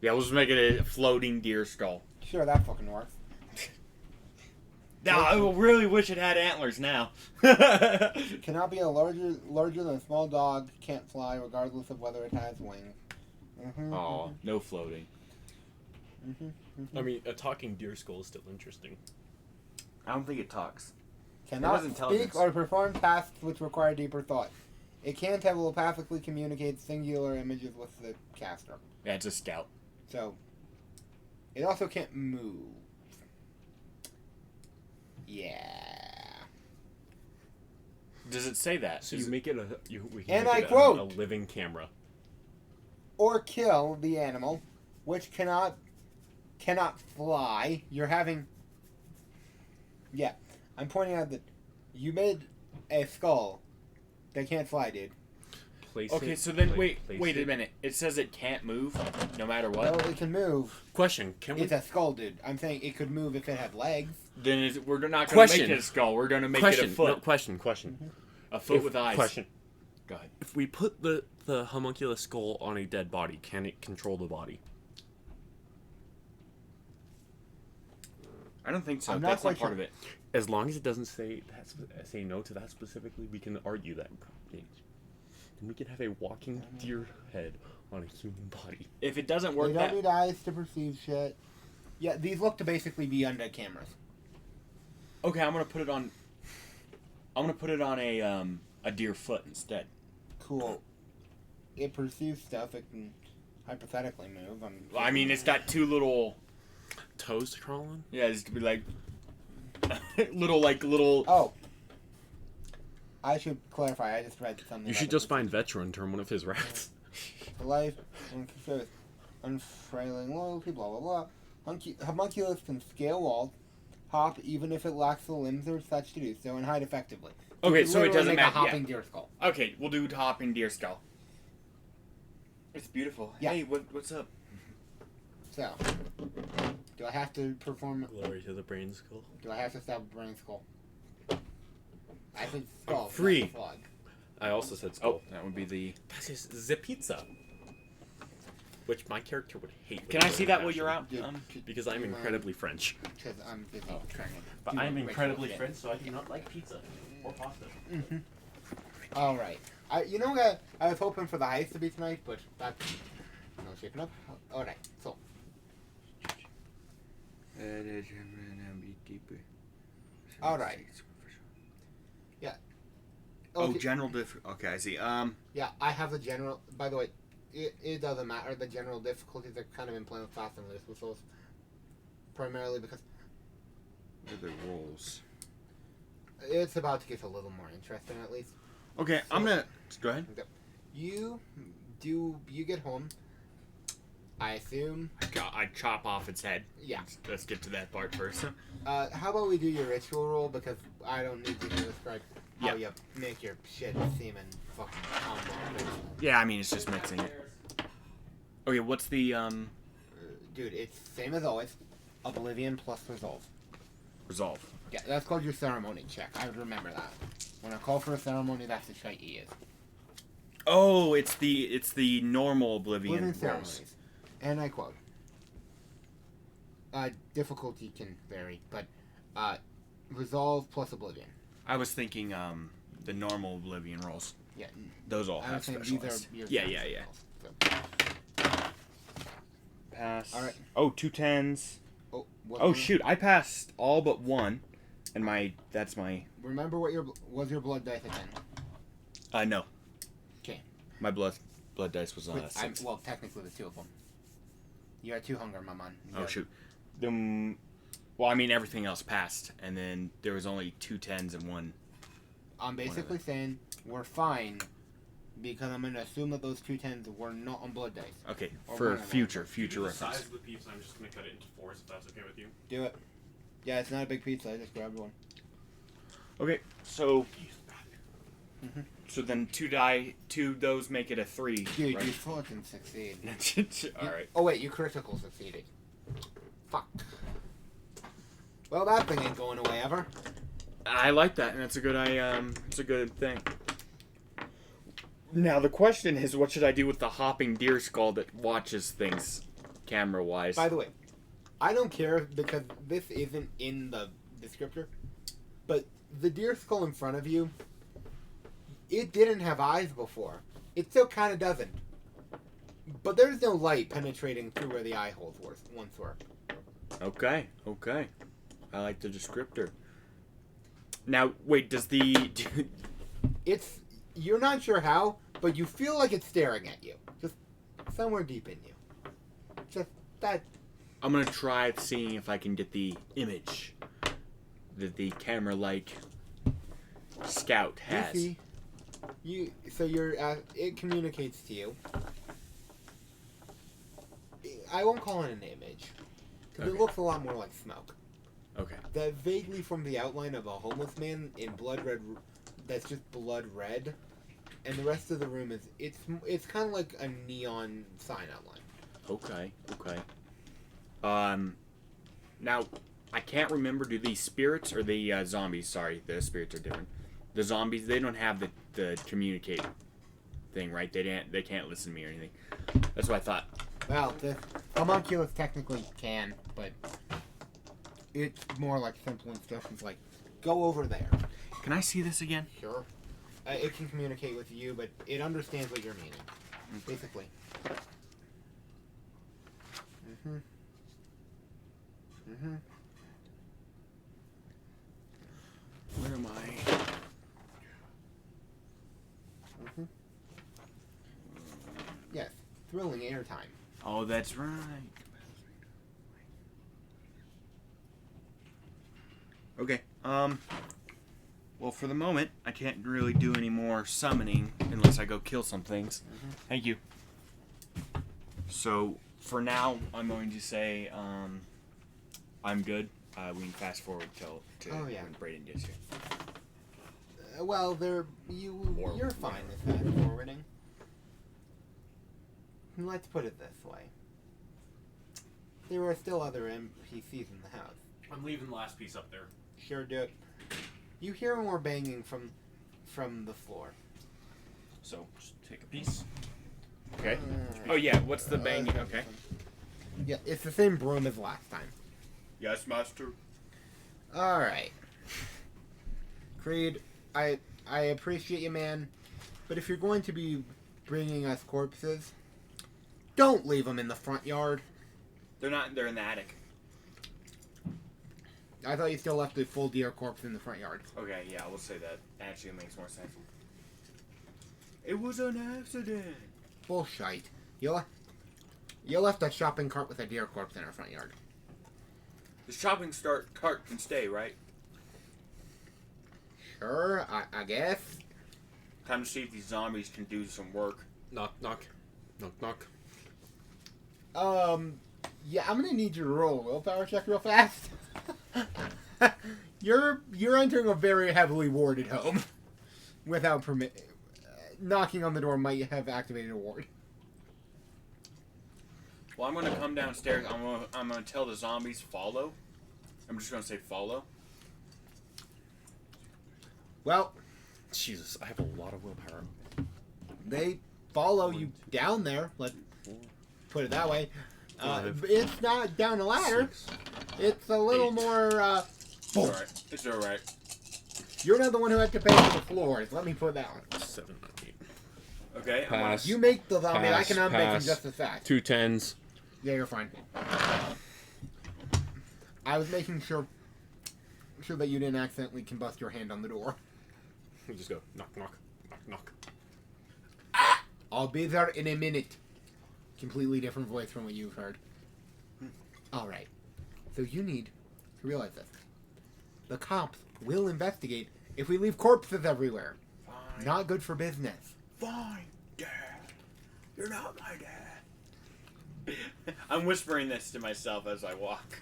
Yeah, we'll just make it a floating deer skull.
Sure, that fucking works.
No, I really wish it had antlers now.
Cannot be a larger than a small dog. Can't fly, regardless of whether it has wings.
Oh, no floating.
I mean, a talking deer skull is still interesting.
I don't think it talks.
Cannot
has intelligence.
speak or perform tasks which require deeper thought. It can telepathically communicate singular images with the caster.
Yeah, it's a scout.
So, it also can't move. Yeah.
Does it say that?
So
Is
you
it-
make it we can
And
make
I
it
quote-
a living camera.
Or kill the animal, which cannot fly. You're having... Yeah. I'm pointing out that you made a skull that can't fly, dude.
Place
Okay,
it,
so then
place
wait a
it.
minute. It says it can't move no matter
Well,
what.
it can move.
Question: Can we?
It's a skull, dude. I'm saying it could move if it had legs.
Then we're not going to
Question.
make it a skull. We're going to make
Question.
it a foot.
No, question.
A foot
If-
with eyes.
Question.
Go ahead.
If we put the homunculus skull on a dead body, can it control the body?
I don't think so.
I'm not
That's not
quite
part
sure.
of it.
As long as it doesn't say say no to that specifically, we can argue that. And we can have a walking deer head on a human body.
If it doesn't
They
work,
don't
that
need eyes to perceive shit. Yeah, these look to basically be undead cameras.
okay, I'm gonna put it on. I'm gonna put it on a deer foot instead.
Cool. It perceives stuff. It can hypothetically move.
I mean, it's got two little.
Toes to crawl on?
Yeah, it's to be like little.
Oh. I should clarify. I just read something.
You
about
should
it.
just find Veteran turn one of his rats.
The life and shows unfailing loyalty. Blah blah blah. Homunculus can scale walls, hop even if it lacks the limbs or such to do so, and hide effectively.
Okay,
You could
so it
literally
doesn't
make
matter.
a hopping deer skull.
Okay, we'll do hopping deer skull. It's beautiful.
Yeah.
Hey, what's up?
So, do I have to perform?
Glory to the brain skull.
Do I have to stop brain skull? I said skull. not
free.
the frog.
I also said skull.
Oh, that would be the.
That is the pizza. Which my character would hate.
Can I see that while you're out?
Dude,
Because I'm incredibly French.
Because I'm busy trying to.
But
do
I'm
ritual
incredibly
shit.
French, so I do not like pizza or pasta.
All right. You know what? I was hoping for the heist to be tonight, but that's no shaping up. All right. So. All right. Yeah.
Oh,
Okay.
general diff. Okay, I see.
Yeah, I have the general. By the way, it doesn't matter. The general difficulties are kind of in playing with fast and loose with those, primarily because
What are the rolls?
it's about to get a little more interesting, at least.
Okay, I'm gonna go ahead.
You get home. I assume.
I chop off its head.
Yeah.
Let's get to that part first.
How about we do your ritual roll, because I don't need you to describe how
Yeah.
you make your shit semen fucking combo.
Yeah, I mean it's just mixing it. Okay, what's the
Dude, it's same as always. Oblivion plus resolve.
resolve?
Yeah, that's called your ceremony check. I would remember that. When I call for a ceremony, that's the check he is.
Oh, it's the normal Oblivion
Oblivion
rolls.
ceremonies. And I quote. Difficulty can vary, but resolve plus oblivion.
I was thinking the normal Oblivion rolls.
Yeah.
Those all
I
have
was saying
specialized.
these are your
Yeah.
So,
Pass.
All right.
Oh, 2 10s.
oh, what,
Oh shoot, I passed all but one, and that's my
Remember what was your blood dice again?
no. My blood dice was six.
Well, technically the two of them. You had 2 hunger, my man.
Oh shoot. Well, I mean everything else passed, and then there was only 2 10s and 1.
I'm basically saying we're fine because I'm going to assume that those 2 10s were not on blood dice.
Okay,
Or
for
one of
future
The
reference.
size of the pizza, I'm just gonna cut it into 4s if that's okay with you.
Do it. Yeah, it's not a big pizza. I just grabbed one.
Okay, so so then 2 those make it a 3.
Dude,
right?
you fucking succeed.
All right.
Oh wait, you critical succeeded. Fuck. Well, that thing ain't going away ever.
I like that, and it's a good thing. Now the question is, what should I do with the hopping deer skull that watches things, camera wise?
By the way, I don't care because this isn't in the descriptor, but the deer skull in front of you, it didn't have eyes before. It still kind of doesn't. But there's no light penetrating through where the eye holes once were.
Okay. I like the descriptor. Now, wait, does the...
It's, you're not sure how, but you feel like it's staring at you. Just somewhere deep in you. Just that.
I'm gonna try seeing if I can get the image that the camera-like scout has.
You see, so it communicates to you. I won't call it an image, because
Okay.
it looks a lot more like smoke.
Okay.
That vaguely from the outline of a homeless man in blood red, that's just blood red, and the rest of the room is it's kind of like a neon sign outline.
Okay. Now, I can't remember, do these spirits or the zombies, sorry, the spirits are different. The zombies, they don't have the communicate thing, right? They can't listen to me or anything. That's what I thought.
Well, the homunculus technically can, but it's more like simple instructions like, go over there.
Can I see this again?
Sure. It can communicate with you, but it understands what you're meaning, basically.
Where am I?
Yes, thrilling airtime.
Oh, that's right. Okay, well, for the moment, I can't really do any more summoning unless I go kill some things. Thank you. So, for now, I'm going to say, I'm good. We can fast forward to
Oh, yeah.
when Brayden gets here.
Well, you're fine with that forwarding. Let's put it this way. There are still other NPCs in the house.
I'm leaving the last piece up there.
Sure do. You hear more banging from the floor.
So, just take a piece.
Okay. Oh, yeah, what's the banging? Okay.
Yeah, it's the same broom as last time.
Yes, master.
Alright. Creed, I appreciate you, man, but if you're going to be bringing us corpses, don't leave them in the front yard.
They're in the attic.
I thought you still left a full deer corpse in the front yard.
Okay, yeah, we'll say that. Actually, it makes more sense. It was an accident.
Bullshit. You left a shopping cart with a deer corpse in our front yard.
The shopping cart can stay, right?
Sure, I guess.
Time to see if these zombies can do some work.
Knock, knock. Knock, knock.
Yeah, I'm gonna need you to roll a willpower check real fast. You're entering a very heavily warded home without permit. Knocking on the door might have activated a ward.
Well, I'm gonna come downstairs. I'm gonna tell the zombies follow. I'm just gonna say follow.
Well,
Jesus, I have a lot of willpower.
they follow you down there. Let's put it that way.
Five.
It's not down a ladder.
6.
It's a little
Eight.
more.
It's alright. It's alright.
You're not the one who had to pay for the floors. Let me put that one.
7, 8.
Okay.
Pass.
You make the zombie. I
Pass,
can unmake him
pass.
just as fast.
2 10s.
Yeah, you're fine. I was making sure that you didn't accidentally combust your hand on the door.
We just go knock, knock, knock, knock.
I'll be there in a minute. Completely different voice from what you've heard. Alright. So you need to realize this. The cops will investigate if we leave corpses everywhere.
Fine.
Not good for business.
Fine, Dad. You're not my dad.
I'm whispering this to myself as I walk.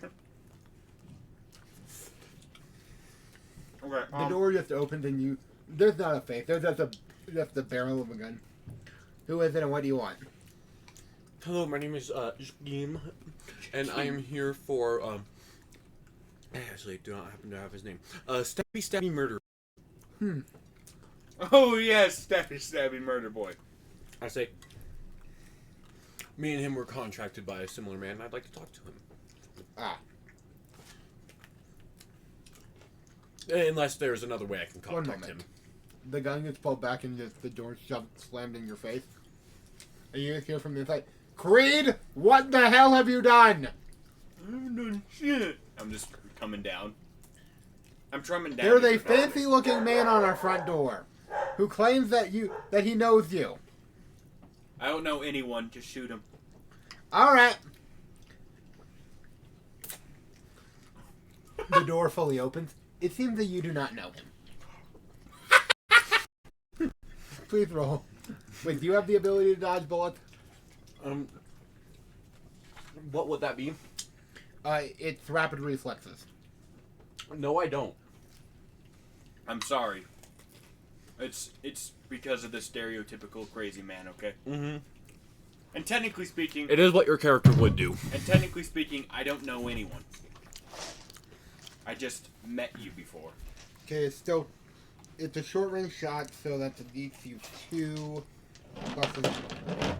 Okay.
The door just opens and you... There's not a face. There's just a barrel of a gun. Who is it and what do you want?
Hello, my name is Jim, and I am here for I actually do not happen to have his name. Stabby Murder.
Oh yes, stabby murder boy.
I say, me and him were contracted by a similar man, and I'd like to talk to him.
Ah.
Unless there's another way I can
One
contact
moment.
him.
The gun gets pulled back and just the door slammed in your face. And you hear from the inside, Creed, what the hell have you done?
I haven't done shit. I'm just coming down. I'm trumming down.
There's a fancy-looking man on our front door who claims that he knows you.
I don't know anyone. Just shoot him.
All right. The door fully opens. It seems that you do not know him. Please roll. Wait, do you have the ability to dodge bullets?
What would that be?
It's rapid reflexes.
No, I don't.
I'm sorry. It's because of the stereotypical crazy man, okay?
Mm-hmm.
And technically speaking,
It is what your character would do.
I don't know anyone. I just met you before.
Okay, it's a short range shot, so that's a DC 2.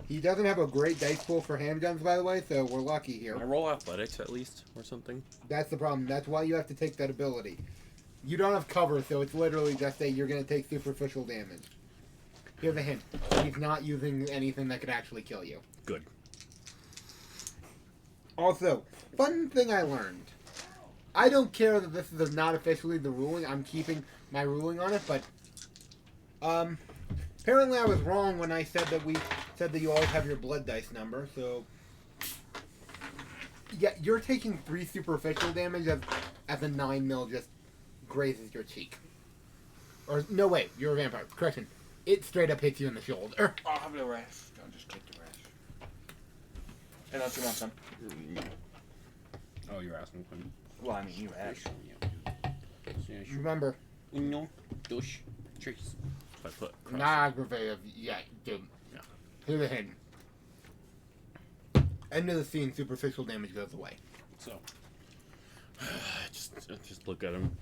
He doesn't have a great dice pool for handguns, by the way, so we're lucky here.
Can I roll athletics at least, or something?
That's the problem. That's why you have to take that ability. You don't have cover, so it's literally just you're going to take superficial damage. Here's a hint. He's not using anything that could actually kill you.
Good.
Also, fun thing I learned. I don't care that this is not officially the ruling. I'm keeping my ruling on it, but apparently I was wrong when I said that you always have your blood dice number. So yeah, you're taking 3 superficial damage as a 9 mil just grazes your cheek. Or no, wait, you're a vampire. Correction. It straight up hits you in the shoulder.
I'll have the rest. Don't just take the rest. And that's you want some.
Oh, you're asking him.
Well, I mean, you asked.
Remember,
No. Douche. Trace. If I put cross.
not aggravative. Yeah, dude.
Yeah.
Here's a hint. End of the scene, superficial damage goes away.
So. just look at him.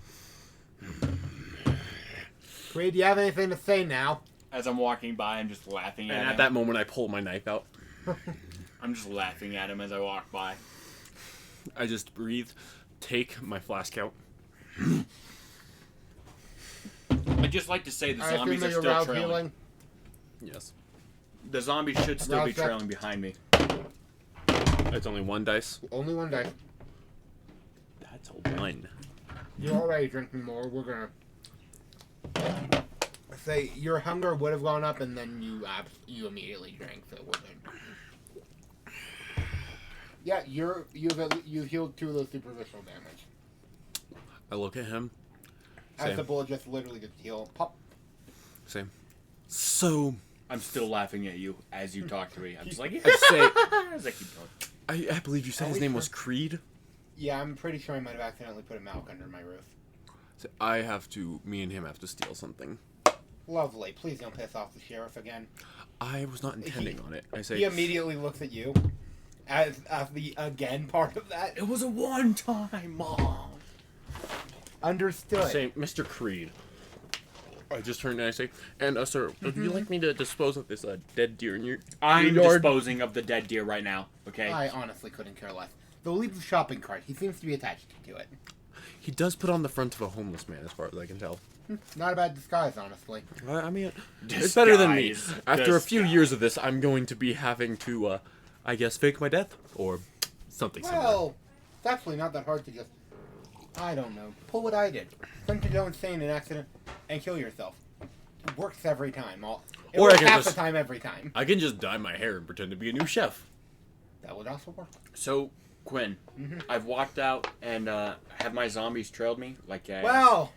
Creed, do you have anything to say now?
As I'm walking by, I'm just laughing at
And
him.
at that moment, I pull my knife out.
I'm just laughing at him as I walk by.
I just breathe, take my flask out.
I'd just like to say the
I assume
zombies
that
are
you're
still
route
trailing.
healing.
Yes.
The zombies should still be
Rouse check.
trailing behind me.
It's only one dice.
Only one dice.
That's a 1.
You're already drinking more. We're gonna say your hunger would have gone up, and then you immediately drank. So we're good. Yeah, you've healed 2 of those superficial damage.
I look at him.
As
Same.
the bullet just literally gets healed. Pop.
Same. So,
I'm still laughing at you as you talk to me. I'm just like,
I say,
as I keep going.
I believe you said
Are
his
we
name
sure?
was Creed.
Yeah, I'm pretty sure I might have accidentally put a milk under my roof.
So me and him have to steal something.
Lovely. Please don't piss off the sheriff again.
I was not intending on it. I say,
He immediately looks at you as the again part of that.
It was a one-time, Mom.
Understood.
say, Mr. Creed. I just turned and I say, and sir, would you like me to dispose of this dead deer in your
I'm
yard?
disposing of the dead deer right now, okay?
I honestly couldn't care less. They'll leave the shopping cart. He seems to be attached to it.
He does put on the front of a homeless man, as far as I can tell.
Not a bad disguise, honestly.
I mean, it's better than me.
Disguise.
After a few
Disguise.
years of this, I'm going to be having to, I guess, fake my death or something similar.
Well, it's actually not that hard to just, I don't know, pull what I did. Attempt to go insane in an accident and kill yourself. works every time. It
Or I
works
can
half
just-
the time every time.
I can just dye my hair and pretend to be a new chef.
That would also work.
So, Quinn, I've walked out and have my zombies trailed me?
Well,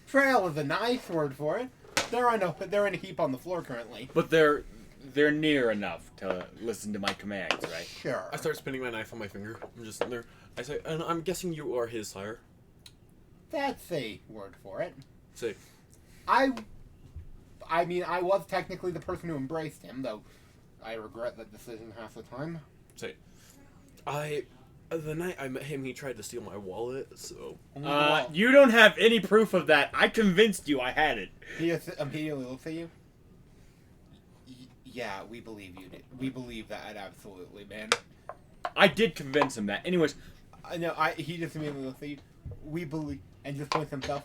trail is a nice word for it. They're in a heap on the floor currently.
But they're near enough to listen to my commands, right?
Sure.
I start spinning my knife on my finger. I'm just there. I say, and I'm guessing you are his sire.
That's a word for it.
Say,
I mean, I was technically the person who embraced him, though I regret that decision half the time.
say, the night I met him, he tried to steal my wallet. So
You don't have any proof of that. I convinced you I had it.
He immediately looks at you. Yeah, we believe you. We believe that absolutely, man.
I did convince him that. Anyways,
He just immediately looks at you. We believe, and just points himself.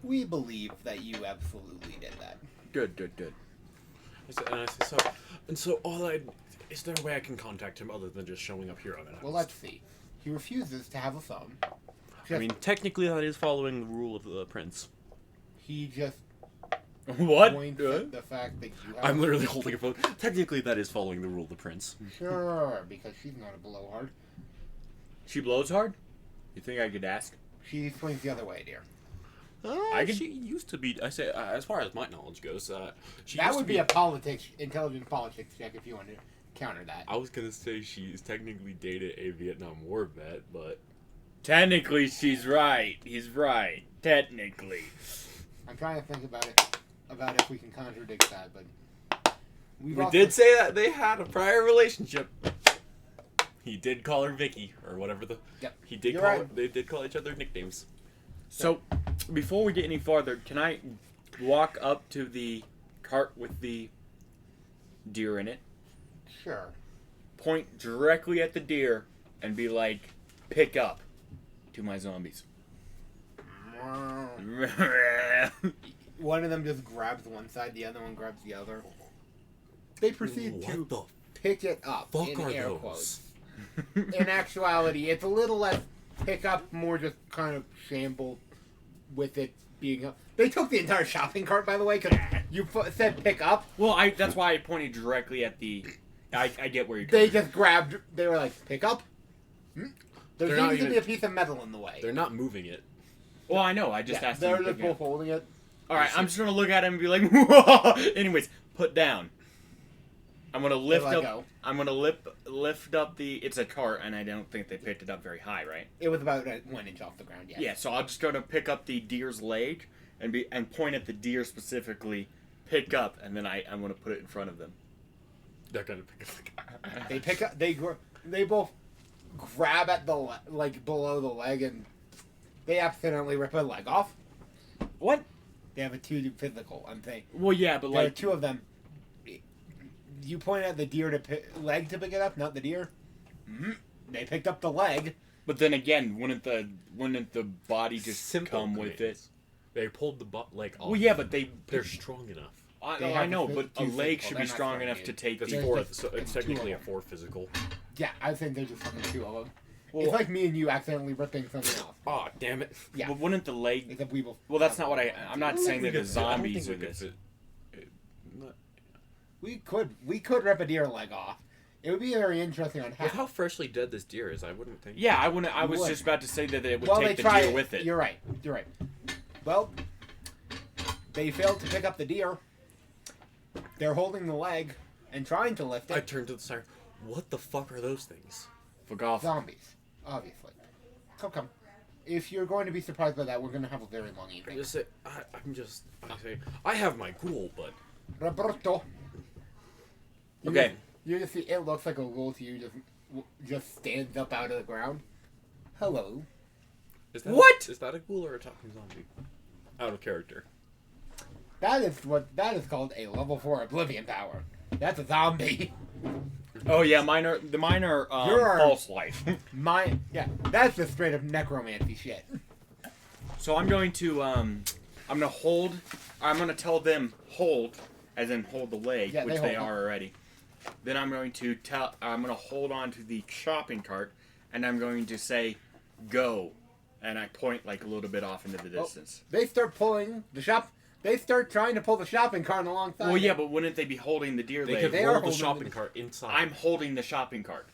We believe that you absolutely did that.
good.
I say, so is there a way I can contact him other than just showing up here unannounced?
Well, let's see. He refuses to have a phone.
I mean, technically that is following the rule of the prince.
He just
What?
points at the fact that you have
I'm literally holding a phone. Technically that is following the rule of the prince.
Sure, because she's not a blowhard.
She blows hard? You think I could ask?
She swings the other way, dear.
She used to be. I say, as far as my knowledge goes, she
That
used
would
to
be a intelligent politics check if you want to counter that.
I was gonna say she's technically dated a Vietnam War vet, but
Technically, she's right. He's right. Technically.
I'm trying to think about if we can contradict that, but
we
also-
did say that they had a prior relationship. He did call her Vicky or whatever the.
Yep.
He did
You're
call.
right.
Her, they did call each other nicknames.
So, before we get any farther, can I walk up to the cart with the deer in it,
Sure.
point directly at the deer, and be like, pick up to my zombies?
One of them just grabs one side, the other one grabs the other. They proceed
What
to
the
pick it up
fuck
in
are
air
those?
quotes. In actuality, it's a little less pick up, more just kind of shamble with it being up. They took the entire shopping cart, by the way, because you said pick up.
Well, that's why I pointed directly at the. I get where you're
They
going.
just grabbed. They were like, pick up. There
They're not
seems to
even-
be a piece of metal in the way.
They're not moving it.
Well, I know. I just asked
they're
him. to
just
pick it
both
up.
holding it.
All right, I'm just gonna look at him and be like, whoa. Anyways, put down. I'm gonna lift
let
up.
go.
I'm gonna lift up the. It's a cart, and I don't think they picked it up very high, right?
It was about 1 inch off the ground. Yeah.
Yeah. So I'll just go to pick up the deer's leg and point at the deer specifically. Pick up, and then I'm gonna put it in front of them.
They're gonna pick up.
They pick up. They both grab at the below the leg, and they accidentally rip a leg off.
What?
They have a 2 physical. I'm saying.
Well, yeah, but
There are
like,
2 of them. You point at the deer leg to pick it up, not the deer. They picked up the leg.
but then again, wouldn't the body just
Simple
come with it?
commands. They pulled the leg off.
Well, yeah, but
They're strong enough.
They
I
have
know,
the
but a
2
leg
physical.
should
They're
be
not
strong
strong
enough
yet.
to take
That's
the.
four.
just-
So it's
two
technically a
of them.
4 physical.
Yeah, I think they're just fucking 2 of them.
Well,
It's like me and you accidentally ripping something off.
Oh damn it!
Yeah.
But wouldn't the leg?
Except we both.
Well, that's not what I'm not saying that the
I don't think
zombies
we
are
could
this.
fit-
We could rip a deer leg off. It would be very interesting on
With
how.
how freshly dead this deer is, I wouldn't think.
Yeah, I wouldn't. I
You
was
would.
just about to say that it would
Well,
take
they
the
try
deer with it.
You're right. You're right. Well, they failed to pick up the deer. They're holding the leg and trying to lift
I
it.
turned to the sire. What the fuck are those things?
For golf.
Zombies, obviously. Come. If you're going to be surprised by that, we're going to have a very long
I
evening.
just say, I say, I have my ghoul, but
Roberto. You
Okay.
just- you just see it looks like a ghoul to you. Just stands up out of the ground. Hello.
is that
What?
is that a ghoul or a talking zombie? Out of character.
That is called a level 4 oblivion power. That's a zombie.
Oh yeah, mine are
You're-
false life.
That's just straight up necromancy shit.
So I'm going to I'm gonna tell them hold, as in hold the leg,
Yeah,
which
they
they
hold.
are already. Then I'm going to hold on to the shopping cart, and I'm going to say, go, and I point like a little bit off into the distance.
They start pulling the shop. They start trying to pull the shopping cart alongside.
Well, yeah, but wouldn't they be holding the deer
They
leg?
could
They are
roll the
holding
shopping
the-
cart inside.
I'm holding the shopping cart.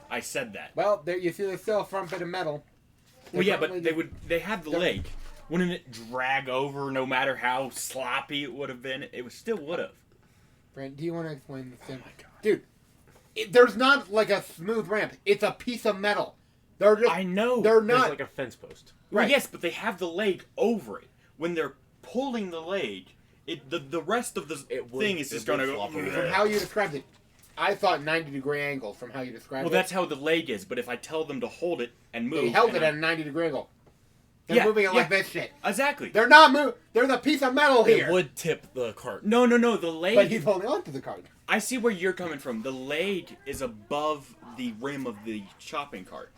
I said that.
Well, there you see, there's still a front bit of metal.
Well, yeah,
probably
but they have the
They're-
leg. Wouldn't it drag over no matter how sloppy it would have been? It still would have.
Brent, do you want to explain this thing?
Oh my god.
Dude, there's not like a smooth ramp. It's a piece of metal. They're just,
I know.
they're
There's
not.
like a fence post.
Well,
Right.
yes, but they have the leg over it. When they're pulling the leg, the rest of the
It would-
thing is
it
just
would
going to
flop
go.
over.
From how you described it, I thought 90-degree angle from how you described
Well,
it.
that's how the leg is. But if I tell them to hold it and move,
They held
and
it at a 90-degree angle. They're
Yeah,
moving it like
yeah.
this shit.
exactly.
They're not moving. There's a piece of metal
It
here.
would tip the cart.
No. The leg.
But he's holding on to the cart.
I see where you're coming from. The leg is above the rim of the shopping cart,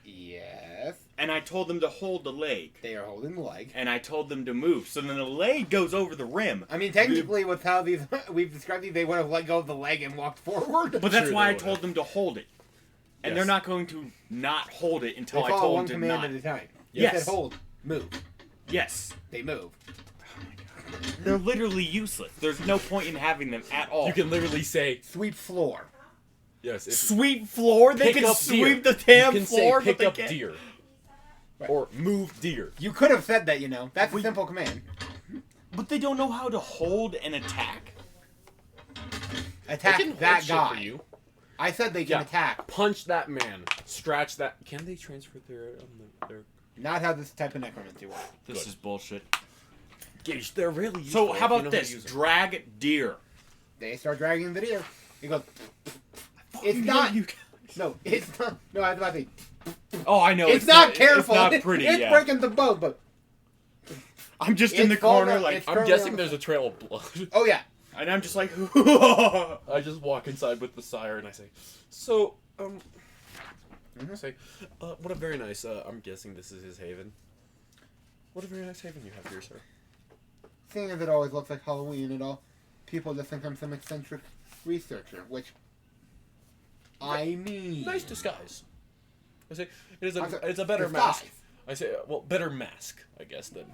Yes.
and I told them to hold the leg,
They are holding the leg.
and I told them to move. So then the leg goes over the rim.
I mean, technically, with how these we've described these, they would have let go of the leg and walked forward.
But that's
Sure,
why
they
I
would
told
have.
them to hold it, and
Yes.
they're not going to not hold it
they
until I
follow
told
one
them to
command
not.
at a time.
Yes.
You said hold, move.
Yes.
They move.
They're literally useless. There's no point in having them at all.
You can literally say,
Sweep floor.
yes, if
sweep floor. They
pick
can
up
sweep
deer.
the damn
you can
floor,
say, pick
but they
up
can't.
deer.
Right.
Or move deer.
You could have said that, you know. That's a
We-
simple command.
But they don't know how to hold and attack.
They
Attack
can hold
that
shit
guy.
for you.
I said they can
Yeah.
attack.
Punch that man. Scratch that. Can they transfer their
Not how this type of necromancy works.
This
Good.
is bullshit.
gauge? They're really
So
useful
how
if you
about
know to
this?
use them.
Drag deer.
They start dragging the deer. He goes. It's
You
not.
you-
No, it's not. No, I was about to say.
Oh, I know.
It's not careful.
It's not pretty.
It's
yeah.
breaking the boat, but
I'm just in
It's
the corner,
falling-
like,
it's-
I'm
currently
guessing
on
there's a trail of blood.
oh yeah.
and I'm just like,
I just walk inside with the sire and I say, so, I say, what a very nice, I'm guessing this is his haven. What a very nice haven you have here, sir.
Seeing as it always looks like Halloween and all, people just think I'm some eccentric researcher, which I mean.
Nice disguise. I say, it's
I said,
a better
disguise.
mask. I say, well, better mask, I guess, then.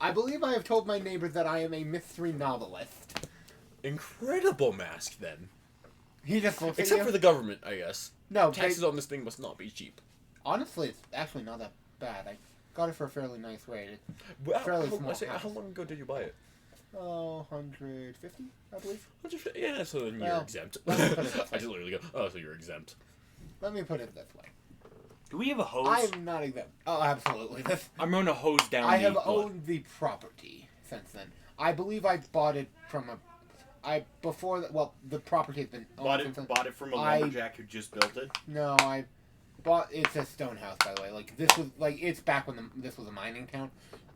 I believe I have told my neighbors that I am a mystery novelist.
Incredible mask, then.
He just looks
Except
at
for
you.
the government, I guess.
No,
Taxes on this thing must not be cheap.
honestly, it's actually not that bad. I got it for a fairly nice rate. It's,
Well,
Fairly
how,
small
I say,
house.
how long ago did you buy it?
150, I believe.
Yeah, so then you're
Well,
exempt.
let me put it this
I
way.
just literally go, oh, so you're exempt.
Let me put it this way.
do we have a hose?
I'm not exempt. Oh, absolutely.
I'm going to hose down
I
the
have
blood.
owned the property since then. I believe I bought it from the property has been owned since then.
Bought it from a
I-
lumberjack who just built it.
No, I bought. It's a stone house, by the way. Like this was like it's back when this was a mining town.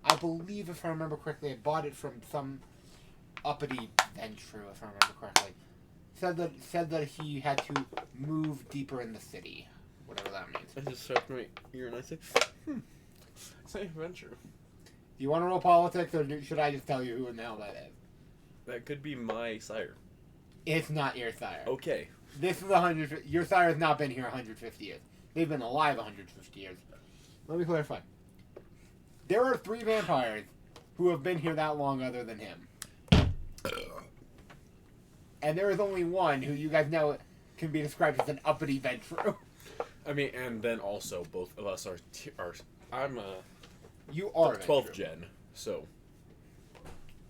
I believe, if I remember correctly, I bought it from some uppity venture, if I remember correctly. Said that he had to move deeper in the city, whatever that means.
I just shoved my ear and I said, say adventure.
Do you want to roll politics, or should I just tell you who the hell that is?
That could be my sire.
It's not your sire.
Okay.
This is 100. Your sire has not been here 150 years. They've been alive 150 years. Let me clarify. There are 3 vampires who have been here that long other than him. And there is only one who you guys know can be described as an uppity venture.
I mean, and then also both of us are I'm
You are a
12th
venture.
gen, so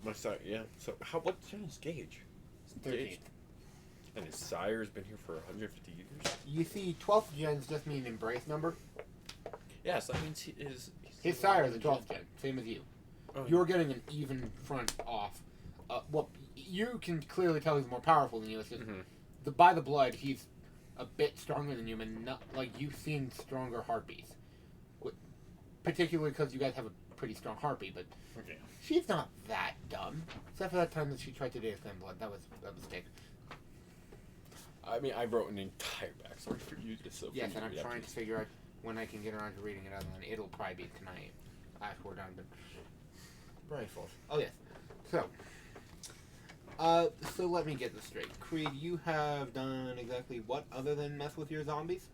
my sire, yeah. So what gen is Gage?
13th.
And his sire's been here for 150 years.
You see, 12th gens just mean embrace number.
Yes, that means he's
His sire is a 12th gen, same as you.
Oh,
You're getting an even front off. Well, you can clearly tell he's more powerful than you. It's just
Mhm.
by the blood, he's a bit stronger than you, and not like you've seen stronger harpies. Particularly because you guys have a pretty strong harpy, but
Okay.
she's not that dumb. Except for that time that she tried to date Blood. That was a mistake.
I mean, I wrote an entire backstory for you, just so.
Yes,
for
and I'm
you to
trying to figure out when I can get around to reading it, other than it'll probably be tonight after we're done. But rifles. Oh yes. So let me get this straight. Creed, you have done exactly what other than mess with your zombies?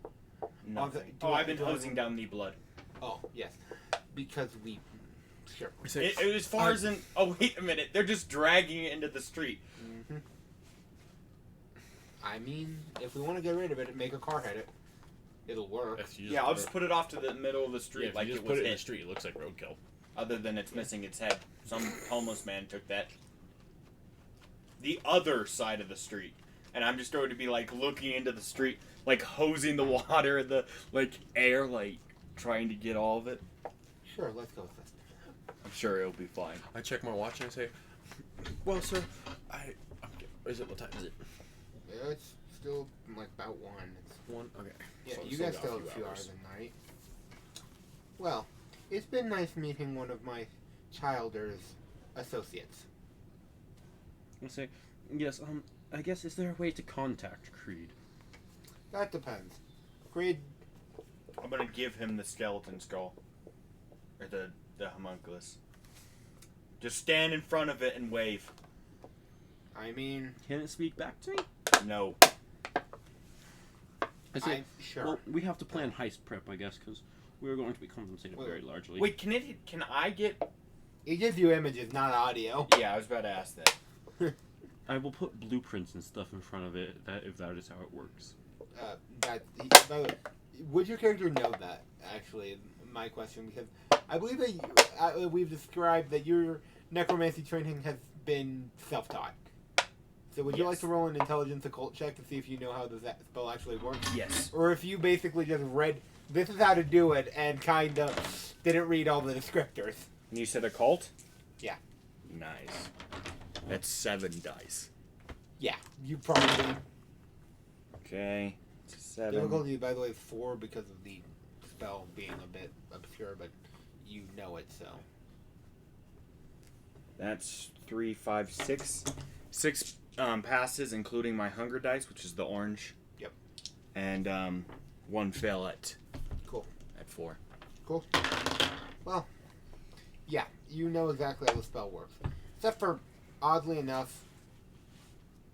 Nothing.
Do
Oh,
I-
I've been
do I-
hosing down the blood.
Oh yes, because we Sure.
As far as in... Oh, wait a minute. They're just dragging it into the street.
Mm-hmm. I mean, if we want to get rid of it and make a car hit it, it'll work.
Yeah, I'll just put it off to the middle of the
Yeah,
street
if
like
you
it
just
was
put it in
hit.
the street, it looks like roadkill.
Other than it's missing its head. Some homeless man took that. The other side of the street. And I'm just going to be, like, looking into the street, like, hosing the water and the, like, air, like, trying to get all of it.
Sure, let's go with this.
I'm sure it'll be fine.
I check my watch and I say, "Well, sir, is it what time is it?
Yeah, it's still, like, about 1. It's
1. Okay.
Yeah,
So
you
we still
guys
got
still
a
have a
few
few hours
hours.
in night. Well, it's been nice meeting one of my Childer's associates.
I say, yes. I guess is there a way to contact Creed?
That depends. Creed,
I'm gonna give him the skeleton skull. Or the homunculus. Just stand in front of it and wave.
I mean,
Can it speak back to me?
No.
I say,
sure.
well, we have to plan heist prep, I guess, because we are going to be compensated
Wait,
very largely.
Wait, can I get...
It gives you images, not audio.
Yeah, I was about to ask that.
I will put blueprints and stuff in front of it, if that is how it works.
By the way, would your character know that, actually, my question, because I believe that we've described that your necromancy training has been self-taught. So would you like
Yes.
to roll an intelligence occult check to see if you know how that spell actually works?
Yes.
Or if you basically just read, this is how to do it, and kind of didn't read all the descriptors.
And you said occult?
Yeah.
Nice. That's 7 dice.
Yeah, you probably...
Okay. 7.
Difficulty, by the way, is 4 because of the spell being a bit obscure, but you know it, so...
That's 3, 5, 6. 6 passes, including my hunger dice, which is the orange.
Yep.
And 1 fail at
Cool.
4.
Cool. Well, yeah, you know exactly how the spell works. Except for, oddly enough,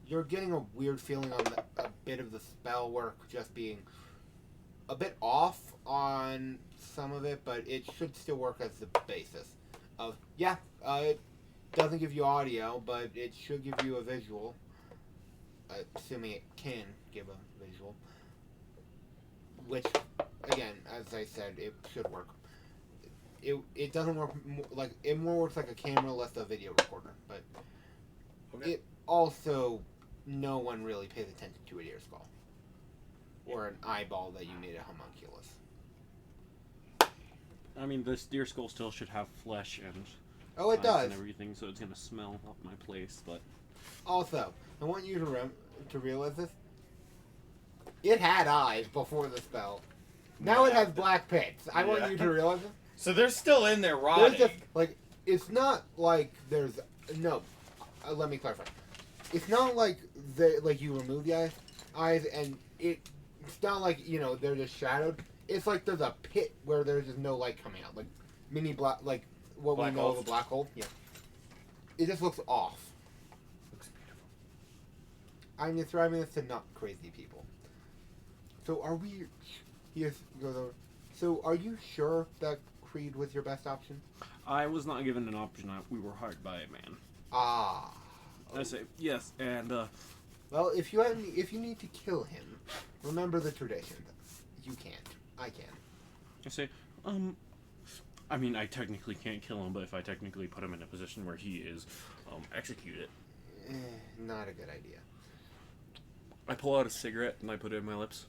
you're getting a weird feeling on a bit of the spell work just being a bit off on some of it, but it should still work as the basis of, it doesn't give you audio, but it should give you a visual, assuming it can give a visual, which, again, as I said, it should work. It doesn't work like it more works like a camera, less a video recorder. But
Okay.
it also no one really pays attention to a deer skull or an eyeball that you made a homunculus.
I mean, this deer skull still should have flesh and
Oh, it
eyes
does.
and everything, so it's gonna smell up my place. But
Also, I want you to realize this. It had eyes before the spell. Now it has black pits. I want
Yeah.
you to realize this.
So they're still in there
There's
rotting.
just like it's not like there's no. Let me clarify. It's not like you remove the eyes and it's not like they're just shadowed. It's like there's a pit where there's just no light coming out, like mini black, like what
Black
we know
hole.
of a black hole. Yeah. It just looks off.
Looks beautiful.
I'm describing this to not crazy people. So are we? Yes, goes over. So are you sure that Creed was your best option?
I was not given an option. We were hired by a man.
Ah.
I say yes, and
Well, if you need to kill him, remember the tradition. You can't. I can.
I say, I mean, I technically can't kill him, but if I technically put him in a position where he is executed.
Not a good idea.
I pull out a cigarette and I put it in my lips.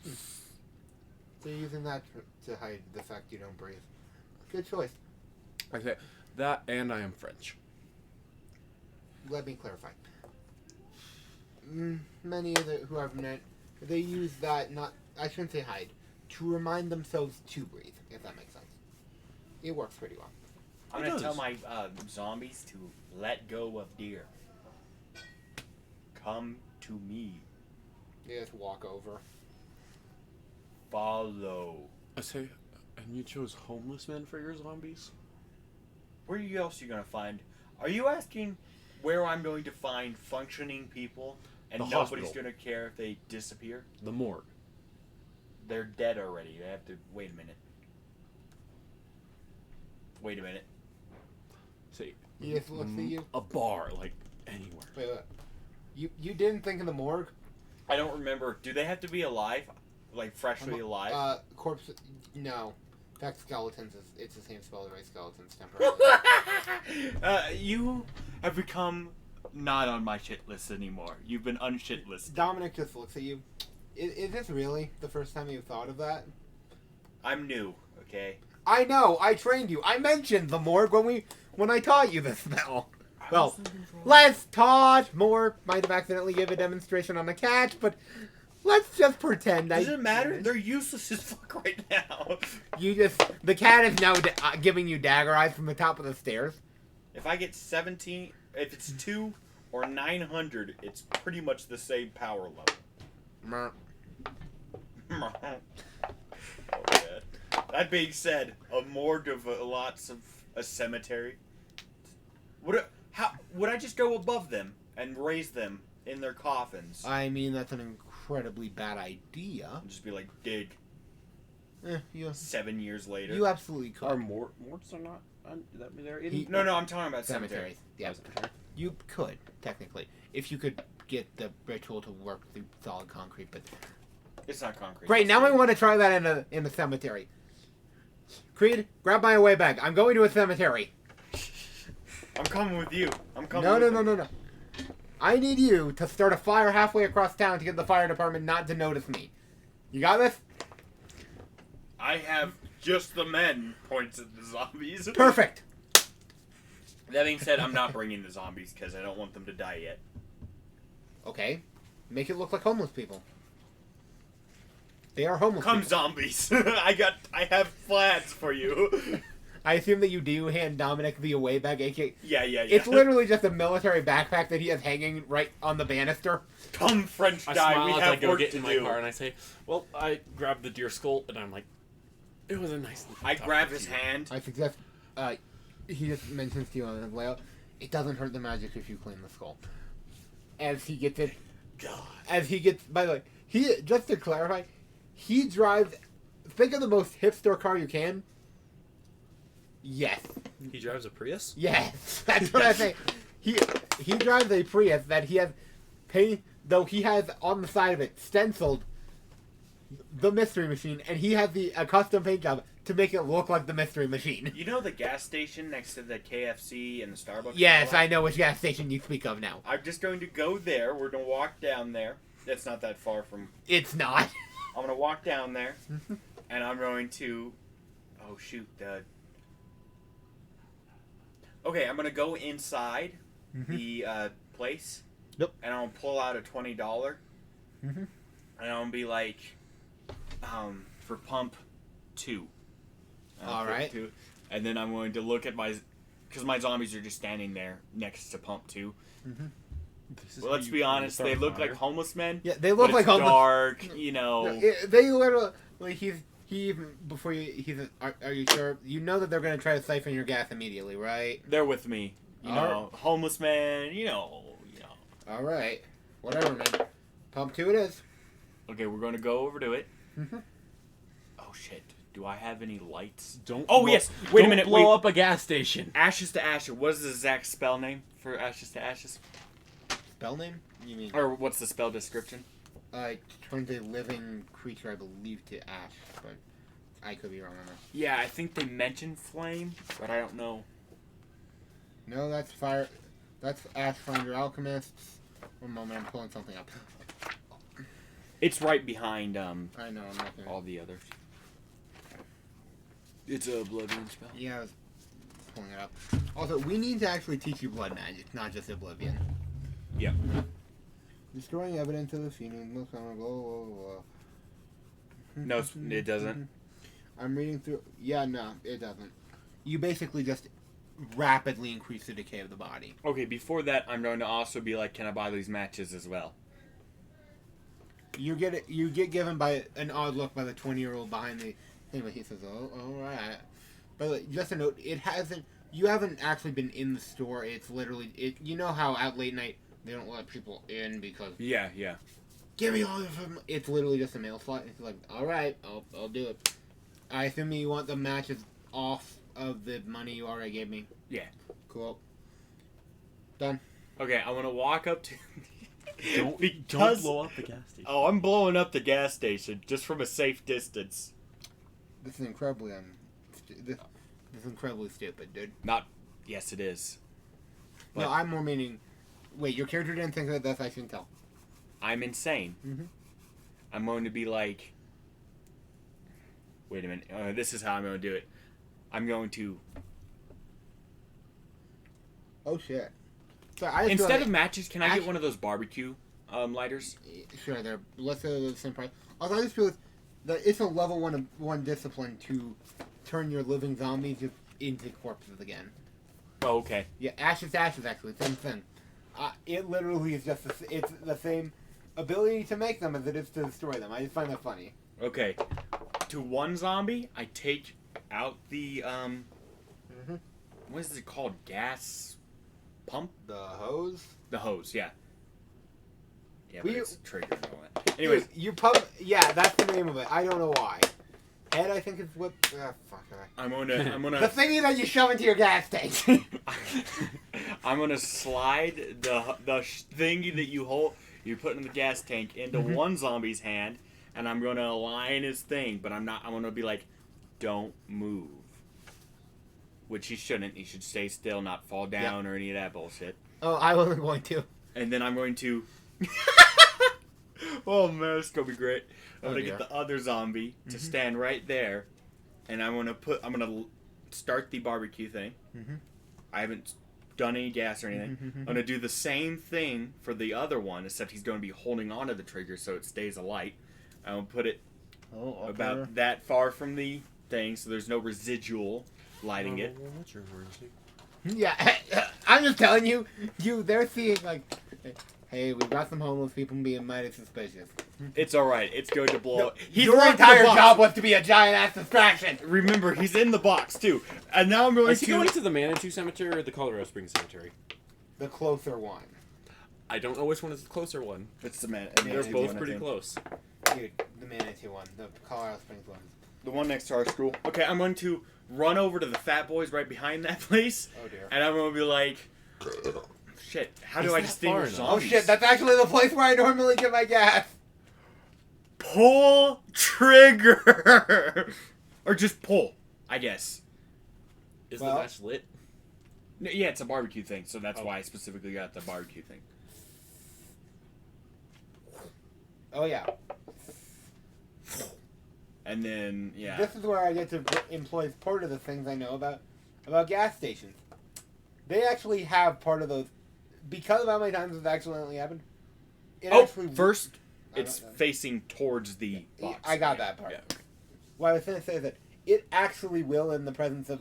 So you're using that to hide the fact you don't breathe. Good choice.
I say that, and I am French.
Let me clarify. Many of the who I've met, they use that I shouldn't say hide, to remind themselves to breathe, if that makes sense. It works pretty well.
I'm
It
gonna tell
does.
my zombies to let go of deer. Come to me.
They just walk over.
Follow.
I say, and you chose homeless men for your zombies?
Where else are you gonna find? Are you asking where I'm going to find functioning people and
The
nobody's
hospital.
gonna care if they disappear?
The morgue.
They're dead already. They have to wait a minute. Wait a minute.
Say
He just looks at you.
a bar, like anywhere.
Wait. You didn't think of the morgue?
I don't remember. Do they have to be alive? Like, freshly alive?
Corpse. No. In fact, skeletons it's the same spell as right skeletons temporarily.
You have become not on my shit list anymore. You've been unshit listed.
Dominic just looks at you. Is this really the first time you've thought of that?
I'm new, okay?
I know. I trained you. I mentioned the morgue when I taught you the spell. Well, let's taught more. Might have accidentally given a demonstration on a cat, but let's just pretend.
Does it matter? They're useless as fuck right now.
The cat is now giving you dagger eyes from the top of the stairs.
If I get 17, if it's 2 or 900, it's pretty much the same power level. Okay. That being said, a morgue of lots of a cemetery. Would I just go above them and raise them in their coffins?
I mean, that's an incredibly bad idea.
And just be like, dig.
You
7 years later.
You absolutely could.
Our morgues are not they're in.
No, I'm talking about cemeteries.
Yeah, you could technically if you could get the ritual to work through solid concrete, but
It's not concrete.
great. Now I want to try that in a cemetery. Creed, grab my away bag. I'm going to a cemetery.
I'm coming with you. I'm coming.
No. I need you to start a fire halfway across town to get the fire department not to notice me. You got this?
I have just the men. Points at the zombies.
Perfect.
That being said, I'm not bringing the zombies because I don't want them to die yet.
Okay. Make it look like homeless people. They are homeless
Come
people.
zombies! I have plans for you.
I assume that you do hand Dominic the away bag, aka...
Yeah.
It's literally just a military backpack that he has hanging right on the banister.
Come French
I
guy,
smile
we
as I
have
go
work
get
to
in my
do.
car and I say, "Well, I grabbed the deer skull," and I'm like, "It was a nice."
I grab his hand.
I suggest... he just mentions to you on his layout, it doesn't hurt the magic if you clean the skull. As he gets it...
God.
By the way, just to clarify, he drives... Think of the most hipster car you can. Yes.
He drives a Prius.
Yes. That's what I say. He drives a Prius that he has paint... Though he has on the side of it stenciled the Mystery Machine, and he has a custom paint job to make it look like the Mystery Machine.
You know the gas station next to the KFC and the Starbucks?
Yes, I know which gas station you speak of now.
I'm just going to go there. We're going to walk down there. It's not that far from...
It's not.
I'm going to walk down there, and I'm going to... Oh, shoot. Okay, I'm going to go inside the place.
Yep.
And I'll pull out a $20.
Mhm.
And I'll be like, for pump 2.
All right.
2. And then I'm going to look at because my zombies are just standing there next to pump 2. Well, let's be honest, they look like homeless men.
Yeah, they look
but
like
it's
homeless.
dark, you know.
They literally... Like, he even... Before you... Are you sure? You know that they're going to try to siphon your gas immediately, right?
They're with me. You
All
know, homeless men, you know.
All right. Whatever, man. Pump 2 it is.
Okay, we're going to go over to it.
Mhm.
Oh, shit. Do I have any lights?
Don't.
Oh, yes. Wait a minute.
Blow
Wait.
up a gas station.
Ashes to Ashes. What is the exact spell name for Ashes to Ashes?
Spell name? You mean...
Or what's the spell description?
Turns a living creature, I believe, to ash, but I could be wrong on that.
Yeah, I think they mentioned flame, but I don't know.
No, that's fire. That's Ashfinder Alchemists. One moment, I'm pulling something up.
It's right behind
I know, I'm not gonna...
all the others. It's a blood-moon spell.
Yeah, I was pulling it up. Also, we need to actually teach you blood magic, not just Oblivion.
Yeah.
Destroying evidence of the Phoenix, blah, blah, blah, blah.
No, it doesn't.
I'm reading through... Yeah, no, it doesn't. You basically just rapidly increase the decay of the body.
Okay, before that, I'm going to also be like, can I buy these matches as well?
You get given by an odd look by the 20-year-old behind the thing, but he says, "Oh, all right." But just a note, you haven't actually been in the store. It's literally You know how at late night they don't let people in because
Yeah.
give me all of them. It's literally just a mail slot. It's like, all right, I'll do it. I assume you want the matches off of the money you already gave me?
Yeah.
Cool. Done.
Okay, I want to walk up to.
Don't
Because-
blow up the gas station.
Oh, I'm blowing up the gas station just from a safe distance.
This is incredibly this is incredibly stupid, dude.
Yes, it is.
No,
But-
I'm more meaning. Wait, your character didn't think of this. I shouldn't tell.
I'm insane.
Mhm.
I'm going to be like. Wait a minute. This is how I'm going to do it. I'm going to.
Oh shit. So I just
Instead
feel
of matches, can I
Act-
get one of those barbecue lighters?
sure, they're let's say they're the same price. Also, I just feel that it's a level one discipline to turn your living zombies into corpses again.
Oh, okay.
Yeah, ashes to ashes. Actually, same thing. It literally is just it's the same ability to make them as it is to destroy them. I just find that funny.
Okay. To one zombie, I take out the what is it called? Gas pump?
The hose.
The hose, yeah. Yeah, but
We-
it's triggered and all that. Anyways,
Dude, you pump. Yeah, that's the name of it. I don't know why. Head, I think is what. Fuck.
I'm gonna
The thingy that you shove into your gas tank.
I'm gonna slide the thingy that you you put in the gas tank into one zombie's hand, and I'm gonna align his thing, but I'm gonna be like, don't move. Which he shouldn't. He should stay still, not fall down or any of that bullshit.
Oh, I wasn't going to.
And then I'm going to. Oh man, it's gonna be great. I'm
Oh,
gonna
dear.
get the other zombie to stand right there, and I'm gonna start the barbecue thing.
Mhm.
I haven't done any gas or anything. I'm gonna do the same thing for the other one, except he's gonna be holding onto the trigger so it stays alight. I'm gonna put it
Oh,
about that far from the thing, so there's no residual lighting it.
What's your emergency?
Yeah, I'm just telling you. They're seeing like, hey, we've got some homeless people being mighty suspicious.
It's all right. It's going to blow. up. He's
Your
locked in the
entire
box.
job was to be a giant ass distraction.
Remember, he's in the box too. And now I'm going
Is he
to.
going to the Manitou Cemetery or the Colorado Springs Cemetery?
The closer one,
I don't know which one is the closer one.
It's the man.
They're both pretty close.
dude. The Manitou one, the Colorado Springs one.
The one next to our school. Okay, I'm going to run over to the Fat Boys right behind that place,
Oh dear.
and I'm going to be like, shit. How do
Is
I
that
distinguish
far enough?
Oh
zombies?
shit, that's actually the place where I normally get my gas.
Pull trigger, or just pull. I guess.
Is
Well-
the match lit?
No, yeah, it's a barbecue thing, so that's
Oh.
why I specifically got the barbecue thing.
Oh yeah.
And then yeah.
This is where I get to employ part of the things I know about gas stations. They actually have part of those because of how many times it's accidentally happened. It
Oh,
actually
first
I
it's
don't know.
facing towards the box.
I got that part.
Yeah.
What I was going to say is that it actually will, in the presence of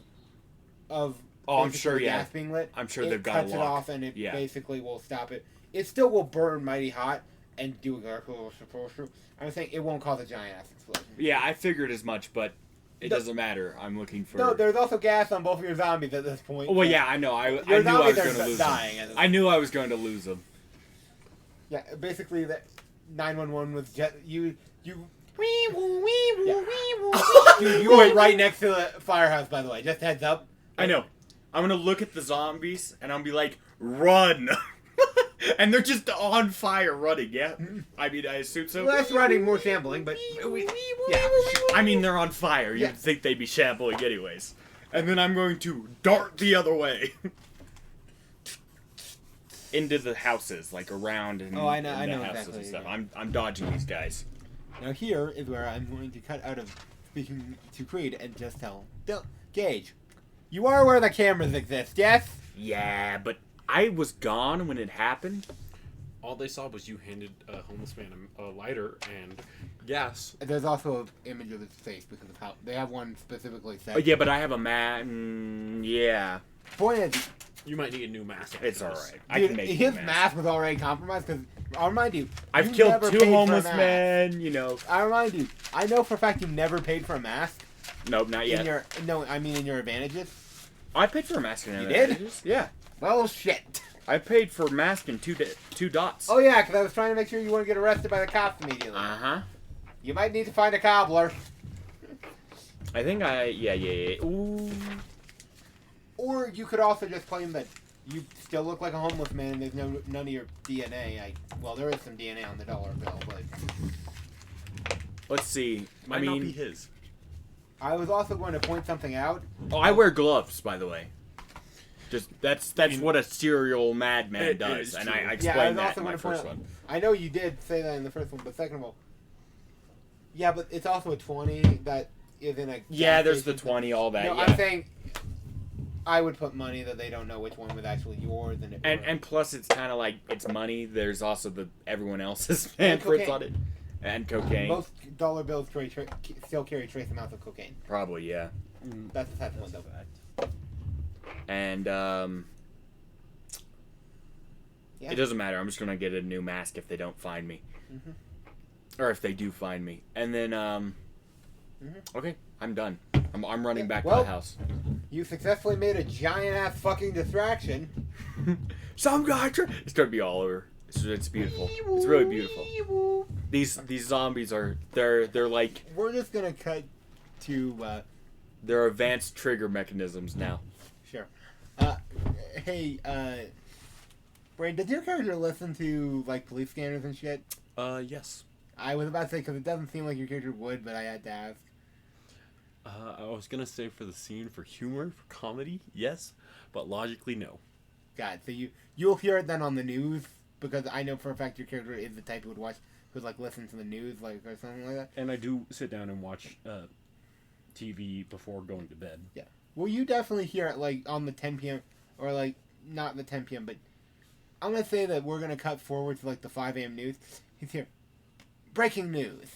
Oh, I'm
basically
sure, yeah.
gas being lit.
I'm sure
it
they've got a
cuts it
lock.
off and it
Yeah.
basically will stop it. It still will burn mighty hot and do exactly what it's supposed to. I'm saying it won't cause a giant ass explosion.
Yeah, I figured as much, but it
No.
doesn't matter. I'm looking for.
No, there's also gas on both of your zombies at this point.
Oh, well, yeah, I know. I
Your
knew I was
zombies
going to
are
lose
dying.
them.
at this
I knew I was going to lose them.
Yeah, basically that 911 was just you. Yeah. Dude, you were right next to the firehouse, by the way. Just heads up.
I know. I'm gonna look at the zombies and I'll be like, run! And they're just on fire running, yeah? I mean, I assume so.
Less running, more shambling, but yeah.
I mean, they're on fire. You'd
Yeah.
think they'd be shambling anyways. And then I'm going to dart the other way. Into the houses, like around and
Oh, I know-
in
I
the
know
houses
exactly
and
what
stuff.
you
I'm dodging these guys.
Now here is where I'm going to cut out of speaking to Creed and just tell Gage, you are aware the cameras exist, yes?
Yeah, but I was gone when it happened.
All they saw was you handed a homeless man a lighter and gas.
There's also an image of his face because of how they have one specifically set.
Oh, yeah, but I have a man. Yeah,
Point is,
You might need a new mask. after
it's
this.
alright. I
dude,
can make
his
a
mask was already compromised because I'll remind you,
I've
you
killed
never
2
paid for a
homeless
mask.
men, you know.
I remind you, I know for a fact you never paid for a mask
Nope, not yet.
in your in your advantages.
I paid for a mask in
You
Advantages. Yeah.
Well, shit.
I paid for a mask in two dots.
Oh yeah, because I was trying to make sure you wouldn't get arrested by the cops immediately.
Uh-huh.
You might need to find a cobbler.
I think yeah. Ooh.
Or you could also just claim that you still look like a homeless man and there's none of your DNA. Well, there is some DNA on the dollar bill, but
Let's see.
Might
I
not be
mean,
his.
I was also going to point something out.
oh, I wear gloves, by the way. Just that's what a serial madman
It
does,
is
and
true.
I
Yeah, I
explained
was
that
also
in my
going to point
first
out.
one.
I know you did say that in the first one, but second of all, yeah, but it's also a 20 that is in a.
Yeah,
gas
there's the
station.
20, all that.
No,
Yeah.
I'm saying I would put money that they don't know which one was actually yours, and it.
And plus, it's kind of like it's money. There's also the everyone else's
And
handprints
cocaine.
on it, and cocaine.
most dollar bills still carry trace amounts of cocaine.
Probably, yeah.
That's the second one, though.
And
Yeah.
it doesn't matter. I'm just gonna get a new mask if they don't find me, or if they do find me. And then okay, I'm done. I'm running back to
Well-
the house.
You successfully made a giant ass fucking distraction.
Some guy. It's gonna be all over. It's beautiful. It's really beautiful. These zombies are they're like
We're just gonna cut to.
they're advanced trigger mechanisms now.
Sure. Hey, Brain, did your character listen to like police scanners and shit?
Yes.
I was about to say because it doesn't seem like your character would, but I had to ask.
I was gonna say for the scene, for humor, for comedy, yes, but logically, no.
God, so you'll hear it then on the news because I know for a fact your character is the type who would watch, who'd like listen to the news like or something like that.
And I do sit down and watch TV before going to bed.
Well, you definitely hear it like on the 10 p.m. or like not the 10 p.m. but I'm gonna say that we're gonna cut forward to like the 5 a.m. news. He's here. Breaking news.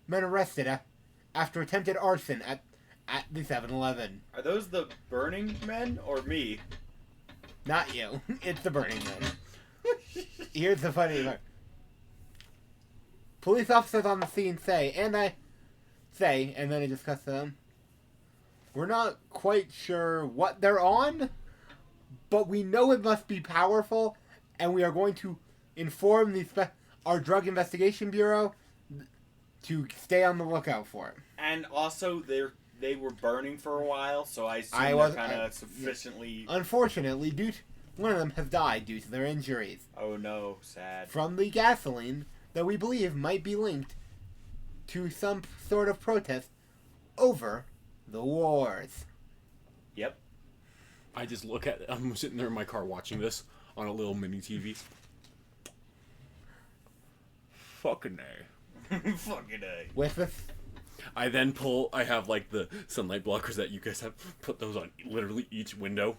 Men arrested after attempted arson at the 7-Eleven.
Are those the Burning Men or me?
Not you. It's the Burning Man. Here's the funny part. Police officers on the scene say, and then it just cuts to them. We're not quite sure what they're on, but we know it must be powerful, and we are going to inform our Drug Investigation Bureau to stay on the lookout for it.
And also, they were burning for a while, so I assume
I
they're
wasn't-
kind
I-
of sufficiently.
Unfortunately, one of them has died due to their injuries
Oh no, sad.
from the gasoline that we believe might be linked to some sort of protest over the wars.
Yep.
I just look at. I'm sitting there in my car watching this on a little mini TV. Fucking A.
Fucking A.
With this,
I then pull. I have like the sunlight blockers that you guys have. Put those on literally each window.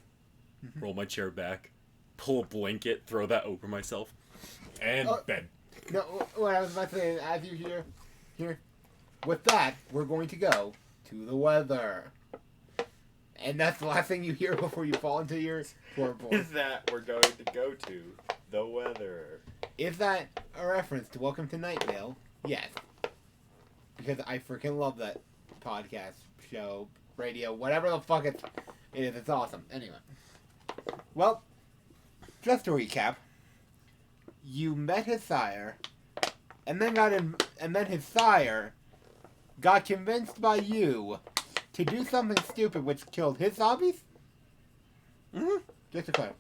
Roll my chair back. Pull a blanket. Throw that over myself. And
Oh.
bed.
no, what I was about to say, as you here, with that, we're going to go to the weather. And that's the last thing you hear before you fall into your floorboard.
Is that we're going to go to the weather?
Is that a reference to Welcome to Night Vale? Yes. Because I freaking love that podcast, show, radio, whatever the fuck it is. It's awesome. Anyway. Well, just to recap, you met his sire, and then his sire got convinced by you to do something stupid which killed his zombies? Mm-hmm. Just to clarify.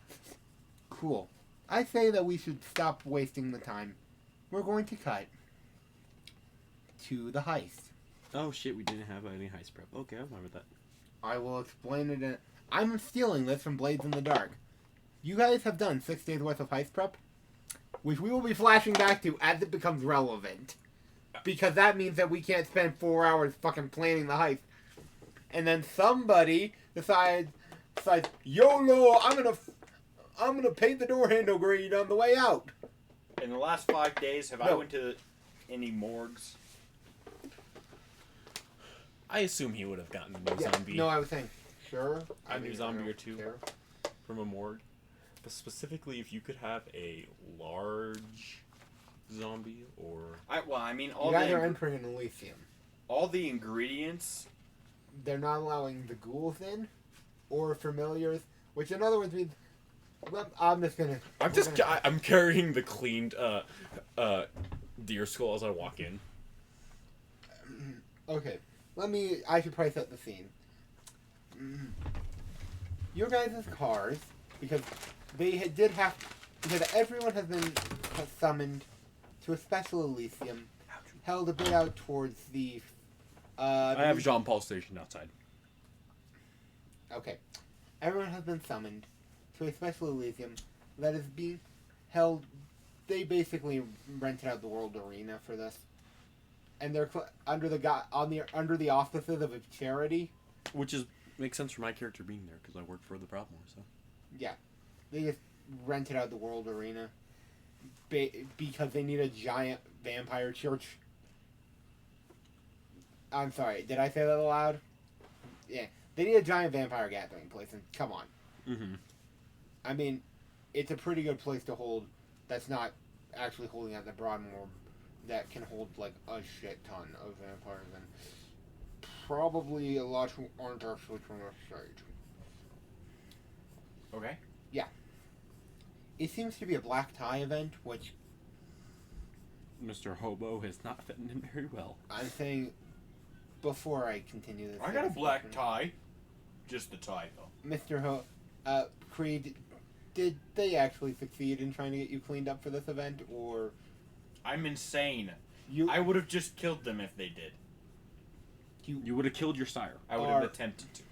Cool. I say that we should stop wasting the time. We're going to cut to the heist.
Oh shit! We didn't have any heist prep. Okay, I remember that.
I will explain it in... I'm stealing this from Blades in the Dark. You guys have done 6 days worth of heist prep, which we will be flashing back to as it becomes relevant. Because that means that we can't spend 4 hours fucking planning the heist. And then somebody decides, YOLO, I'm gonna paint the door handle green on the way out.
In the last 5 days, have I
No.
went to any morgues?
I assume he would have gotten a new
Yeah,
zombie.
no, I was saying, sure.
A new zombie or two
Sure.
from a morgue. But specifically, if you could have a large zombie or
I mean,
You guys are entering an Elysium.
all the ingredients.
They're not allowing the ghouls in, or familiars, which in other words means, well, I'm just gonna...
I'm carrying the cleaned deer skull as I walk in.
Okay, I should probably set the scene. your guys' cars, because did have, because everyone has been summoned to a special Elysium held a bit out towards the.
I have Jean Paul stationed outside.
Okay, everyone has been summoned to a special Elysium that is being held. They basically rented out the World Arena for this, and they're under the auspices of a charity.
Which makes sense for my character being there because I work for the Proudmoore. So
Yeah, they just rented out the World Arena because they need a giant vampire church. I'm sorry, did I say that aloud? Yeah, they need a giant vampire gathering place, and come on.
mm-hmm.
I mean, it's a pretty good place to hold. That's not actually holding out the Broadmoor. That can hold like a shit ton of vampires, and probably a lot who aren't actually from our state.
Okay.
It seems to be a black tie event, which
Mr. Hobo has not fitted in very well.
I'm saying before I continue this.
I got a black tie. Just the tie, though.
Mr. Creed, did they actually succeed in trying to get you cleaned up for this event, or
I'm insane.
you?
I would have just killed them if they did.
You would have killed your sire.
I would have attempted to.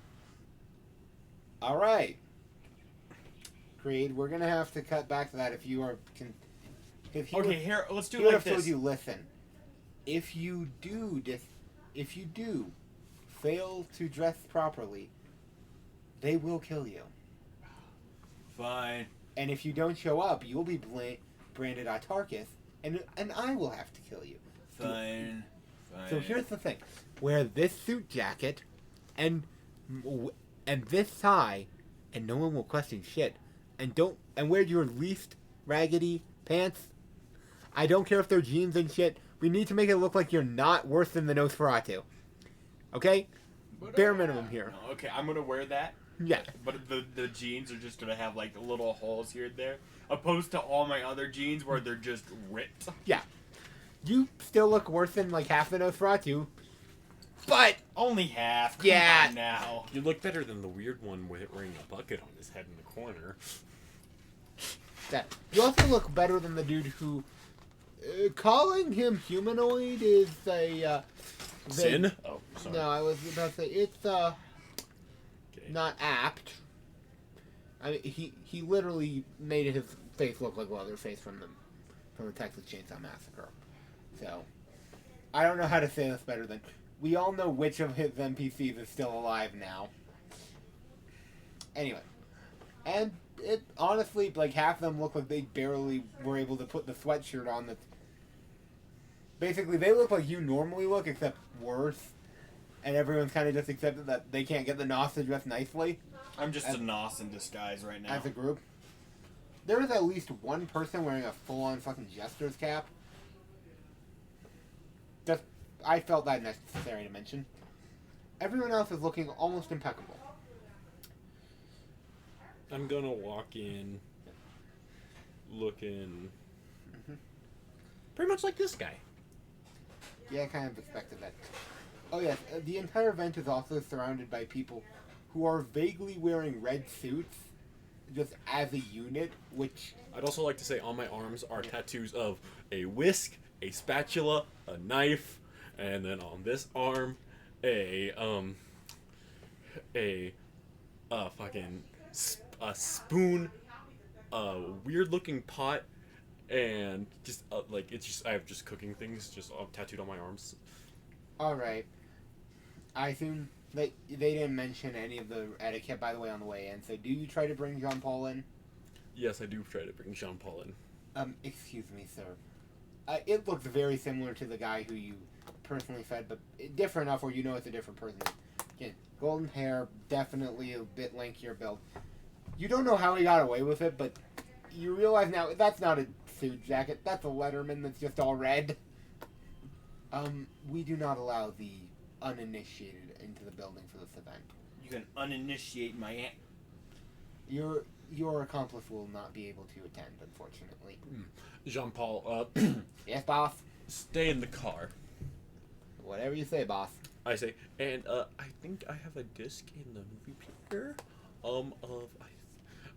All right, Creed, we're gonna have to cut back to that if you are.
Okay, here, let's do
He
it
would
like
have told
this.
you, listen. If you do fail to dress properly, they will kill you.
Fine.
And if you don't show up, you'll be branded Autarchus, and I will have to kill you.
Fine. Fine.
So here's the thing: wear this suit jacket, and this tie, and no one will question shit. And wear your least raggedy pants. I don't care if they're jeans and shit. We need to make it look like you're not worse than the Nosferatu. Okay? Bare minimum here.
No, okay, I'm gonna wear that.
Yeah.
But the jeans are just gonna have like little holes here and there, opposed to all my other jeans where they're just ripped.
Yeah. You still look worse than like half the Nosferatu. But
Only half. Come
Yeah.
on now.
You look better than the weird one with wearing a bucket on his head in the corner.
you also look better than the dude who calling him humanoid is a
Sin? Oh, sorry.
No, I was about to say it's
Okay.
not apt. I mean, he literally made his face look like Leatherface from the Texas Chainsaw Massacre. So I don't know how to say this better than we all know which of his NPCs is still alive now. Anyway, and it honestly, like, half of them look like they barely were able to put the sweatshirt on. Basically, they look like you normally look, except worse. And everyone's kind of just accepted that they can't get the Nos to dress nicely
I'm just a Nos in disguise right now.
as a group. There is at least one person wearing a full-on fucking Jester's cap. Just, I felt that necessary to mention. Everyone else is looking almost impeccable.
I'm gonna walk in looking pretty much like this guy.
Yeah, I kind of expected that. Oh yes, the entire event is also surrounded by people who are vaguely wearing red suits, just as a unit, which...
I'd also like to say on my arms are tattoos of a whisk, a spatula, a knife, and then on this arm, a spoon, a weird looking pot, and just like it's just I have just cooking things just tattooed on my arms.
Alright. I assume they didn't mention any of the etiquette, by the way, on the way in, so do you try to bring Jean Paul in?
Yes, I do try to bring Jean Paul in.
Excuse me, sir. It looks very similar to the guy who you personally fed, but different enough where you know it's a different person. Again, golden hair, definitely a bit lankier build. You don't know how he got away with it, but you realize now that's not a suit jacket. That's a Letterman that's just all red. We do not allow the uninitiated into the building for this event.
You can uninitiate my aunt.
Your accomplice will not be able to attend, unfortunately.
Jean Paul,
Yes, boss?
stay in the car.
Whatever you say, boss.
I say, and I think I have a disc in the movie player. I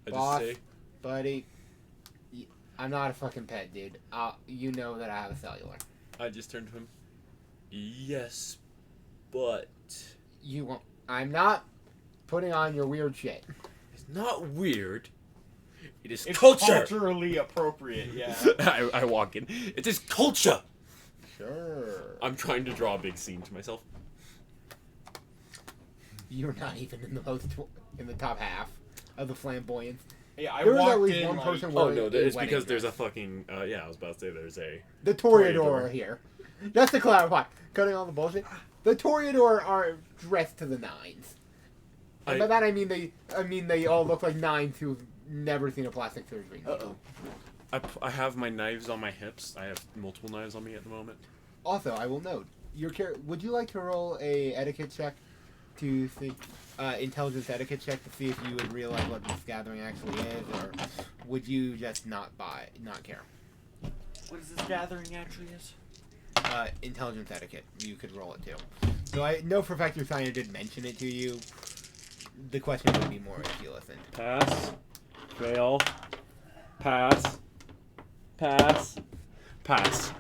just
Boss,
say,
buddy, I'm not a fucking pet, dude. You know that I have a cellular.
I just turn to him. Yes, but
You won't. I'm not putting on your weird shit.
it's not weird. It is
It's
culture.
culturally appropriate, yeah.
I walk in. It is culture.
Sure.
I'm trying to draw a big scene to myself.
You're not even in the top half of the flamboyance.
Yeah, I
There was at
walked
least
in
one
like,
person
Oh
wearing
no,
a
it's
wedding
because there's a
dress.
fucking yeah. I was about to say there's a
The Toreador
Toreador.
here. Just to clarify, cutting all the bullshit. The Toreador are dressed to the nines. And
I-
by that I mean they all look like nines who've never seen a plastic surgery.
Uh-oh.
I have my knives on my hips. I have multiple knives on me at the moment.
Also, I will note, would you like to roll a etiquette check to see, intelligence etiquette check to see if you would realize what this gathering actually is, or would you just not care?
What is this gathering actually is?
Intelligence etiquette. You could roll it too. So I know for a fact your signer did mention it to you. The question would be more if you listened.
Pass. Fail. Pass. Pass. Pass.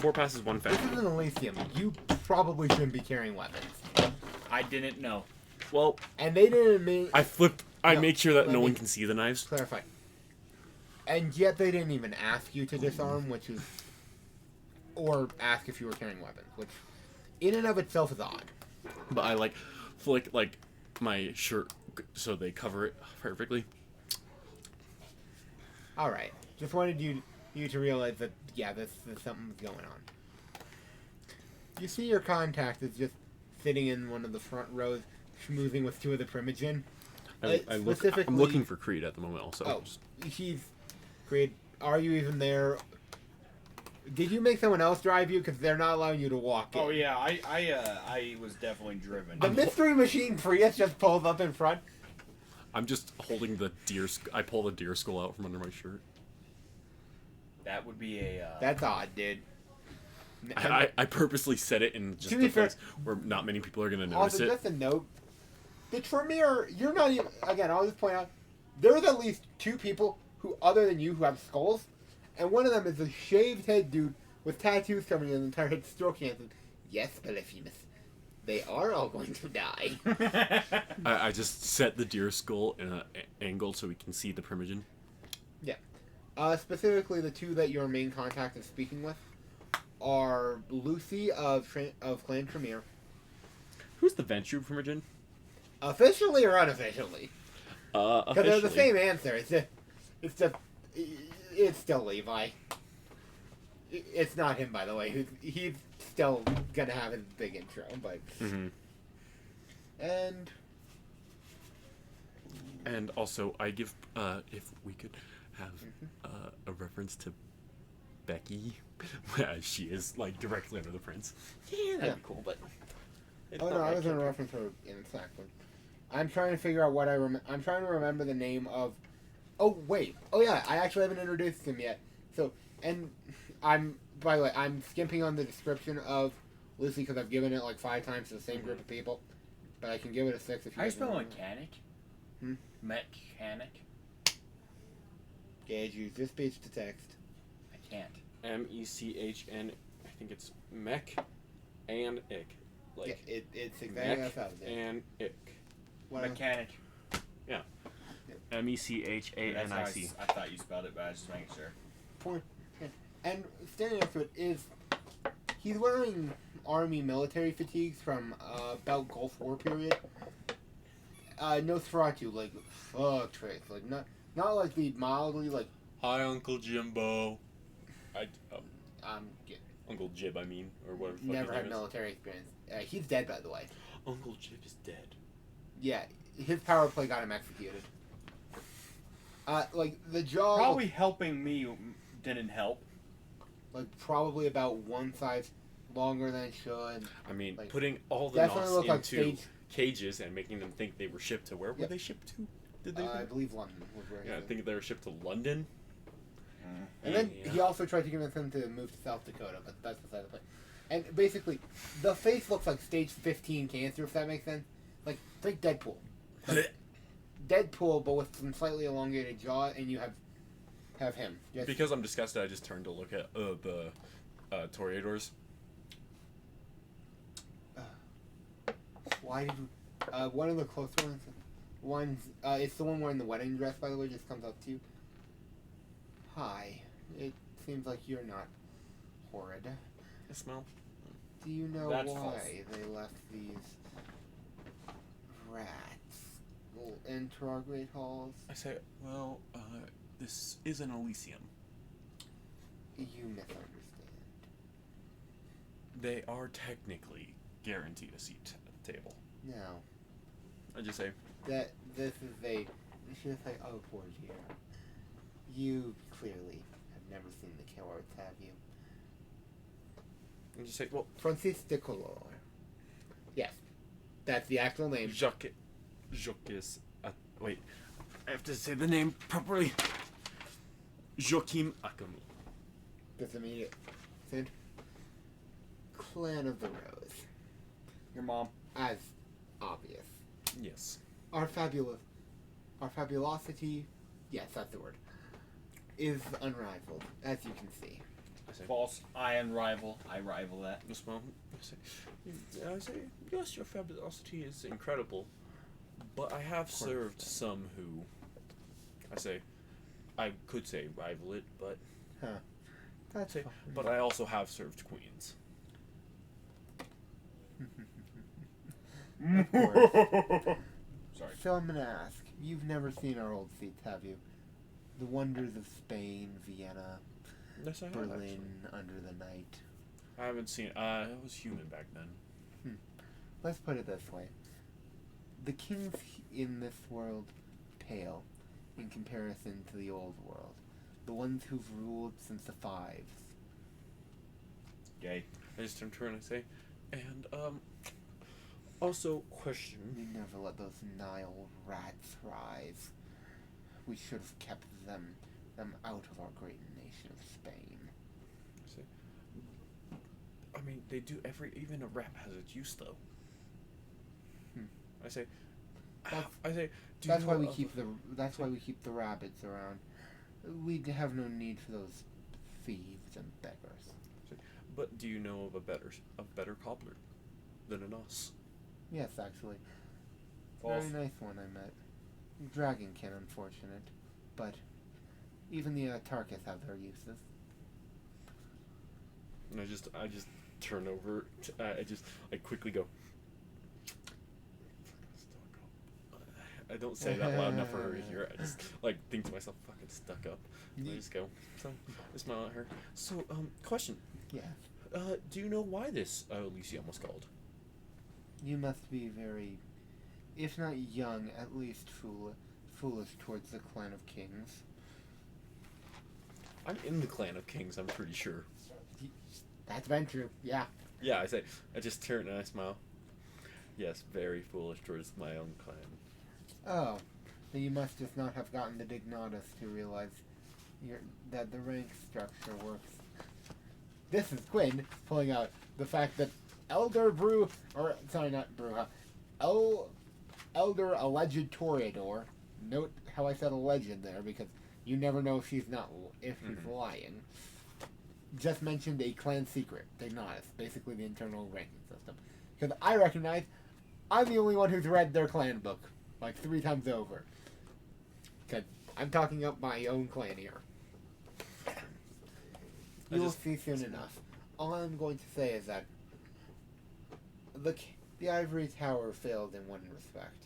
4 passes, 1 fail.
This is an Elysium. You probably shouldn't be carrying weapons.
I didn't know.
Well,
And they didn't mean
I flip. I
No,
make sure that
let
no
me-
one can see the knives.
clarify. And yet they didn't even ask you to disarm, or ask if you were carrying weapons, which in and of itself is odd.
But I flick my shirt so they cover it perfectly.
All right, just wanted you to realize that this something's going on. You see your contact is just sitting in one of the front rows, schmoozing with two of the Primogen.
I'm
Specifically-
looking for Creed at the moment. Also,
Oh, he's great. Are you even there? Did you make someone else drive you? Because they're not allowing you to walk in.
Oh yeah, I was definitely driven.
The Mystery Machine Prius just pulls up in front.
I'm just holding the deer. I pull the deer skull out from under my shirt.
That would be a.
That's odd, dude.
I purposely set it in just
To
the
be fair-
place where not many people are gonna notice
Also,
it.
just a note. The Tremere, you're not even... Again, I'll just point out, there's at least two people other than you, who have skulls. And one of them is a shaved head dude with tattoos covering his entire head, stroking it. Yes, Polyphemus. They are all going to die.
I just set the deer skull in an angle so we can see the Primogen.
Specifically, the two that your main contact is speaking with are Lucy of Clan Tremere.
Who's the Venture Primogen?
Officially or unofficially? Because they're the
Officially.
same answer. It's still Levi. It's not him, by the way. He's still gonna have his big intro, but
Mm-hmm. And also, I give if we could have a reference to Becky, she is directly under the prince.
Yeah, that'd
Yeah.
be cool, but. it's
oh
not
no, I
my
was gonna
character.
reference her in a sec. But I'm trying to figure out what I'm trying to remember the name of. Oh wait. Oh yeah, I actually haven't introduced him yet. So by the way, I'm skimping on the description of Lucy because I've given it 5 times to the same group of people, but I can give it a 6 if you.
How do you
guys
spell
remember.
mechanic?
Hmm?
Mechanic?
Gage, use this speech to text.
I can't.
MECHN. I think it's mech and ick.
Yeah, it's exactly
mech
how it sounds.
and ick.
What else?
Mechanic.
MECHANIC.
That's how I thought you spelled it, but I was just making sure.
Point. Yeah. And standing next to it is he's wearing army military fatigues from about Gulf War period. Nosferatu, fuck tricks, not like the mildly
Hi, Uncle Jimbo.
yeah,
Uncle Jib, I mean, or whatever. the fuck
never
his
had
name is.
military experience. He's dead, by the way.
Uncle Jib is dead.
Yeah, his power play got him executed. The jaw,
Probably helping me didn't help.
probably about one size longer than it should.
I mean,
Like,
putting all the
definitely
Nos
look like
into
stage.
cages and making them think they were shipped to where were
Yep.
they shipped to? Did they?
I believe London was where he
yeah, I
was.
think they were shipped to London.
And then
Yeah.
he also tried to convince him to move to South Dakota, but that's beside the point. And basically, the face looks like stage 15 cancer, if that makes sense. Like, it's like Deadpool. Like, Deadpool, but with some slightly elongated jaw, and you have him. Just,
Because I'm disgusted, I just turned to look at the Toreadors.
why did you... one of the closer ones... it's the one wearing the wedding dress, by the way, just comes up to you. Hi. It seems like you're not horrid.
I smell.
Do you know
That's
why
false.
they left these rats into our great halls?
I say, well, this is an Elysium.
You misunderstand.
They are technically guaranteed a seat at the table.
No.
I just say,
This is a... She's like, oh, poor dear. You clearly have never seen the killers, have you?
I just say, well,
Francis de Color. Yes. That's the actual name.
Jacques is. Wait, I have to say the name properly. Joachim Ackermann.
Does it mean it? Sid? Clan of the Rose.
Your mom.
As obvious.
Yes.
Our fabulosity, yes, that's the word, is unrivaled, as you can see.
I say,
False. I unrival. I rival that.
I smell.
I say, yes, your fabulosity is incredible, but I have served some who, I say, I could say rival it, but
That's
say,
fine.
but I also have served queens.
Of course.
Sorry.
So I'm gonna ask, you've never seen our old seats, have you? The wonders of Spain, Vienna,
Yes, I have.
Berlin,
Actually.
under the night.
I haven't seen. I was human back then.
Let's put it this way. The kings in this world pale in comparison to the old world. The ones who've ruled since the fives.
Gay.
I just turn to her and I say, and also question.
We never let those Nile rats rise. We should have kept them out of our great nation of Spain.
I say, I mean, they do even a rat has its use though. I say,
That's-
I say, do
That's
you
why
know
we
of-
keep the rabbits around. We have no need for those thieves and beggars.
But do you know of a better cobbler than an us?
Yes, actually.
False.
Very nice one I met. Dragonkin, unfortunate. But even the Tarkus have their uses.
And I just turn over. I quickly go. I don't say that loud enough for her to hear. I just think to myself, fucking stuck up. And I just go. So I smile at her. So question.
Yes.
Do you know why this Elysium was called?
You must be very, if not young, at least foolish towards the clan of kings.
I'm in the clan of kings. I'm pretty sure.
That's been true, yeah.
Yeah, I just turn and I smile. Yes, very foolish towards my own clan.
Oh, then you must just not have gotten the Dignatus to realize that the rank structure works. This is Quinn pulling out the fact that Elder Alleged Toreador, note how I said alleged there because you never know if she's lying, just mentioned a clan secret, Dignatus, basically the internal ranking system. Because I recognize I'm the only one who's read their clan book. Like 3 times over. Because I'm talking up my own clan here. You'll see soon enough. All I'm going to say is that the Ivory Tower failed in one respect.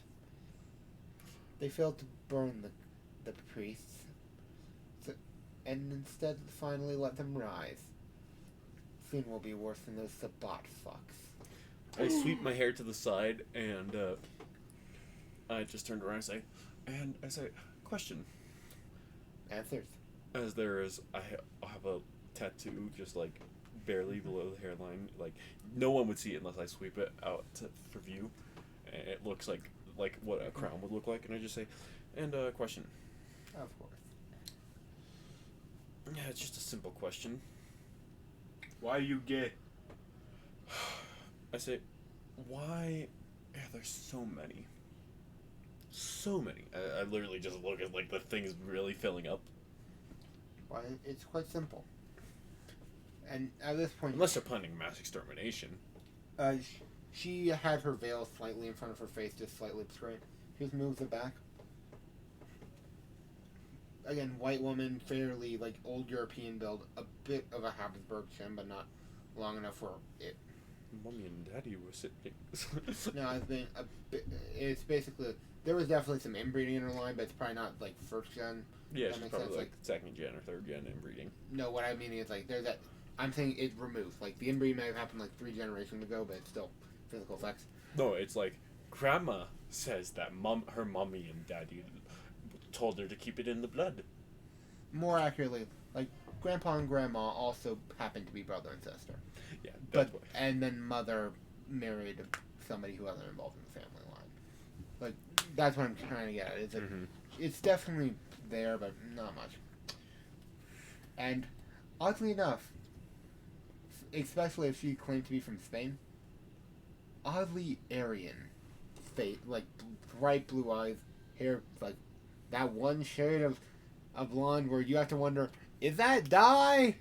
They failed to burn the priests, and instead finally let them rise. Soon will be worse than those Sabbat fucks.
I sweep my hair to the side and I just turned around and I say, question.
Answers.
As there is, I have a tattoo just barely below the hairline. No one would see it unless I sweep it out for view. And it looks like what a crown would look like. And I just say, and question.
Of course.
Yeah, it's just a simple question.
Why are you gay?
I say, why are there so many? So many. I literally just look at like the things really filling up.
Well, it's quite simple. And at this point,
Unless they're planning mass extermination.
she had her veil slightly in front of her face, just slightly straight. She just moves it back. Again, white woman, fairly like old European build, a bit of a Habsburg chin, but not long enough for it.
Mommy and Daddy were sitting.
No, it's been a bit. It's basically there was definitely some inbreeding in her line, but it's probably not like first gen.
Yeah,
That
she's
makes
probably
sense,
like second gen or third gen inbreeding.
No, what I mean is like there's that. I'm saying it removed. Like the inbreeding may have happened like 3 generations ago, but it's still physical effects.
No, it's like Grandma says that her mommy and daddy told her to keep it in the blood.
More accurately, like grandpa and grandma also happened to be brother and sister.
Yeah,
But
that's why.
and then mother married somebody who wasn't involved in the family line. Like that's what I'm trying to get at. It's like, it's definitely there, but not much. And oddly enough, especially if she claimed to be from Spain, oddly Aryan, face like bright blue eyes, hair like that one shade of blonde where you have to wonder, is that dye,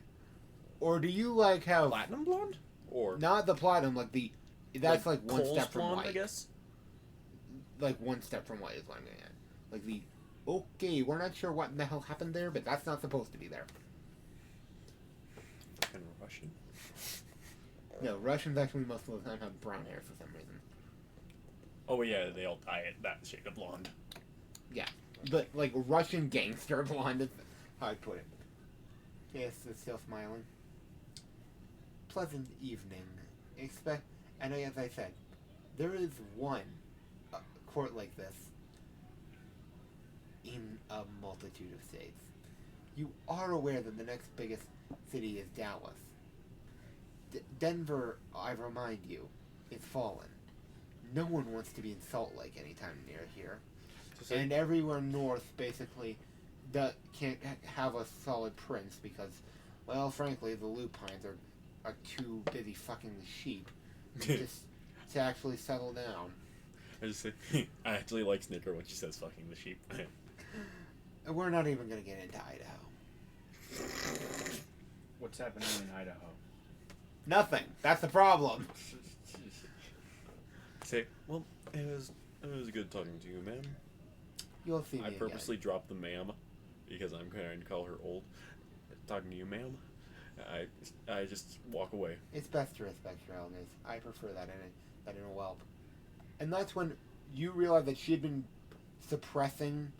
or do you like have
Platinum blonde? Or
not the platinum, like the that's like one
Cole's
step from
blonde,
white.
I guess.
Like one step from white is what I'm getting at. Like the okay, we're not sure what in the hell happened there, but that's not supposed to be there.
Fucking Russian.
No, Russians actually most of the time have brown hair for some reason.
Oh yeah, they all dye it that shade of blonde.
But like Russian gangster blonde is how I put it. Yes, it's still smiling. Pleasant evening. And as I said, there is one court like this in a multitude of states. You are aware that the next biggest city is Dallas. Denver, I remind you, is fallen. No one wants to be in Salt Lake anytime near here. And everywhere north, basically, that can't have a solid prince because, well, frankly, the lupines are too busy fucking the sheep just to actually settle down.
I just say, I actually like Snicker when she says fucking the sheep.
And we're not even gonna get into Idaho.
What's happening in Idaho?
Nothing. That's the problem.
Say, well, it was good talking to you, ma'am.
You'll see me
I purposely dropped the ma'am because I'm trying to call her old. Talking to you, ma'am. I just walk away.
again. It's best to respect your elders. I prefer that in a whelp. And that's when you realize that she had been suppressing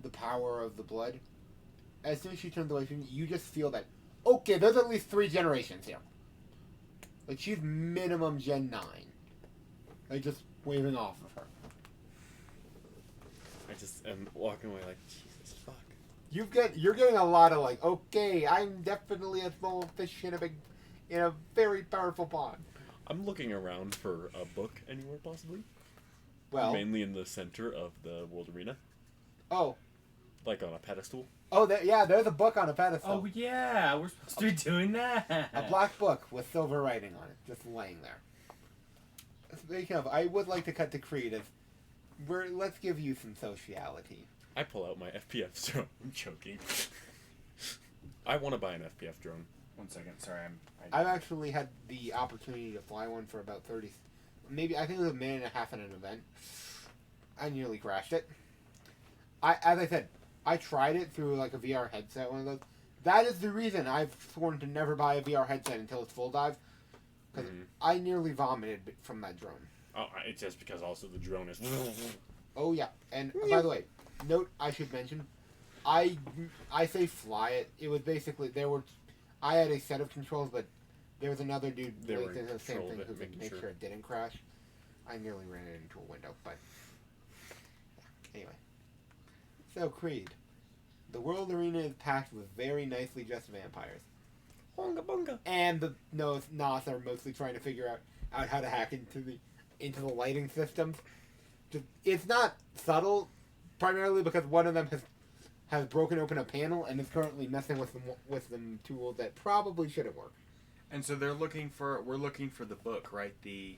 the power of the blood. As soon as she turns away from you, you just feel that, okay, there's at least 3 generations here. Like, she's minimum Gen 9. Like, just waving off of her.
I just am walking away like, Jesus fuck.
You're getting a lot of like, okay, I'm definitely a small fish in a very powerful pond.
I'm looking around for a book anywhere possibly.
Well,
Mainly in the center of the World Arena.
oh,
Like on a pedestal.
yeah, there's a book on a pedestal.
Oh yeah, we're supposed to be doing that.
A black book with silver writing on it, just laying there. Speaking of, I would like to cut to Creed. Let's give you some sociality.
I pull out my FPF drone. I'm joking. I want to buy an FPF drone.
1 second, sorry,
I've actually had the opportunity to fly one for about 30, maybe, I think it was a minute and a half in an event. I nearly crashed it. As I said, I tried it through like a VR headset, one of those. That is the reason I've sworn to never buy a VR headset until it's full dive. Because I nearly vomited from that drone.
Oh, it's just because also the drone is.
Oh yeah, and by the way, note I should mention, I say fly it. It was basically I had a set of controls, but there was another dude
They
like,
were
did the same
control
thing
of it,
who could
making
make
sure.
sure it didn't crash. I nearly ran it into a window, but yeah. Anyway. So Creed, the World Arena is packed with very nicely dressed vampires.
Honga bunga.
And the Noth are mostly trying to figure out how to hack into the lighting systems. It's not subtle, primarily because one of them has broken open a panel and is currently messing with some tools that probably shouldn't work.
And so we're looking for the book, right? The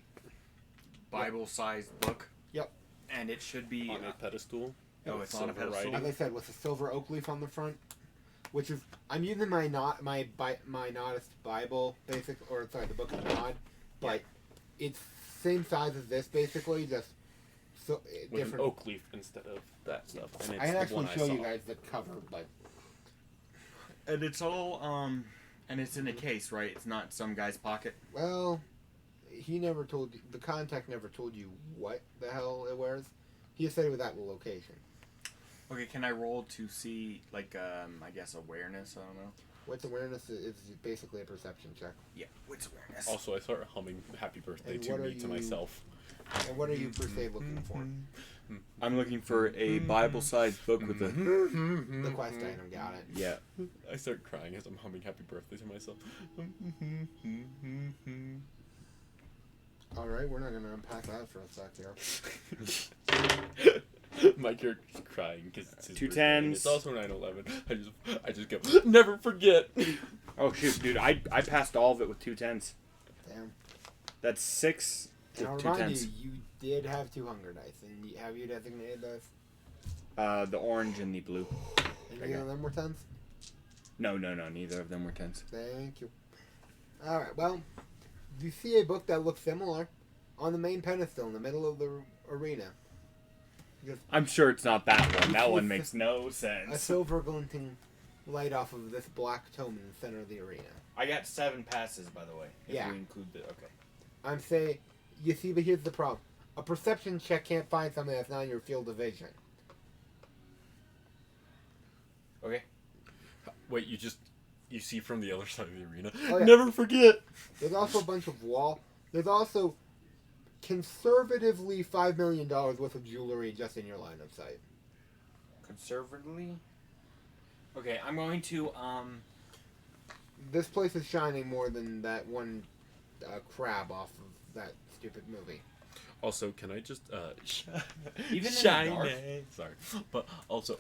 Bible-sized book.
Yep.
And it should be
On a pedestal.
Oh, it's on a
silver
pedestal.
As I said, with a silver oak leaf on the front, which is I'm using my Nodist Bible the Book of Nod, but it's same size as this basically, just so
With an
different.
oak leaf instead of that stuff. And it's
I can
the
actually
one
show
I
you
saw.
guys the cover, but
And it's all and it's in a case, right? It's not some guy's pocket.
well, he never told you, the contact never told you what the hell it wears. He just said it was at the location.
Okay, can I roll to see like I guess awareness? I don't know.
What's awareness is basically a perception check.
Yeah, what's awareness?
Also, I start humming "Happy Birthday"
And
to
what are
me to
you-
myself.
And what are you per se looking for?
I'm looking for a Bible-sized book with a
The quest item, got it.
yeah.
I start crying as I'm humming "Happy Birthday" to myself.
All right, we're not gonna unpack that for a sec here.
My character's crying because it's his
Two
birthday, and
tens.
It's also 9/11. I just go, never forget.
Oh shoot, dude! I passed all of it with 2 10s.
Damn.
That's 6
And I'll
with 2
remind
10s.
you did have 2 hunger dice, and have you designated those?
The orange and the blue.
And neither of them were 10s?
No, neither of them were 10s.
Thank you. Alright, well, you see a book that looks similar on the main pedestal in the middle of the arena. Just
I'm sure it's not that one. That
It's
one makes no
a
sense.
silver glinting light off of this black tome in the center of the arena.
I got 7 passes, by the way. If
Yeah.
we include the okay.
I'm saying, you see, but here's the problem. A perception check can't find something that's not in your field of vision.
Okay.
Wait, you see from the other side of the arena.
Oh, yeah.
Never forget.
There's also a bunch of There's also conservatively $5 million worth of jewelry just in your line of sight.
Conservatively. Okay, I'm going to
This place is shining more than that one crab off of that stupid movie.
Also, can I just
Even in the
shine?
dark?
Sorry, but also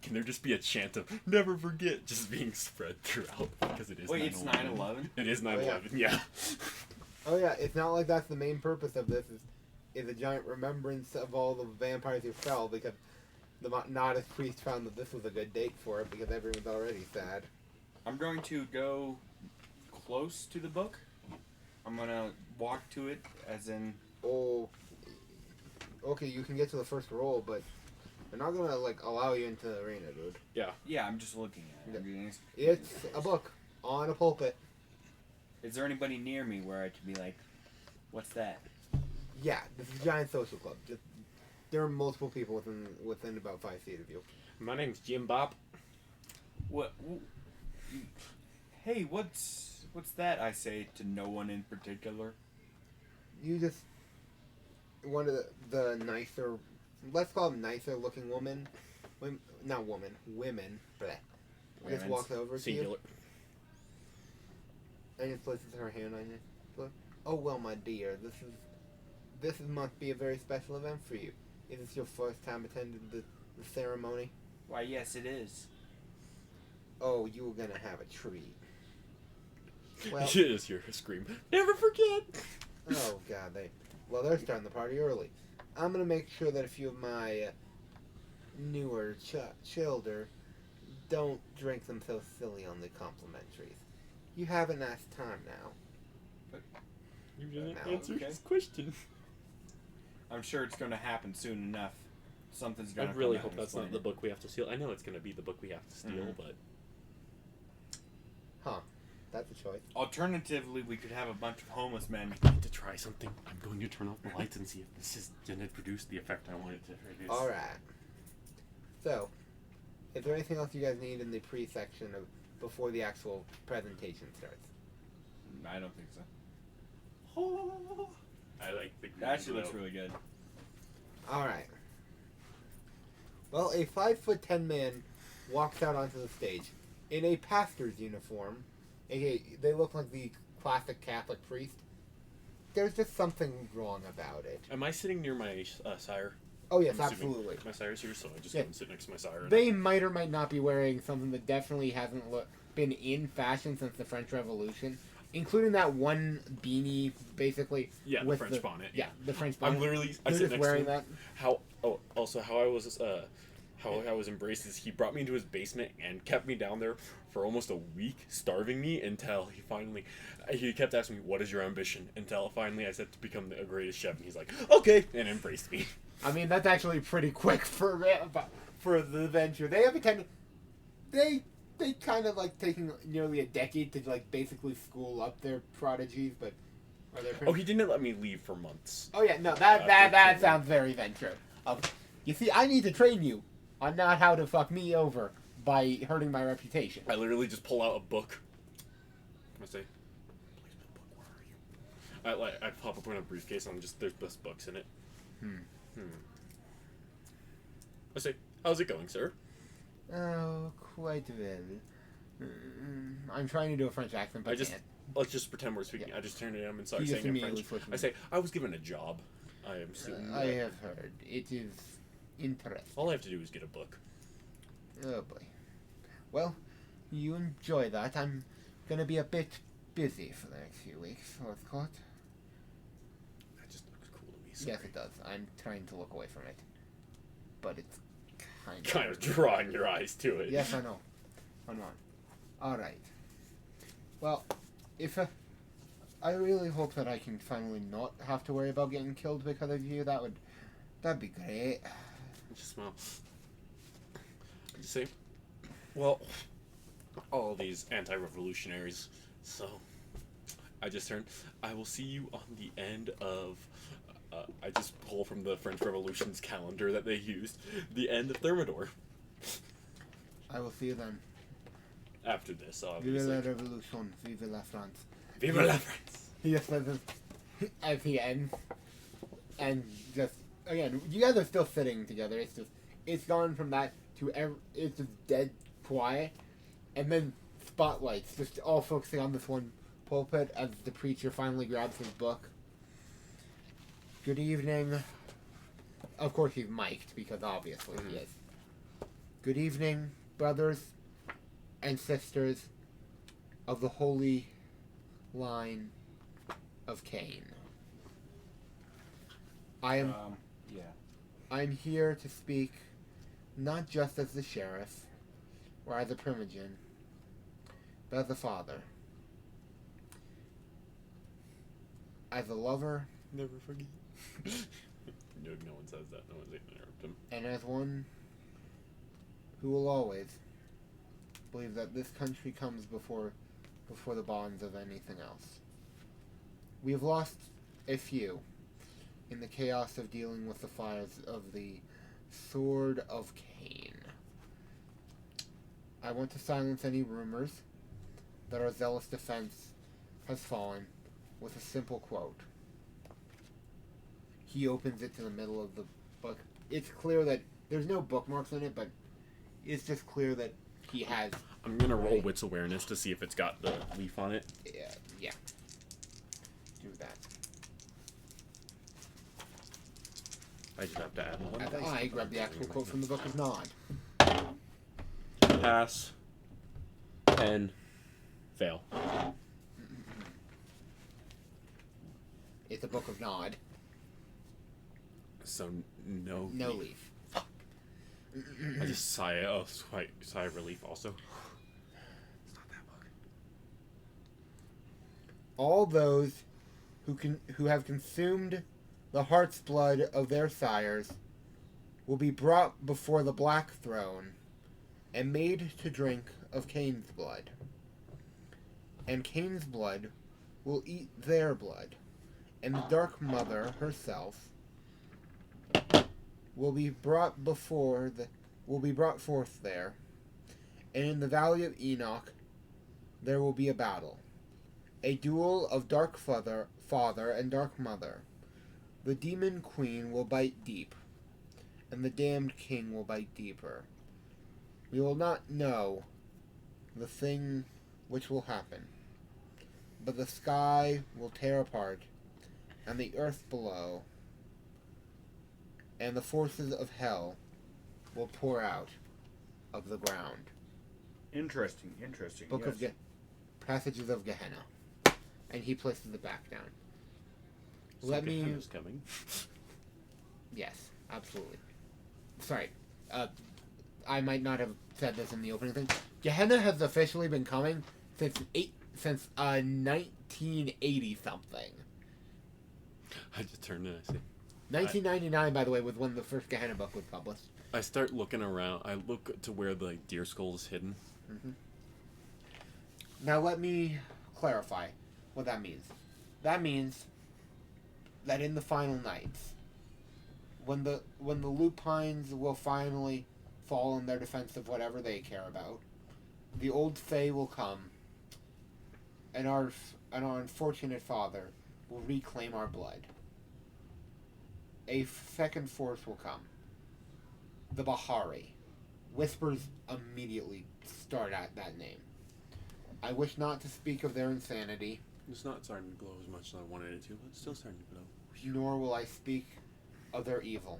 can there just be a chant of "never forget" just being spread throughout because it is.
Wait, it's
9/11.
9/11?
It is 9/11. Yeah.
Oh yeah, it's not like that's the main purpose of this. Is a giant remembrance of all the vampires who fell because the Nodist priest found that this was a good date for it because everyone's already sad.
I'm going to go close to the book. I'm gonna walk to it, as in.
Oh, okay, you can get to the first roll, but they're not gonna like allow you into the arena, dude.
Yeah, I'm just looking at it.
It's a book on a pulpit.
Is there anybody near me where I could be like, "What's that?"
Yeah, this is a giant social club. Just, there are multiple people within about 5 feet of you.
My name's Jim Bob.
What? Hey, what's that? I say to no one in particular.
You just one of the nicer, let's call them nicer looking women, not woman, women. Bleh. Just
Women's.
walks over to you
Singular.
and just places her hand on you. Look, oh well, my dear, this must be a very special event for you. Is this your first time attending the ceremony?
Why, yes, it is.
Oh, you were gonna have a treat. Well,
You just hear her scream, "Never forget!"
oh god, they're starting the party early. I'm gonna make sure that a few of my newer children don't drink them so silly on the complimentaries. You have a nice time now.
You didn't
Now,
answer
okay.
his question.
I'm sure it's going to happen soon enough. Something's
I
going to.
really hope that's not the book we have to steal. I know it's going to be the book we have to steal,
Mhm.
but
That's a choice.
Alternatively, we could have a bunch of homeless men.
I need to try something. I'm going to turn off the lights and see if this is going to produce the effect I want it to produce.
Alright. So, is there anything else you guys need in the pre-section of before the actual presentation starts?
I don't think so.
I like the green
That actually looks
glow.
really good.
Alright. Well, a 5'10" man walks out onto the stage in a pastor's uniform. aka they look like the classic Catholic priest. There's just something wrong about it.
am I sitting near my sire?
Oh yes,
I'm assuming
absolutely.
My sire's here, so I just
Yeah.
go and sit next to my sire.
They might or might not be wearing something that definitely hasn't been in fashion since the French Revolution, including that one beanie, basically.
Yeah, the
with
French bonnet.
Yeah, the French bonnet.
I'm literally. I
You're
sit
just
next
wearing
to him.
that.
How I was embraced is he brought me into his basement and kept me down there for almost a week, starving me until he kept asking me, "What is your ambition?" Until finally I said to become the greatest chef, and he's like, "Okay," and embraced me.
I mean, that's actually pretty quick for the venture. They have a kind of they kind of like taking nearly a decade to like basically school up their prodigies, but are they?
Oh, he didn't let me leave for months.
Oh yeah, no, that sounds very venture. You see, I need to train you on not how to fuck me over by hurting my reputation.
I literally just pull out a book. I say, "Please, book, where are you?" I pop up in a briefcase and there's just books in it. I say, "How's it going, sir?"
Oh, quite well. I'm trying to do a French accent, but can't.
Let's just pretend we're speaking.
Yeah.
I just turn to him and start
He just
saying in
immediately
French.
switches.
I say, "I was given a job. I am soon.
I have heard. It is interesting.
All I have to do is get a book."
Oh boy. Well, you enjoy that. I'm gonna be a bit busy for the next few weeks, Northcote.
That just looks cool to me. Sorry.
Yes, it does. I'm trying to look away from it. But it's
Kind of drawing your eyes to it.
Yes, I know. Hold on. Alright. Well, if I really hope that I can finally not have to worry about getting killed because of you. That'd be great.
I just smile. I just say, well, all these anti-revolutionaries. So, I just turn. I will see you on the end of. I just pull from the French Revolution's calendar that they used. The end of Thermidor.
I will see you then.
After this,
Vive
obviously.
la Revolution. Vive la France.
Vive la France.
He just says it at the end. And just, again, you guys are still sitting together. It's gone from that to it's just dead quiet. And then spotlights, just all focusing on this one pulpit as the preacher finally grabs his book. Good evening. Of course he's mic'd, because obviously he is. Good evening, brothers and sisters of the holy line of Cain. I'm here to speak not just as the sheriff or as a primogen, but as a father. As a lover,
Never forget. No one says that. No one's going to interrupt him.
and as one who will always believe that this country comes before the bonds of anything else. We have lost a few in the chaos of dealing with the fires of the Sword of Cain. I want to silence any rumors that our zealous defense has fallen with a simple quote. He opens it to the middle of the book. It's clear that there's no bookmarks in it, but it's just clear that he has.
I'm going to roll Wits Awareness to see if it's got the leaf on it.
Yeah. Do that.
I just have to add one.
And I grab the actual quote from the Book of Nod.
Pass. 10. Fail.
It's a Book of Nod.
So, no.
No leaf.
I just sigh of relief also. It's not that book.
All those who have consumed the heart's blood of their sires will be brought before the black throne and made to drink of Cain's blood. And Cain's blood will eat their blood, and the Dark Mother herself will be brought forth there, and in the Valley of Enoch there will be a battle, a duel of Dark Father and Dark Mother. The demon queen will bite deep, and the damned king will bite deeper. We will not know the thing which will happen, but the sky will tear apart, and the earth below, and the forces of hell will pour out of the ground.
Interesting.
Book
yes.
of Passages of Gehenna. And he places it back down. Let me...
Gehenna's coming.
Yes, absolutely. Sorry. I might not have said this in the opening thing. Gehenna has officially been coming since 1980 something.
I just turned and I see.
1999, by the way, was when the first Gehenna book was published.
I start looking around. I look to where the deer skull is hidden.
Now let me clarify what that means. That means that in the final nights, when the lupines will finally fall in their defense of whatever they care about, the old Fae will come, and our unfortunate father will reclaim our blood. A second force will come. The Bahari. Whispers immediately start at that name. I wish not to speak of their insanity,
It's not starting to glow as much as I wanted it to, but it's still starting to glow.
nor will I speak of their evil.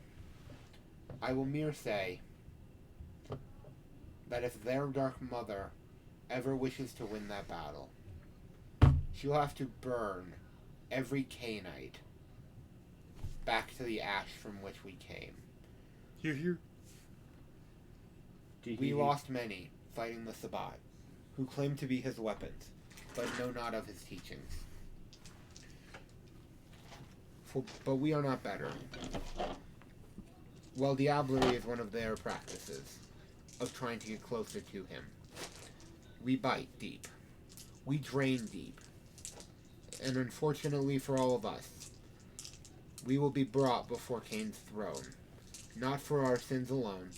I will mere say that if their dark mother ever wishes to win that battle, she'll have to burn every Cainite back to the ash from which we came.
Here.
We lost many fighting the Sabbat, who claimed to be his weapons, but know not of his teachings. But we are not better. Well, diablerie is one of their practices, of trying to get closer to him. We bite deep. We drain deep. And unfortunately for all of us, we will be brought before Cain's throne, not for our sins alone,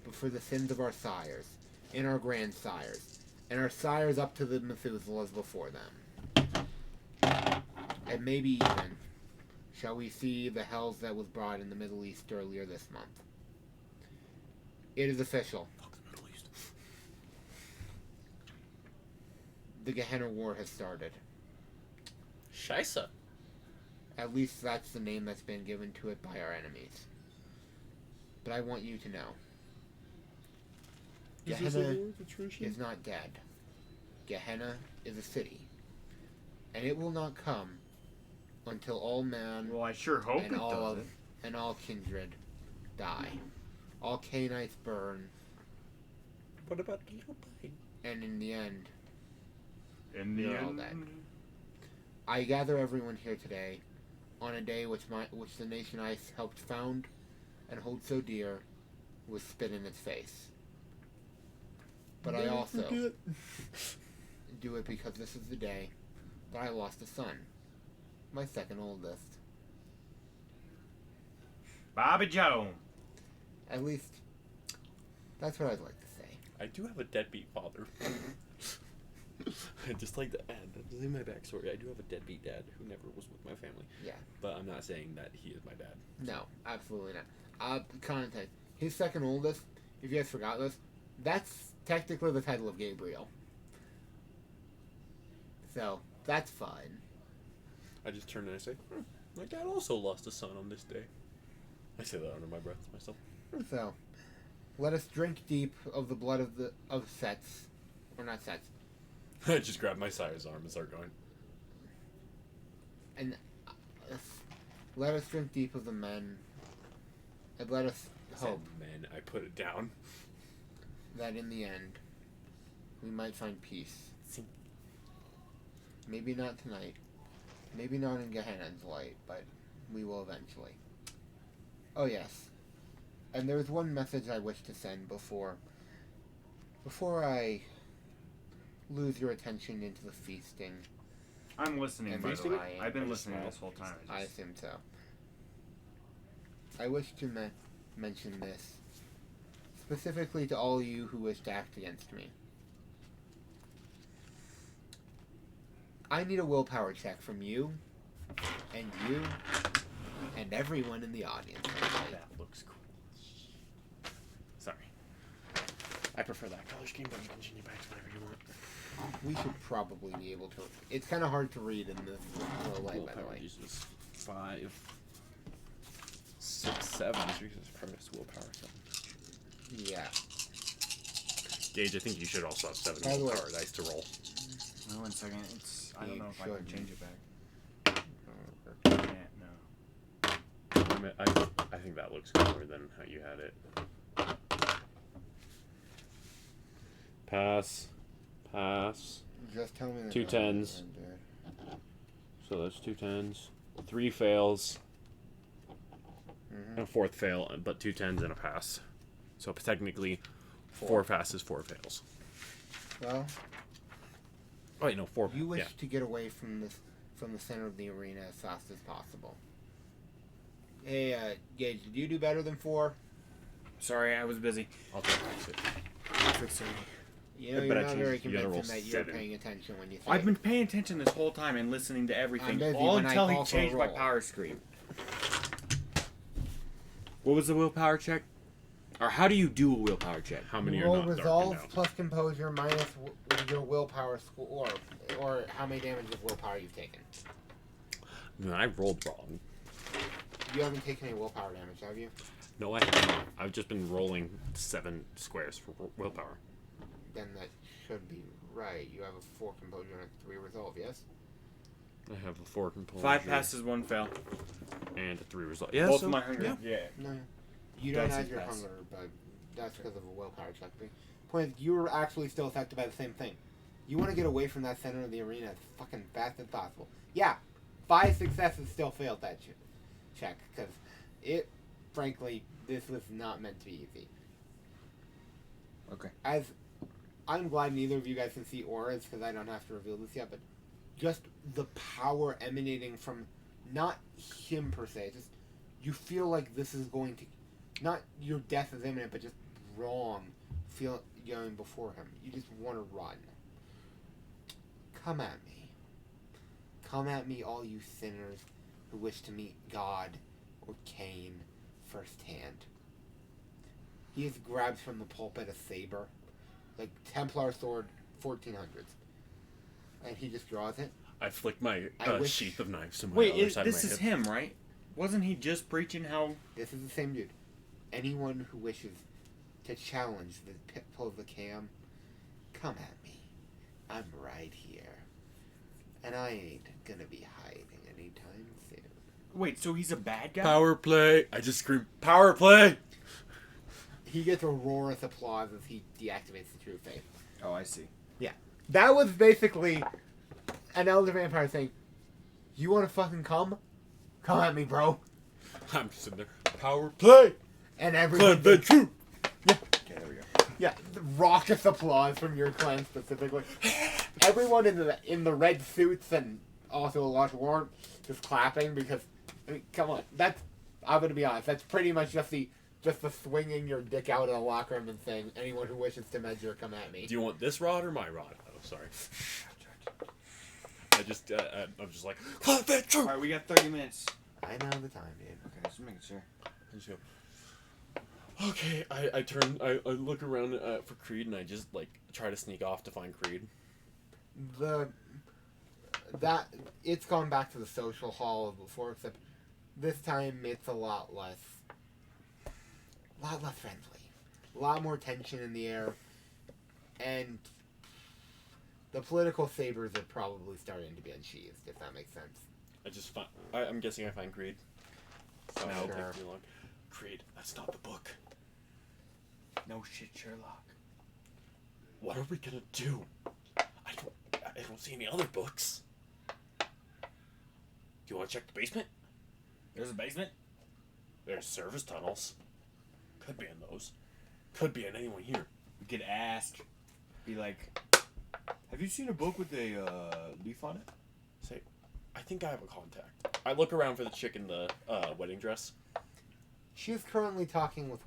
but for the sins of our sires, and our grandsires, and our sires up to the Methuselahs before them. And maybe even shall we see the hells that was brought in the Middle East earlier this month. It is official.
Fuck the Middle East.
The Gehenna War has started.
Scheisse.
At least that's the name that's been given to it by our enemies. But I want you to know. Gehenna is not dead. Gehenna is a city. And it will not come until all man
Well, I sure hope
and
it
all
doesn't.
and all kindred die. All Cainites burn,
What about the little pine?
and in the end,
In the
You're all
end,
dead. I gather everyone here today on a day which the nation I helped found and hold so dear was spit in its face. But I also do it because this is the day that I lost a son, my second oldest.
Bobby Joe.
At least, that's what I'd like to say.
I do have a deadbeat father. I'd just like to add that in my backstory. I do have a deadbeat dad who never was with my family.
Yeah.
But I'm not saying that he is my dad.
No, absolutely not. Context. His second oldest, if you guys forgot this, that's technically the title of Gabriel. So, that's fine.
I just turn and I say, my dad also lost a son on this day. I say that under my breath to myself.
So, let us drink deep of the blood of Sets. Or not Sets.
I just grab my sire's arm and start going.
And let us drink deep of the men. And let us hope
Man, I put it down.
that in the end, we might find peace.
See.
Maybe not tonight. Maybe not in Gehenna's light, but we will eventually. Oh yes. And there's one message I wish to send before I lose your attention into the feasting.
I'm listening,
And
by the
feasting?
way. I've been
I
listening
smile.
this whole time.
I assume so. I wish to mention this specifically to all you who wish to act against me. I need a willpower check from you, and everyone in the audience.
That looks cool. Sorry. I prefer that color scheme, but you can change it back to whatever you want.
We should probably be able to. It's kind of hard to read in this low light, by the
Willpower
way.
uses 5, 6, 7. Jesus Christ, willpower 7.
Yeah.
Gage, I think you should also have 7
By the way-
willpower dice to roll.
Oh, 1 second. I don't
You
know if I can
should.
change it back. Can't, no.
I think that looks cooler than how you had it. Pass.
Just tell me. the
2
number,
10s.
dude.
So that's 2 10s. 3 fails.
Mhm.
And a 4th fail, but 2 10s and a pass. So technically, 4 passes, 4 fails.
Well,
Oh wait, no, 4.
you wish
Yeah.
to get away from the center of the arena as fast as possible. Hey, Gage, did you do better than 4?
Sorry, I was busy.
I'll take it.
Fix it.
You know,
I
you're
bet I
not
changed
very
it.
You gotta
convincing
roll
that you're
7.
paying attention when you say
I've been paying attention this whole time and listening to everything,
I'm busy
all
when I
until he
call for a
changed my
roll.
power screen. What was the willpower check? Or how do you do a willpower check?
How many
You
are
roll
not
resolve
darkened out?
plus composure minus your willpower score, or how many damage of willpower you've taken.
No, I rolled wrong.
You haven't taken any willpower damage, have you?
No, I have not. I've just been rolling 7 squares for willpower.
Then that should be right. You have a 4 composure and a 3 resolve, yes?
I have a 4 composure.
5 passes, 1 fail.
And a 3 resolve. Yeah,
Both
so,
of my hunger.
yeah.
Yeah.
No. You don't
Dice
have
is
your
pass.
hunger, but that's because of a willpower check. The point is, you were actually still affected by the same thing. You want to get away from that center of the arena as fucking fast as possible. Yeah, 5 successes still failed that check, because it, frankly, this was not meant to be easy.
Okay.
As I'm glad neither of you guys can see auras, because I don't have to reveal this yet, but just the power emanating from not him per se, just you feel like this is going to, not your death is imminent, but just wrong feel going before him. You just want to run. Come at me. Come at me, all you sinners who wish to meet God or Cain firsthand. He just grabs from the pulpit a saber, like Templar sword, 1400s, and he just draws it.
I flick my
I wish-
sheath of knives to my
Wait,
other side
this
of my
is
hip.
him, right? Wasn't he just preaching how...
This is the same dude. Anyone who wishes to challenge the pitfall of the cam, come at me. I'm right here. And I ain't gonna be hiding anytime soon.
Wait, so he's a bad guy?
Power play! I just scream, power play!
He gets a roarous applause as he deactivates the true faith.
Oh, I see.
That was basically an elder vampire saying, you wanna fucking come? Come at me, bro.
I'm just sitting there, power play!
And everyone...
Clan Ventrue!
Okay, there we go.
Yeah, the raucous applause from your clan specifically. Everyone in the red suits and also a lot more just clapping because, I mean, come on, I'm gonna be honest, that's pretty much just the swinging your dick out of the locker room and saying, anyone who wishes to measure, come at me.
Do you want this rod or my rod? Oh, sorry. I'm just like, Clan Ventrue!
Alright, we got 30 minutes.
I know the time, dude.
Okay, just making sure.
I just go, okay, I look around for Creed and I just like try to sneak off to find Creed.
It's gone back to the social hall of before, except this time it's a lot less friendly, a lot more tension in the air, and the political sabers are probably starting to be unsheathed, if that makes sense.
I just find, I'm guessing I find Creed. So
No.
it'll
Sure.
take me long. Creed, that's not the book.
No shit, Sherlock.
What are we gonna do? I don't see any other books. Do you want to check the basement?
There's a basement?
There's service tunnels. Could be in those. Could be in anyone here.
We could ask. Be like, have you seen a book with a leaf on it?
Say, I think I have a contact. I look around for the chick in the wedding dress.
She is currently talking with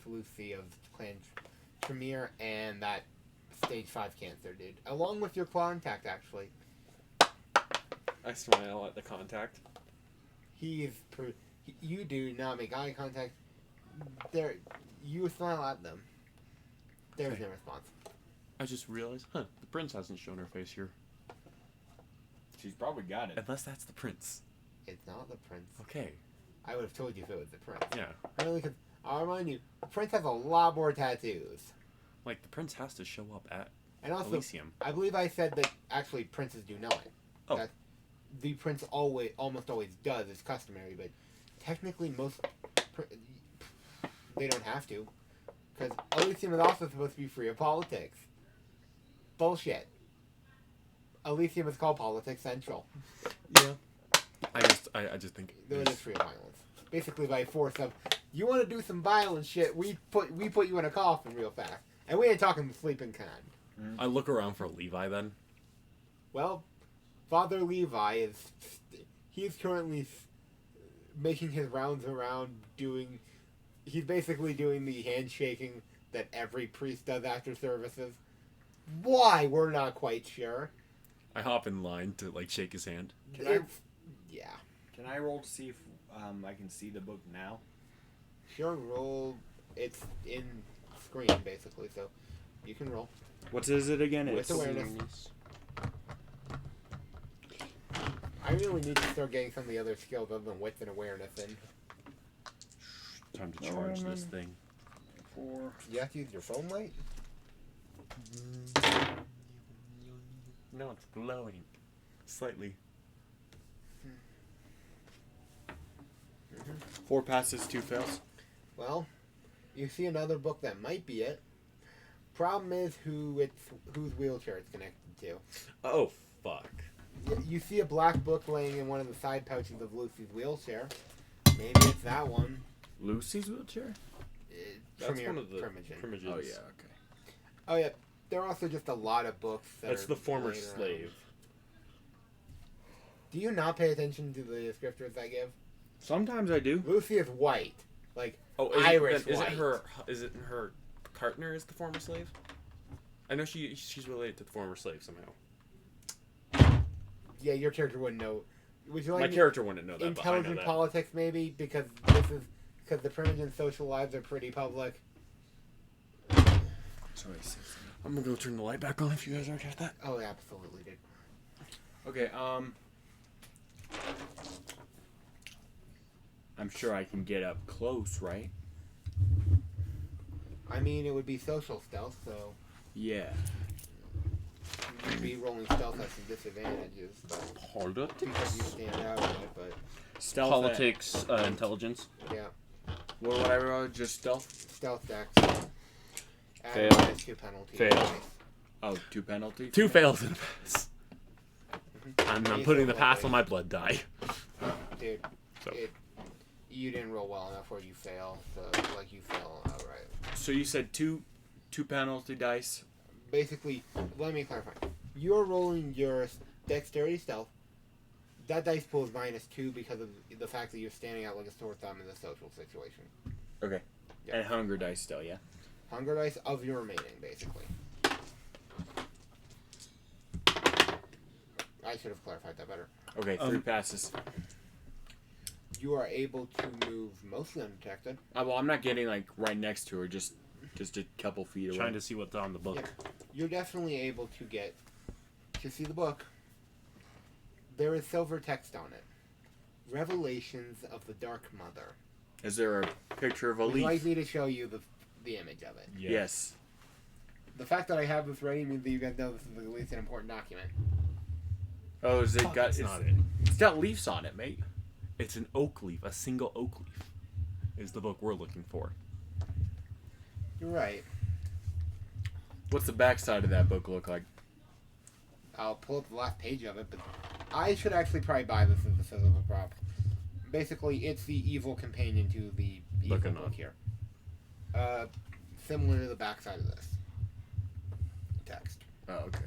Lucy of Clan Tremere and that stage 5 cancer dude, along with your contact, actually.
I smile at the contact.
You do not make eye contact. You smile at them. There's
Okay.
no response.
I just realized, the prince hasn't shown her face here.
She's probably got it.
Unless that's the prince.
It's not the prince.
Okay.
I would have told you if it was the prince.
Yeah.
Really, because I'll remind you, the prince has a lot more tattoos.
Like, the prince has to show up at
And also,
Elysium.
I believe I said that actually princes do know it.
Oh.
That the prince almost always does. It's customary, but technically they don't have to. Because Elysium is also supposed to be free of politics. Bullshit. Elysium is called Politics Central.
Yeah. I just think
Though it is free of violence. Basically by force of, you want to do some violent shit, we put you in a coffin real fast. And we ain't talking the sleeping kind.
I look around for Levi then.
Well, Father Levi he's currently making his rounds around he's basically doing the handshaking that every priest does after services. Why? We're not quite sure.
I hop in line to, like, shake his hand.
Yeah.
Can I roll to see if I can see the book now?
Sure, roll. It's in screen, basically, so you can roll.
What is it again?
With awareness. I really need to start getting some of the other skills other than wits and awareness in.
Time to charge this thing.
4.
You have to use your phone light?
No, it's glowing. Slightly.
4 passes, 2 fails.
Well, you see another book that might be it. Problem is whose wheelchair it's connected to.
Oh, fuck.
You see a black book laying in one of the side pouches of Lucy's wheelchair. Maybe it's that one.
Lucy's wheelchair?
That's
Premier
one of the
Primogen.
Primogens.
Oh, yeah, okay.
Oh yeah, there are also just a lot of books
That's
are
the former
laying around.
slave.
Do you not pay attention to the descriptors I give?
Sometimes I do.
Lucy is white. Like,
Oh,
Irish
is it
white.
her? Is it her partner is the former slave? I know she's related to the former slave somehow.
Yeah, your character wouldn't know. Would you like
My
me-
character wouldn't know that.
intelligent
but I know that.
politics maybe because the Primogen social lives are pretty public.
Sorry, 6.
I'm gonna go turn the light back on if you guys are okay with that.
Oh, absolutely, dude.
Okay, I'm sure I can get up close, right?
I mean, it would be social stealth, so
Yeah.
you'd be rolling stealth at some disadvantages, but
Hold up.
because you stand out in it, but
Stealth.
Politics, intelligence.
yeah,
What would I roll? Just stealth?
stealth dex. Add
Fail.
-2 penalty.
Fail.
Oh, 2 penalty?
2 fails and a pass. I'm
Easy
putting the
roll,
pass
right?
on my blood die.
Dude,
So.
you didn't roll well enough where you fail, so like you fail outright.
So you said two penalty dice.
Basically, let me clarify. You're rolling your dexterity stealth. That dice pool is -2 because of the fact that you're standing out like a sore thumb in the social situation.
Okay.
Yeah.
And hunger dice still, yeah.
Hunger dice of your remaining, basically. I should have clarified that better.
Okay, 3 passes.
You are able to move mostly undetected.
Well, I'm not getting like right next to her, just a couple feet away.
Trying to see what's on the book.
Yeah. You're definitely able to see the book. There is silver text on it. Revelations of the Dark Mother.
Is there a picture of a
Would you like
leaf?
me to show you the image of it?
Yes.
The fact that I have this ready means that you guys know this is at least an important document.
Oh, is it
Fuck,
got?
that's
It's,
not it.
it's got leaves on it, mate.
It's an oak leaf. A single oak leaf is the book we're looking for.
You're right.
What's the backside of that book look like?
I'll pull up the last page of it, but I should actually probably buy this as a physical prop. Basically, it's the evil companion to the evil
Looking
book
on.
here. Similar to the backside of this text.
Oh, okay.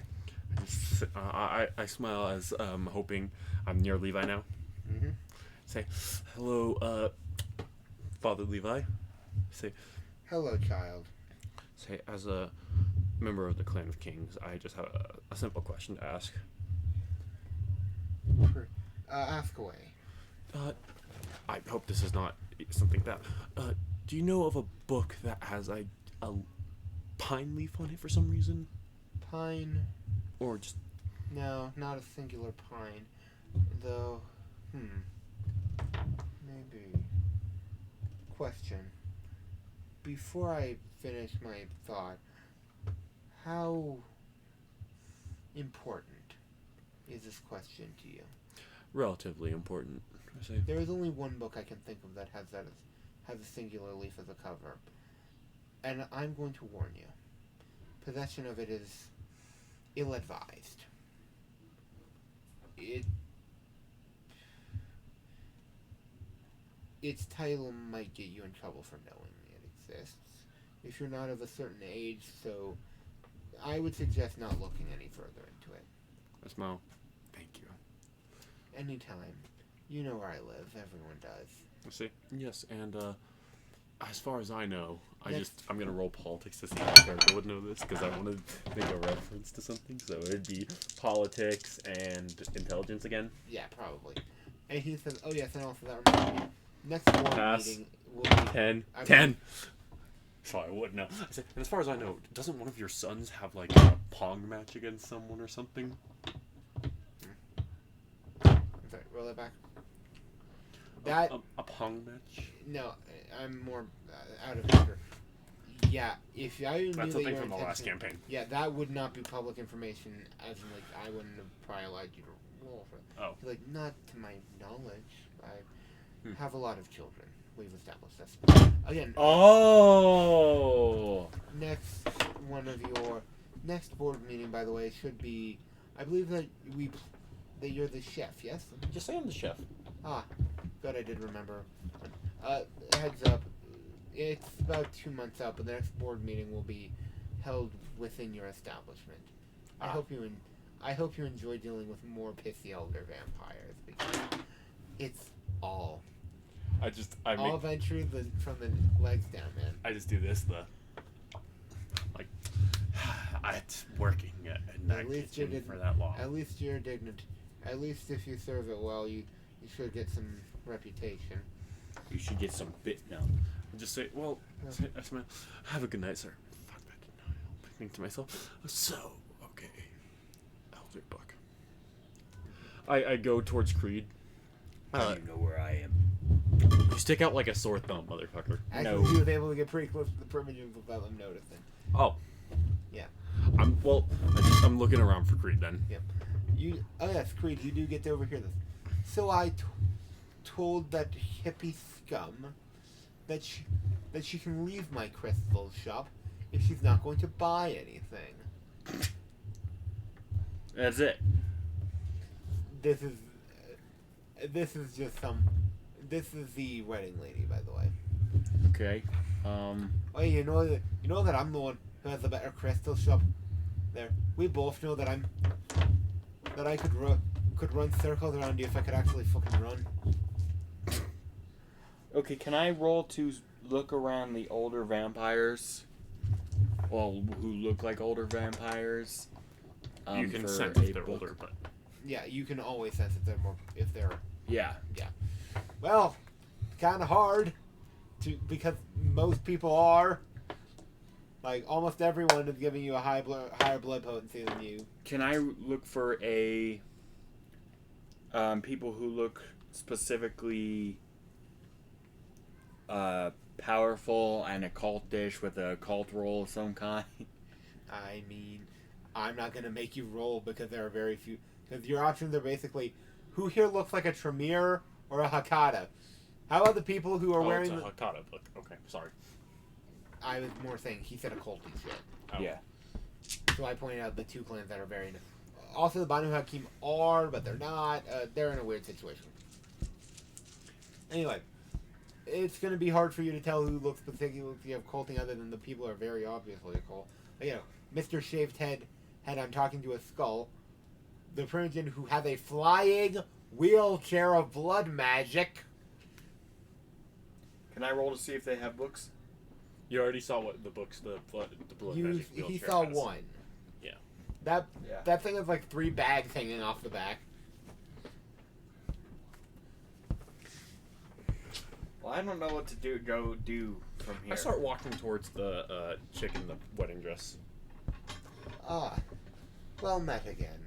I smile as hoping I'm near Levi now.
Mm-hmm.
Say, hello, Father Levi. Say,
Hello, child.
say, as a member of the Clan of Kings, I just have a simple question to ask.
Ask away.
I hope this is not something bad. Do you know of a book that has a pine leaf on it for some reason?
Pine.
Or just
No, not a singular pine. Though, maybe. Question. Before I finish my thought, How important is this question to you?
Relatively important, I say.
There is only one book I can think of that has a singular leaf as a cover, and I'm going to warn you. Possession of it is ill-advised. Its title might get you in trouble for knowing it exists if you're not of a certain age, so I would suggest not looking any further into it.
That's Mo. Thank you.
Anytime. You know where I live. Everyone does.
I see. Yes, and as far as I know,
Next.
I'm gonna roll politics to see if the character would know this because I want to make a reference to something. So it'd be politics and intelligence again.
Yeah, probably. And he says, oh yes, and also that reminds me. Next board
Pass.
meeting will be...
10.
I
10. Sorry, I wouldn't know. I said, and as far as I know, doesn't one of your sons have like a pong match against someone or something?
I'm sorry, roll that back. That...
A pong match?
No, I'm more out of order. Yeah, if I knew
That's
that
a thing
your
from the last
intention-
campaign.
Yeah, that would not be public information, as in, like, I wouldn't have probably allowed you to roll for it.
Oh.
Like, not to my knowledge. I have a lot of children. We've established this. Again,
Oh.
next one of your... Next board meeting, by the way, should be... I believe that that you're the chef, yes?
Just say I'm the chef.
Ah, good, I did remember. Heads up, it's about 2 months out, but the next board meeting will be held within your establishment. I hope you enjoy dealing with more pissy elder vampires because it's all ventures from the legs down, man.
I just do this, like, it's working in that
At least you
kitchen
did-
for that long.
At least you're dignity. At least if you serve it well, you should get some reputation.
You should get some bit now.
I just say, well, I smile, have a good night, sir. Fuck that. I think to myself, so, okay, Elder Buck. I go towards Creed.
You know where I am.
You stick out like a sore thumb, motherfucker.
Actually,
No.
he was able to get pretty close to the primitive without them noticing.
Oh.
Yeah.
I'm looking around for Creed then.
Oh yes, Creed, you do get to overhear this. So I told that hippie scum that she can leave my crystal shop if she's not going to buy anything.
That's it.
This is the wedding lady, by the way.
Okay.
Oh, you know that I'm the one who has a better crystal shop. There, we both know that I could run circles around you if I could actually fucking run.
Okay, can I roll to look around the older vampires? Well, who look like older vampires?
You can
for
sense
a
if they're
book.
older, but
Yeah, you can always sense if they're
Yeah.
well, kind of hard because most people are. Like almost everyone is giving you a higher blood potency than you.
Can I look for a people who look specifically powerful and occultish with a cult roll of some kind?
I mean, I'm not gonna make you roll because there are very few. Because your options are basically, who here looks like a Tremere or a Hakata? How about the people who are wearing?
it's a Hakata book. Okay, sorry.
I was more saying he said occulty shit.
Oh.
Yeah.
So I pointed out the two clans that are very. Also, the Banu Hakim are, but they're not. They're in a weird situation. Anyway, it's going to be hard for you to tell who looks particularly occulting other than the people who are very obviously occult. But, you know, Mr. Shaved Head, I'm talking to a skull. The Primogen who has a flying wheelchair of blood magic.
Can I roll to see if they have books?
You already saw what the books, the blood magic
He
wheelchair
saw
has.
one.
Yeah.
That thing has like 3 bags hanging off the back.
Well, I don't know what to do. Go do from here.
I start walking towards the chick in the wedding dress.
Ah, well met again.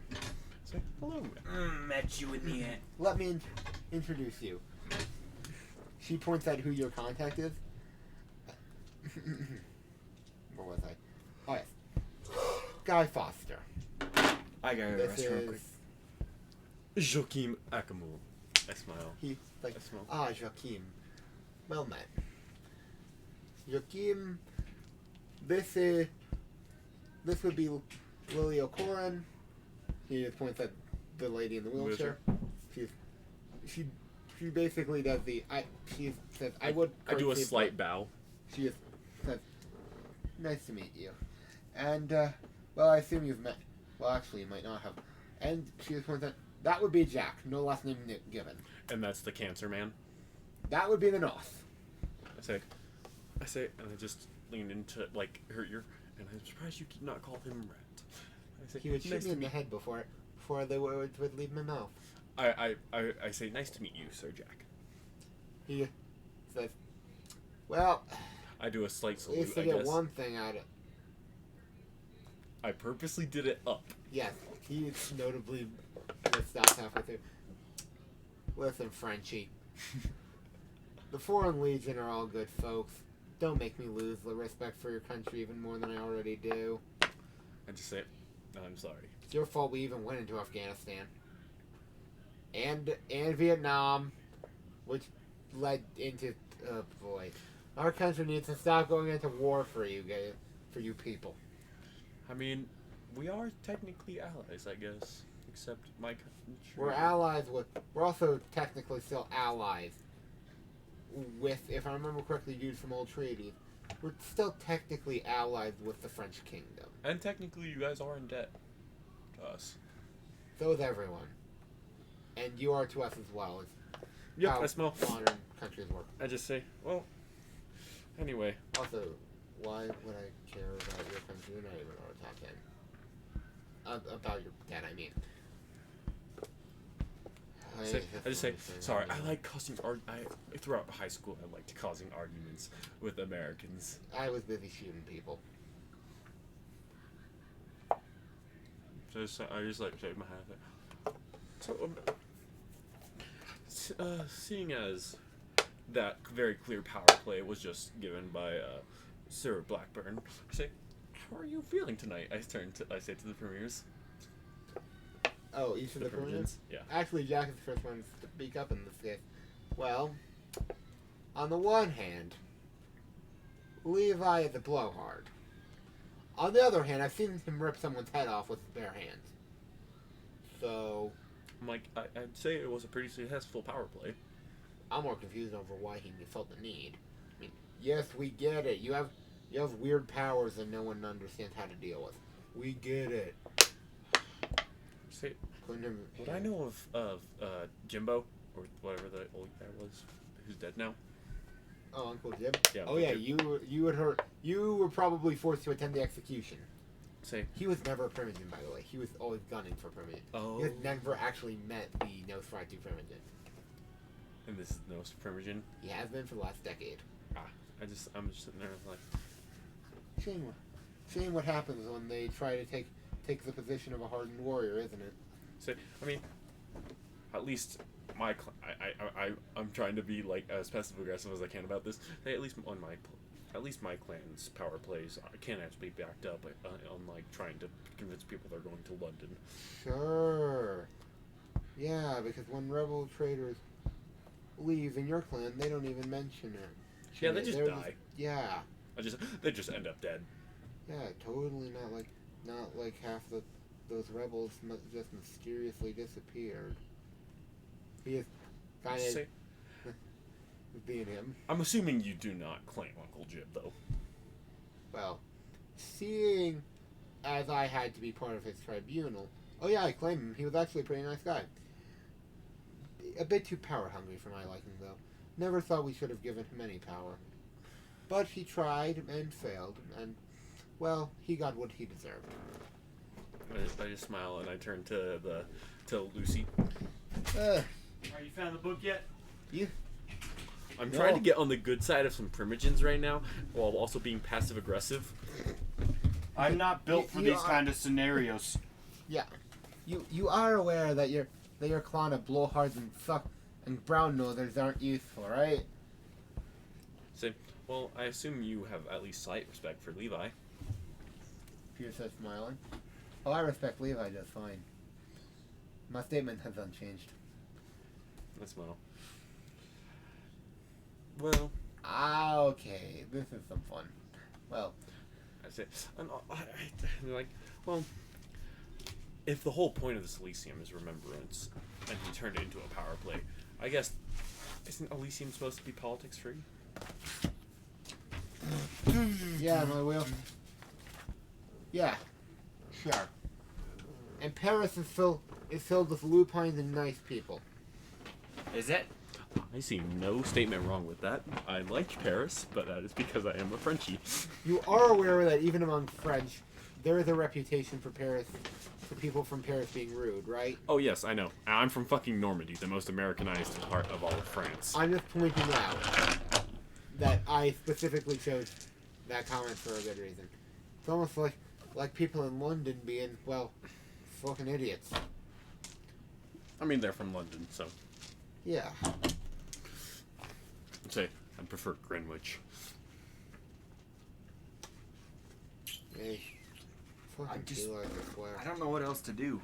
Say, hello.
Met you in the end.
Let me introduce you. She points out who your contact is. Where was I? Oh, yes. Guy Foster.
I got a
This
restaurant quick.
is
Joachim Akamu. I smile.
he like
I smile.
Joachim. Well met. Joachim. This would be Lily O'Corin. He just points at the lady in the wheelchair. She basically does she says I would.
I do a
curtsy,
slight bow.
She just says, "Nice to meet you," and well, I assume you've met. Well, actually, you might not have. And she just points at that would be Jack, no last name given.
And that's the cancer man.
That would be the North.
I say, and I just lean into like her ear, and I'm surprised you did not call him Rat. I say,
He would shoot
"Nice
me
to
in the
meet-"
head before the words would leave my mouth.
I say, nice to meet you, Sir Jack.
He says, "Well,
I do a slight
at
salute,
least I
I
get
guess.
one thing out of it."
I purposely did it up.
Yes, he notably stops halfway through. Listen, Frenchie. The Foreign Legion are all good folks. Don't make me lose the respect for your country even more than I already do.
I just say, no, I'm sorry.
It's your fault we even went into Afghanistan. And Vietnam, which led into, oh boy. Our country needs to stop going into war for you guys, for you people.
I mean, we are technically allies, I guess. Except my country.
We're allies with, we're also technically still allies with, if I remember correctly, used from old treaties, we're still technically allies with the French kingdom.
And technically, you guys are in debt to us.
So is everyone. And you are to us as well. As
Yep,
how
I smell.
modern countries work.
I just say, well, anyway.
Also, why would I care about your country? You're not even our top 10. About your debt, I mean.
I just say, sorry, I like causing throughout high school, I liked causing arguments with Americans.
I was busy shooting people.
So I just like shake my head. So, seeing as that very clear power play was just given by Sir Blackburn, I say, how are you feeling tonight? I say to the premiers.
Oh, each of the premiers?
Yeah.
Actually, Jack is the first one to speak up in this case. Well, on the one hand, Levi is a blowhard. On the other hand, I've seen him rip someone's head off with his bare hands. So,
I'm like, I'd say it was a pretty successful power play.
I'm more confused over why he felt the need. I mean, yes, we get it. You have weird powers that no one understands how to deal with. We get it.
Say, what I know of Jimbo, or whatever the old guy was, who's dead now.
Oh, Uncle Jim?
Yeah,
Oh yeah,
Jim.
you were probably forced to attend the execution.
Say,
He was never a Primogen, by the way. He was always gunning for Primogen.
oh,
He has never actually met the Nosferatu Primogen.
and this is no Primogen.
He has been for the last decade.
I'm just sitting there like,
Shame what happens when they try to take the position of a hardened warrior, isn't it?
say, I mean, at least I'm trying to be like as passive aggressive as I can about this. Say, at least my clan's power plays can actually be backed up, unlike trying to convince people they're going to London.
Sure. Yeah, because when rebel traders leave in your clan, they don't even mention it.
Yeah, they just
They're
die.
Yeah.
They just end up dead.
Yeah, totally not like half those rebels just mysteriously disappeared. He is kind of
Say,
being him.
I'm assuming you do not claim Uncle Jib, though.
Well, seeing as I had to be part of his tribunal, oh yeah, I claim him. He was actually a pretty nice guy. A bit too power hungry for my liking, though. Never thought we should have given him any power. But he tried and failed, and, well, he got what he deserved.
I just smile and I turn to Lucy.
Are you found the book yet?
I'm trying to get on the good side of some primogens right now, while also being passive aggressive.
I'm not built for
You
these
are-
kind of scenarios.
Yeah. You are aware that your clan of blowhards and brown nosers aren't useful, right?
Say, well, I assume you have at least slight respect for Levi.
Peter says, smiling. Oh, I respect Levi just fine. My statement has unchanged.
I smile. Well,
Okay, this is some fun. Well,
I say, and they're like, well, if the whole point of this Elysium is remembrance, and he turned it into a power play, I guess, isn't Elysium supposed to be politics free?
yeah, my will. Yeah, sure. And Paris is filled with lupines and nice people.
Is it?
I see no statement wrong with that. I like Paris, but that is because I am a Frenchie.
You are aware that even among French, there is a reputation for people from Paris being rude, right?
Oh yes, I know. I'm from fucking Normandy, the most Americanized part of all of France.
I'm just pointing out that I specifically chose that comment for a good reason. It's almost like people in London being, well, fucking idiots.
I mean, they're from London, so
Yeah.
I'd say I prefer Greenwich.
Hey. Fucking
I just-
feel like I swear.
I don't know what else to do.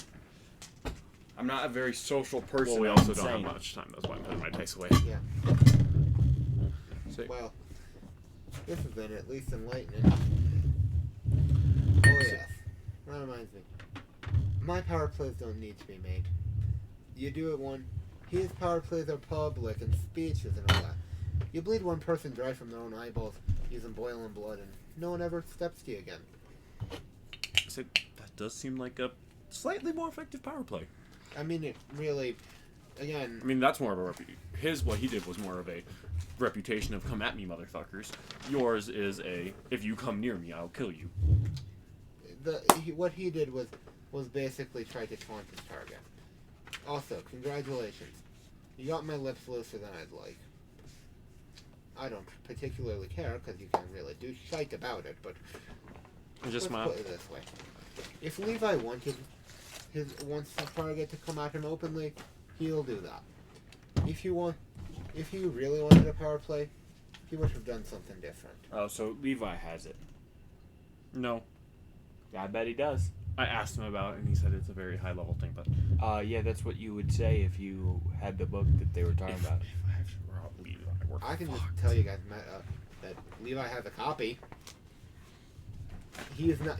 I'm not a very social person.
Well, we
I'm
also don't have
insane.
much time. That's why I'm putting my dice away.
Yeah.
So,
Well, this has been at least enlightening. Oh yes. That reminds me. My power plays don't need to be made. You do it one. His power plays are public and speeches and all that. You bleed one person dry from their own eyeballs using boiling blood and no one ever steps to you again.
so that does seem like a slightly more effective power play.
I mean, it really, again,
I mean, that's more of a what he did was more of a reputation of come at me, motherfuckers. Yours is a if you come near me, I'll kill you.
what he did was basically try to taunt his target. Also, congratulations. You got my lips looser than I'd like. I don't particularly care because you can't really do shite about it, but
I just
let's
smile.
put it this way: if Levi wants the target to come at him openly, he'll do that. If he really wanted a power play, he would have done something different.
Oh, so Levi has it.
No,
Yeah, I bet he does.
I asked him about it, and he said it's a very high level thing. But
Yeah, that's what you would say if you had the book that they were talking about.
if I have to rob Levi, we're
I can just
fucked.
tell you guys that Levi has a copy. He is not.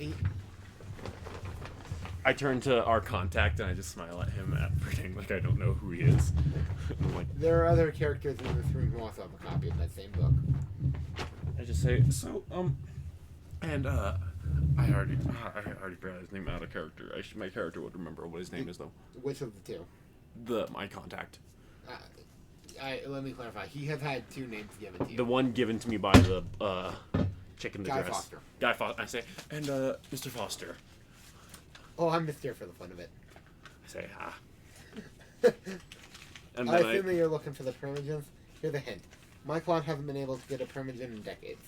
I turn to our contact and I just smile at him, pretending like I don't know who he is. I'm like,
There are other characters in this room who also have a copy of that same book.
I just say so. And I already forgot his name out of character. My character would remember what his name is though.
Which of the two?
My contact,
Let me clarify. He has had two names given to you.
the one given to me by the chick in the
Guy
dress.
Foster.
Guy Foster. I say, and Mr. Foster.
Oh, I'm just here for the fun of it.
I say, ah. And
I
then
assume that you're looking for the Primogens. Here's a hint. My clan hasn't been able to get a Primogen in decades.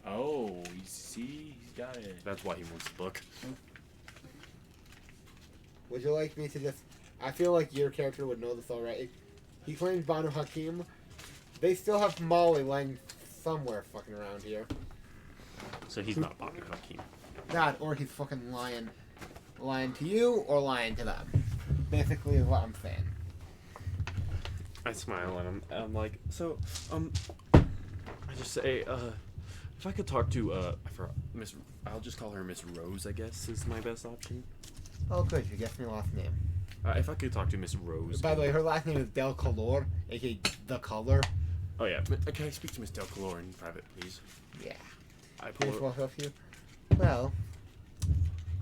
Oh, you see, he's got it.
that's why he wants the book.
Would you like me to just... I feel like your character would know this already. He claims Banu Hakim. They still have Molly lying somewhere fucking around here.
So he's not Banu Hakim.
That, or he's fucking lying. Lying to you, or lying to them. Basically is what I'm saying.
I smile at him. I'm like, so, I just say, if I could talk to, I forgot, I'll just call her Miss Rose, I guess, is my best option.
Oh, good. You guessed my last name.
If I could talk to Miss Rose.
By the way, her last name is Del Color, aka The Color.
Oh, yeah. Can I speak to Miss Del Color in private, please?
Yeah.
I pull
Please
her.
walk up to you. Well,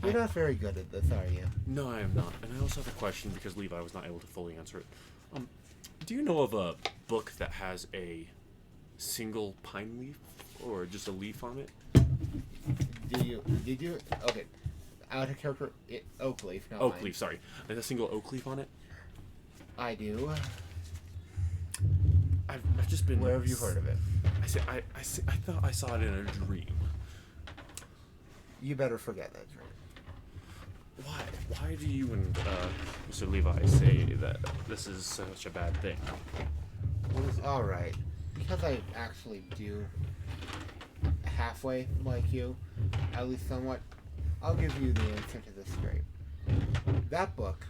you're not very good at this, are you?
No, I am not. And I also have a question because Levi was not able to fully answer it. Do you know of a book that has a single pine leaf or just a leaf on it?
Did you? Okay. Out of character, oak leaf. No,
Oak
pine.
leaf, sorry. There's a single oak leaf on it.
I do.
I've just been.
Where have you heard of it?
I thought I saw it in a dream.
You better forget that dream.
Why? Why do you and Mr. Levi say that this is such a bad thing?
All right. Because I actually do halfway like you, at least somewhat, I'll give you the answer to this straight. That book,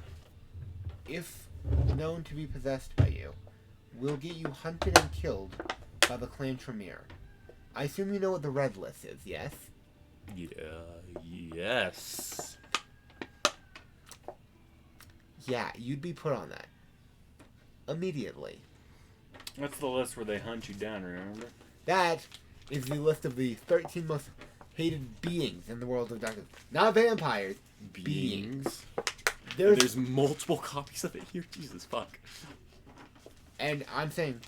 if known to be possessed by you, will get you hunted and killed by the Clan Tremere. I assume you know what the Red List is, yes?
Yes.
Yeah, you'd be put on that. Immediately.
That's the list where they hunt you down, remember?
That is the list of the 13 most hated beings in the world of darkness. Not vampires. Beings.
There's multiple copies of it here. Jesus fuck.
And I'm saying,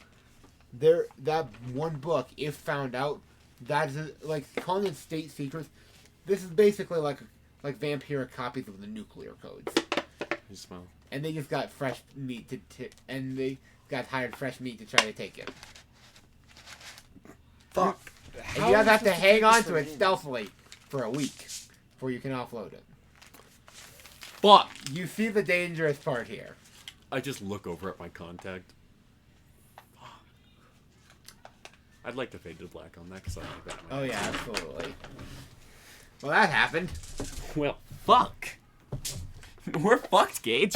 that one book, if found out, that's like calling it state secrets. This is basically like vampiric copies of the nuclear codes.
You smell.
And they just got fresh meat and they got hired fresh meat to try to take it.
Fuck.
And you guys have to hang on to it stealthily for a week before you can offload it.
Fuck.
You see the dangerous part here.
I just look over at my contact. I'd like to fade to black on that because I like Batman.
Oh yeah, absolutely. Well, that happened.
Well, fuck. We're fucked, Gage.